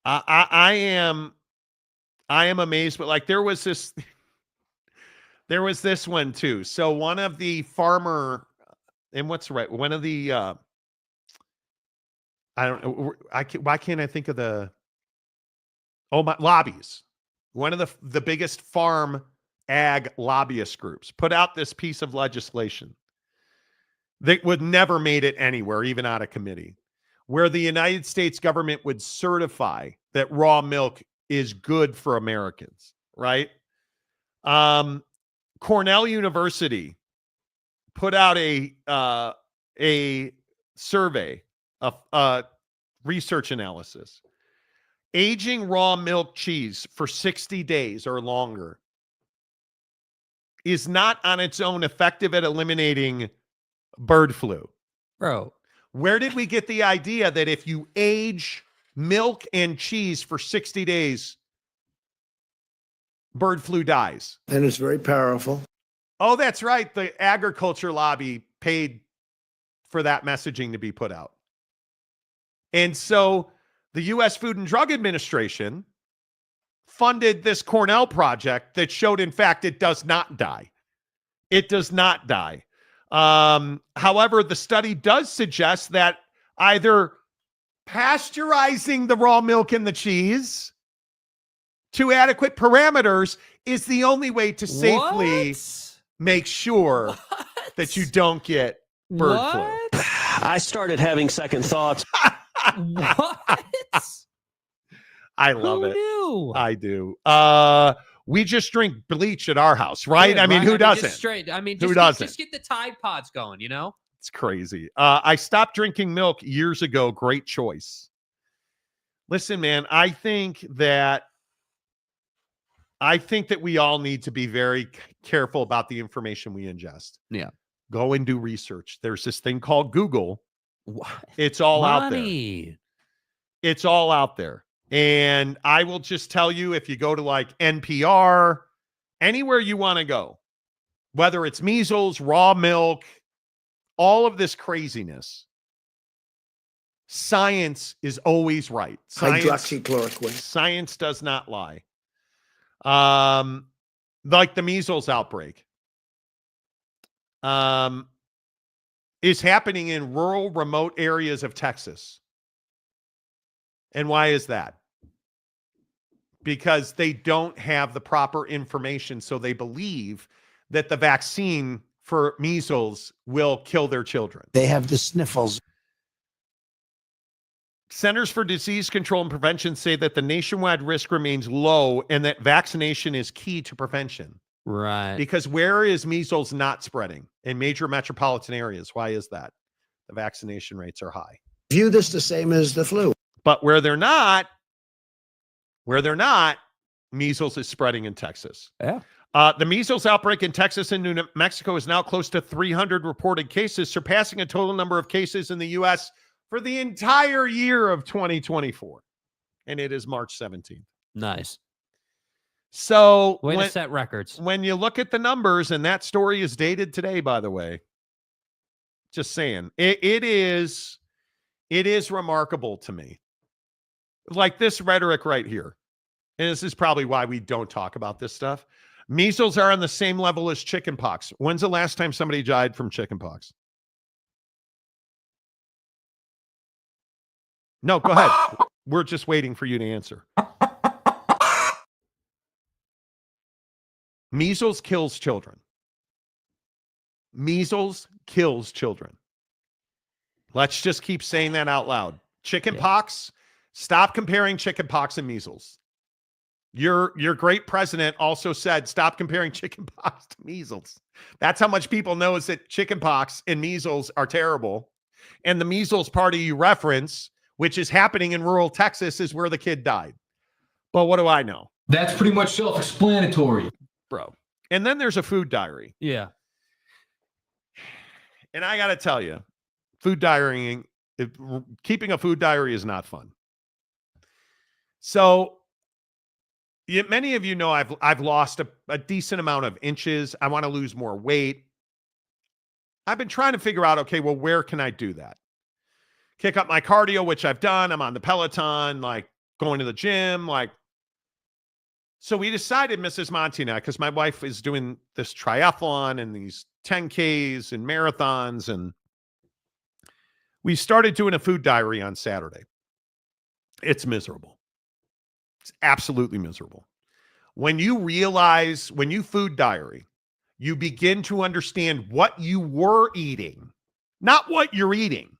I am amazed, but like there was this one too. So one of the farmer, and what's right, one of the I don't know, why can't I think of the lobbies? One of the biggest farm ag lobbyist groups put out this piece of legislation that would never made it anywhere, even out of committee, where the United States government would certify that raw milk is good for Americans, right? Cornell University put out a survey, a research analysis. Aging raw milk cheese for 60 days or longer is not on its own effective at eliminating bird flu. Bro, where did we get the idea that if you age milk and cheese for 60 days, bird flu dies? And it's very powerful. Oh, that's right. The agriculture lobby paid for that messaging to be put out. And so the U.S. Food and Drug Administration funded this Cornell project that showed, in fact, it does not die. It does not die. However, the study does suggest that either pasteurizing the raw milk and the cheese to adequate parameters is the only way to safely make sure that you don't get bird flu. I started having second thoughts. What? I love Who it. knew? I do. We just drink bleach at our house, right? Good, I mean, who doesn't? Just straight. I mean, Who just, doesn't? Just get the Tide Pods going, you know? It's crazy. I stopped drinking milk years ago. Great choice. Listen, man, I think that we all need to be very careful about the information we ingest. Yeah. Go and do research. There's this thing called Google. What? It's all out there. Money. It's all out there. And I will just tell you, if you go to like NPR, anywhere you want to go, whether it's measles, raw milk, all of this craziness, science is always right. Hydroxychloroquine. Science does not lie. Like the measles outbreak is happening in rural, remote areas of Texas. And why is that? Because they don't have the proper information, so they believe that the vaccine for measles will kill their children. They have the sniffles. Centers for Disease Control and Prevention say that the nationwide risk remains low and that vaccination is key to prevention. Right. Because where is measles not spreading? In major metropolitan areas. Why is that? The vaccination rates are high. View this the same as the flu. But where they're not, measles is spreading in Texas. Yeah. The measles outbreak in Texas and New Mexico is now close to 300 reported cases, surpassing a total number of cases in the U.S. for the entire year of 2024. And it is March 17th. Nice. So Way to set records. When you look at the numbers, and that story is dated today, by the way, just saying, it is remarkable to me. Like this rhetoric right here. And this is probably why we don't talk about this stuff. Measles are on the same level as chickenpox. When's the last time somebody died from chickenpox? No, go ahead. We're just waiting for you to answer. Measles kills children. Measles kills children. Let's just keep saying that out loud. Chickenpox, stop comparing chickenpox and measles. Your great president also said, stop comparing chickenpox to measles. That's how much people know is that chickenpox and measles are terrible. And the measles party you reference, which is happening in rural Texas, is where the kid died. But what do I know? That's pretty much self-explanatory. Bro. And then there's a food diary. Yeah. And I got to tell you, food diarying, keeping a food diary is not fun. So many of you know I've lost a decent amount of inches. I want to lose more weight. I've been trying to figure out, okay, well, where can I do that? Kick up my cardio, which I've done. I'm on the Peloton. Like, going to the gym, like. So we decided, Mrs. Monty and I, because my wife is doing this triathlon and these 10Ks and marathons, and we started doing a food diary on Saturday. It's miserable. It's absolutely miserable. When you food diary, you begin to understand what you were eating, not what you're eating.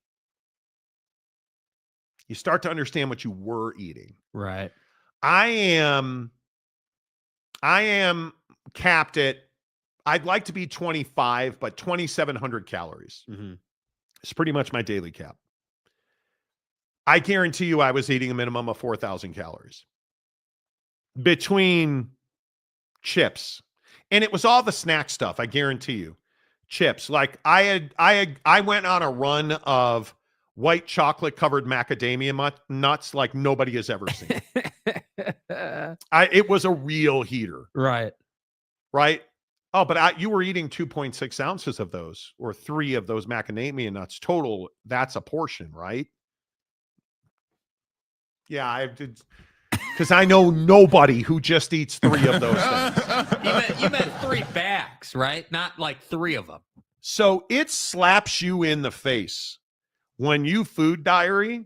You start to understand what you were eating. Right. I am capped at, I'd like to be 25, but 2,700 calories. Mm-hmm. It's pretty much my daily cap. I guarantee you I was eating a minimum of 4,000 calories between chips. And it was all the snack stuff, I guarantee you. Chips. Like I went on a run of white chocolate covered macadamia nuts like nobody has ever seen. It was a real heater. Right. Oh, but you were eating 2.6 ounces of those, or 3 of those macadamia nuts total. That's a portion, right? Yeah, I did, because I know nobody who just eats 3 of those things. You meant 3 bags, right? Not like 3 of them. So it slaps you in the face when you food diary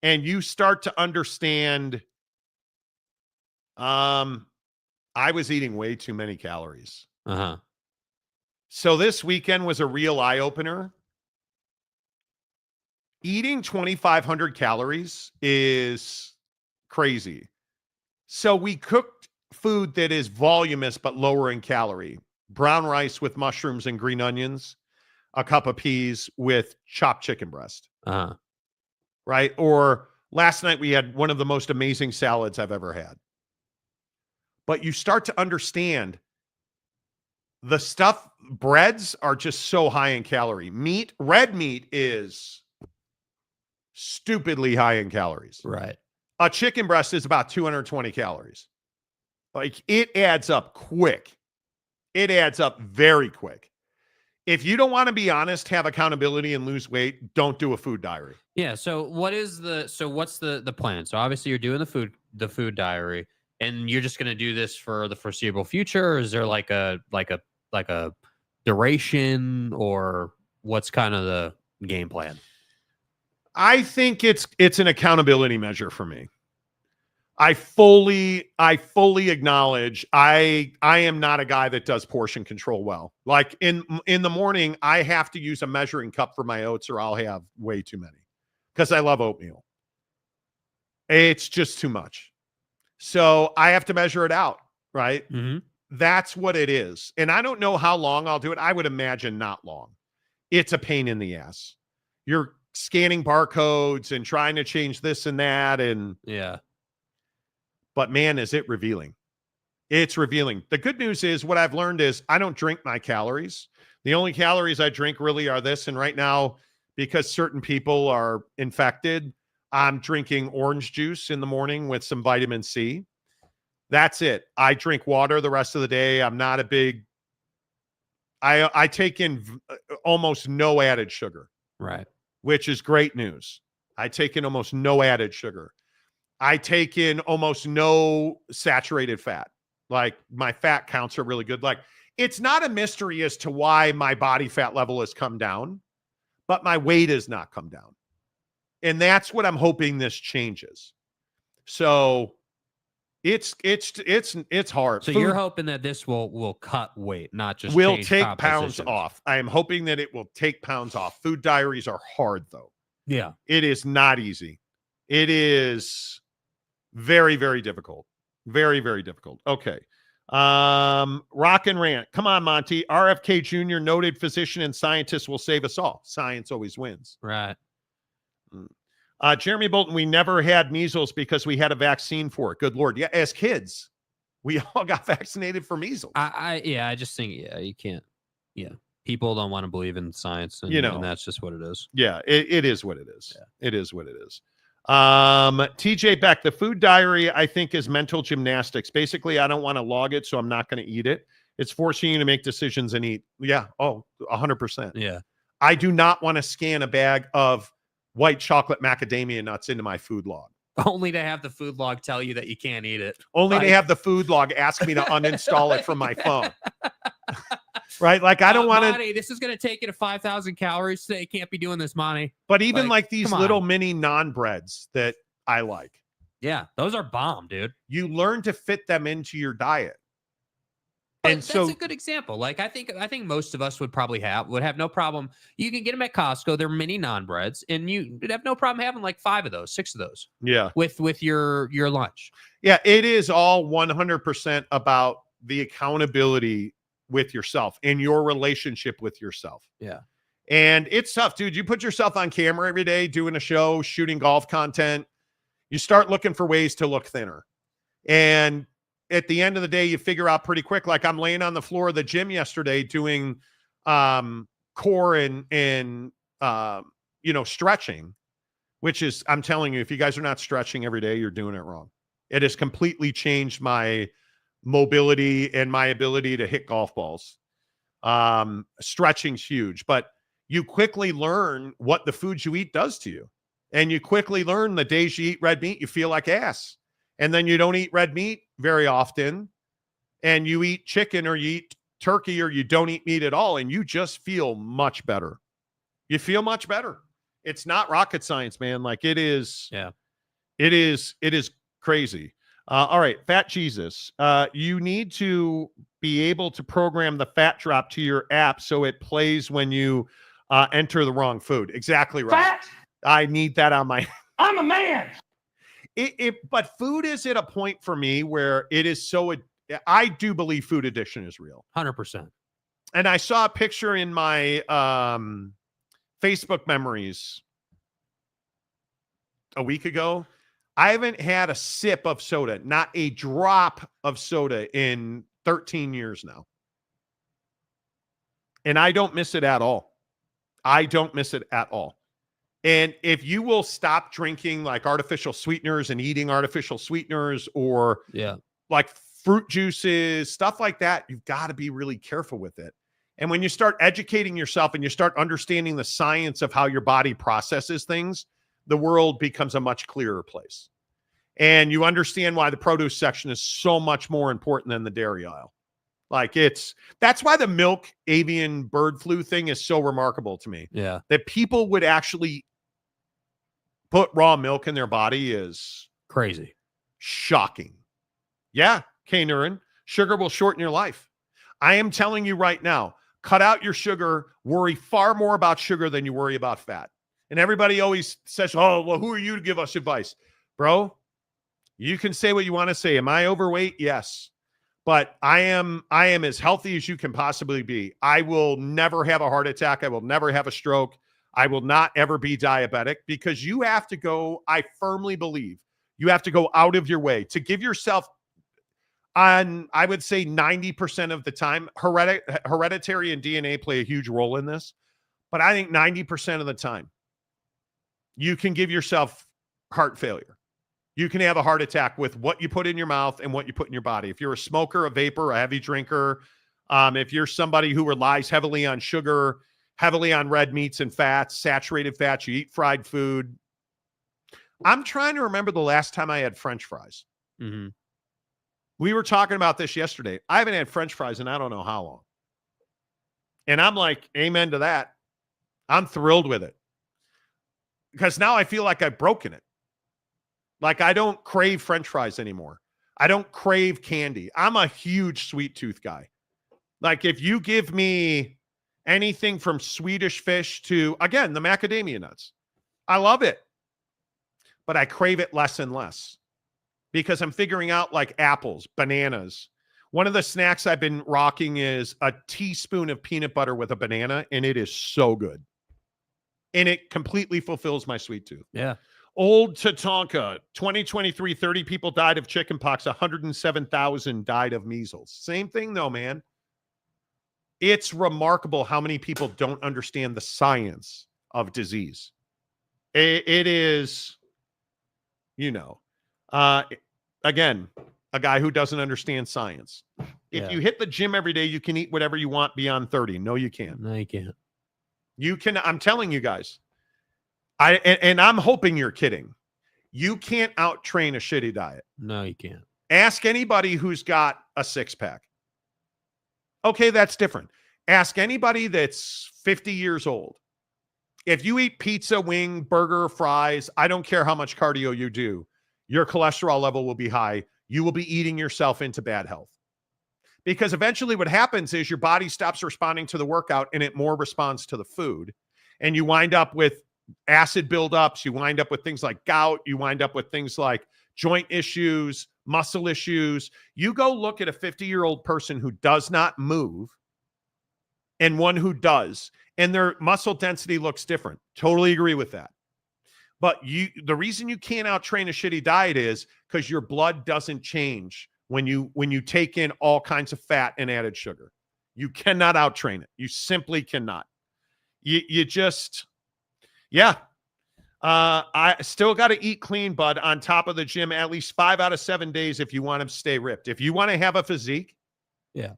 and you start to understand, I was eating way too many calories. Uh-huh. So this weekend was a real eye-opener. Eating 2,500 calories is crazy. So we cooked food that is voluminous but lower in calorie. Brown rice with mushrooms and green onions, a cup of peas with chopped chicken breast. Uh-huh. Right? Or last night we had one of the most amazing salads I've ever had. But you start to understand the stuff, breads are just so high in calorie. Meat, red meat is stupidly high in calories. Right. A chicken breast is about 220 calories. Like, it adds up quick. It adds up very quick. If you don't want to be honest, have accountability, and lose weight, don't do a food diary. Yeah. So what's the plan? So obviously you're doing the food diary, and you're just going to do this for the foreseeable future, or is there like a duration, or what's kind of the game plan? I think it's an accountability measure for me. I fully acknowledge I am not a guy that does portion control well. Like in the morning, I have to use a measuring cup for my oats, or I'll have way too many, because I love oatmeal. It's just too much. So I have to measure it out, right? Mm-hmm. That's what it is. And I don't know how long I'll do it. I would imagine not long. It's a pain in the ass. You're scanning barcodes and trying to change this and that. And yeah. But man, is it revealing. It's revealing. The good news is, what I've learned is, I don't drink my calories. The only calories I drink really are this. And right now, because certain people are infected, I'm drinking orange juice in the morning with some vitamin C. That's it. I drink water the rest of the day. I'm not a big, I take in almost no added sugar. Right. Which is great news. I take in almost no added sugar. I take in almost no saturated fat. Like, my fat counts are really good. Like, it's not a mystery as to why my body fat level has come down, but my weight has not come down. And that's what I'm hoping this changes. So it's hard. So you're hoping that this will cut weight, not just will change take pounds composition. off. I am hoping that it will take pounds off. Food diaries are hard, though. Yeah. It is not easy. It is very, very difficult. Very, very difficult. Okay. Rock and rant. Come on, Monty. RFK Jr., noted physician and scientist, will save us all. Science always wins. Right. Jeremy Bolton, we never had measles because we had a vaccine for it. Good Lord. Yeah, as kids, we all got vaccinated for measles. I just think, you can't. Yeah. People don't want to believe in science, and, and that's just what it is. Yeah, it is what it is. Yeah. It is what it is. TJ Beck, the food diary, I think, is mental gymnastics. Basically, I don't want to log it, so I'm not going to eat it. It's forcing you to make decisions and eat. Yeah. Oh, 100%. Yeah. I do not want to scan a bag of white chocolate macadamia nuts into my food log. Only to have the food log tell you that you can't eat it. Only Like- to have the food log ask me to uninstall it from my phone. Right? Like, I don't want to. Monty, this is going to take you to 5,000 calories. So you can't be doing this, Monty. But even like these come little on. mini non breads that I like, Yeah, those are bomb, dude. you learn to fit them into your diet. But And that's so, a good example. Like I think most of us would have no problem. You can get them at Costco. They're mini non breads, and you would have no problem having like 5 of those, 6 of those yeah. with your lunch. Yeah, it is all 100% about the accountability with yourself and your relationship with yourself. Yeah. And it's tough, dude. You put yourself on camera every day doing a show, shooting golf content. You start looking for ways to look thinner. And at the end of the day, you figure out pretty quick. Like, I'm laying on the floor of the gym yesterday doing core and stretching, which is, I'm telling you, if you guys are not stretching every day, you're doing it wrong. It has completely changed my mobility and my ability to hit golf balls. Stretching's huge, but you quickly learn what the food you eat does to you. And you quickly learn the days you eat red meat, you feel like ass. And then you don't eat red meat very often. And you eat chicken or you eat turkey or you don't eat meat at all. And you just feel much better. You feel much better. It's not rocket science, man. Like, it is. Yeah. It is crazy. All right, Fat Jesus. You need to be able to program the fat drop to your app so it plays when you enter the wrong food. Exactly right. Fat? I need that on my. I'm a man. But food is at a point for me where it is so. I do believe food addiction is real. 100%. And I saw a picture in my Facebook memories a week ago. I haven't had a sip of soda, not a drop of soda in 13 years now. And I don't miss it at all. I don't miss it at all. And if you will stop drinking like artificial sweeteners and eating artificial sweeteners or like fruit juices, stuff like that, you've got to be really careful with it. And when you start educating yourself and you start understanding the science of how your body processes things, the world becomes a much clearer place. And you understand why the produce section is so much more important than the dairy aisle. Like, that's why the milk avian bird flu thing is so remarkable to me. Yeah. That people would actually put raw milk in their body is crazy. Shocking. Yeah, K-Nurin, sugar will shorten your life. I am telling you right now, cut out your sugar, worry far more about sugar than you worry about fat. And everybody always says, oh, well, who are you to give us advice? Bro, you can say what you want to say. Am I overweight? Yes. But I am as healthy as you can possibly be. I will never have a heart attack. I will never have a stroke. I will not ever be diabetic, because you have to go, I firmly believe, you have to go out of your way to give yourself, on, I would say 90% of the time, hereditary and DNA play a huge role in this. But I think 90% of the time, you can give yourself heart failure. You can have a heart attack with what you put in your mouth and what you put in your body. If you're a smoker, a vapor, a heavy drinker, if you're somebody who relies heavily on sugar, heavily on red meats and fats, saturated fats, you eat fried food. I'm trying to remember the last time I had French fries. Mm-hmm. We were talking about this yesterday. I haven't had French fries in I don't know how long. And I'm like, amen to that. I'm thrilled with it. Because now I feel like I've broken it. Like, I don't crave French fries anymore. I don't crave candy. I'm a huge sweet tooth guy. Like, if you give me anything from Swedish fish to, again, the macadamia nuts, I love it. But I crave it less and less because I'm figuring out like apples, bananas. One of the snacks I've been rocking is a teaspoon of peanut butter with a banana, and it is so good. And it completely fulfills my sweet tooth. Yeah. Old Tatanka, 2023, 30 people died of chickenpox, 107,000 died of measles. Same thing though, man. It's remarkable how many people don't understand the science of disease. It is, again, a guy who doesn't understand science. If you hit the gym every day, you can eat whatever you want beyond 30. No, you can't. No, you can't. You can, I'm telling you guys, and I'm hoping you're kidding. You can't out-train a shitty diet. No, you can't. Ask anybody who's got a six-pack. Okay, that's different. Ask anybody that's 50 years old. If you eat pizza, wing, burger, fries, I don't care how much cardio you do, your cholesterol level will be high. You will be eating yourself into bad health. Because eventually what happens is your body stops responding to the workout and it more responds to the food. And you wind up with acid buildups. You wind up with things like gout. You wind up with things like joint issues, muscle issues. You go look at a 50-year-old person who does not move and one who does, and their muscle density looks different. Totally agree with that. But the reason you can't out-train a shitty diet is because your blood doesn't change when you take in all kinds of fat and added sugar. You cannot out-train it. You simply cannot. You just... Yeah. I still got to eat clean, bud, on top of the gym at least 5 out of 7 days if you want to stay ripped. If you want to have a physique. Yeah.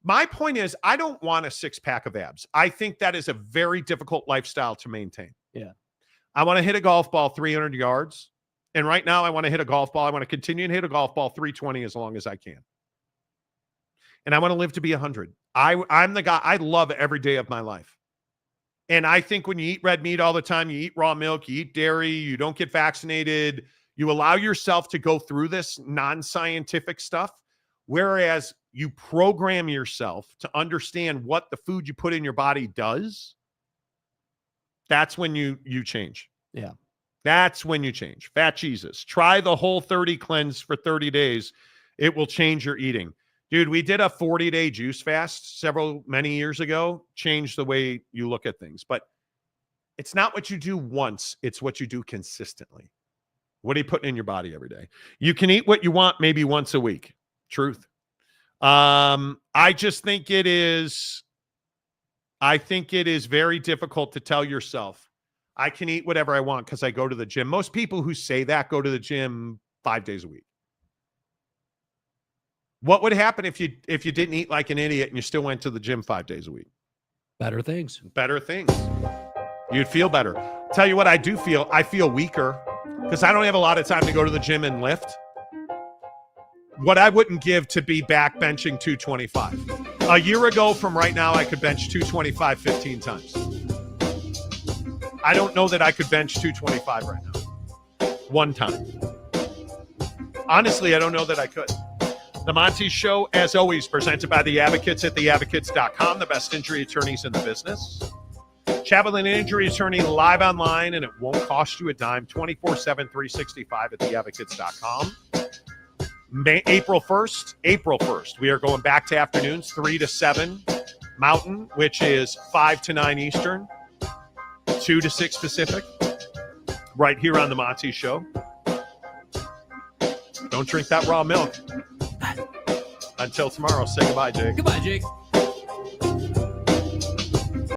My point is, I don't want a six-pack of abs. I think that is a very difficult lifestyle to maintain. Yeah. I want to hit a golf ball 300 yards. And right now I want to hit a golf ball. I want to continue to hit a golf ball 320 as long as I can. And I want to live to be 100. I'm the guy. I love every day of my life. And I think when you eat red meat all the time, you eat raw milk, you eat dairy, you don't get vaccinated, you allow yourself to go through this non-scientific stuff, whereas you program yourself to understand what the food you put in your body does, that's when you change. Yeah. That's when you change. Fat Jesus. Try the Whole30 cleanse for 30 days. It will change your eating. Dude, we did a 40-day juice fast many years ago. Changed the way you look at things. But it's not what you do once. It's what you do consistently. What are you putting in your body every day? You can eat what you want maybe once a week. Truth. I just think it is very difficult to tell yourself, I can eat whatever I want because I go to the gym. Most people who say that go to the gym 5 days a week. What would happen if you didn't eat like an idiot and you still went to the gym 5 days a week? Better things. Better things. You'd feel better. Tell you what I do feel. I feel weaker because I don't have a lot of time to go to the gym and lift. What I wouldn't give to be back benching 225. A year ago from right now, I could bench 225 15 times. I don't know that I could bench 225 right now. One time. Honestly, I don't know that I could. The Monty Show, as always, presented by The Advocates at theadvocates.com, the best injury attorneys in the business. Chat with an injury attorney live online, and it won't cost you a dime, 24/7, 365 at theadvocates.com. April 1st, we are going back to afternoons, 3 to 7 Mountain, which is 5 to 9 Eastern, 2 to 6 Pacific, right here on The Monty Show. Don't drink that raw milk. Until tomorrow, say goodbye, Jake. Goodbye, Jake.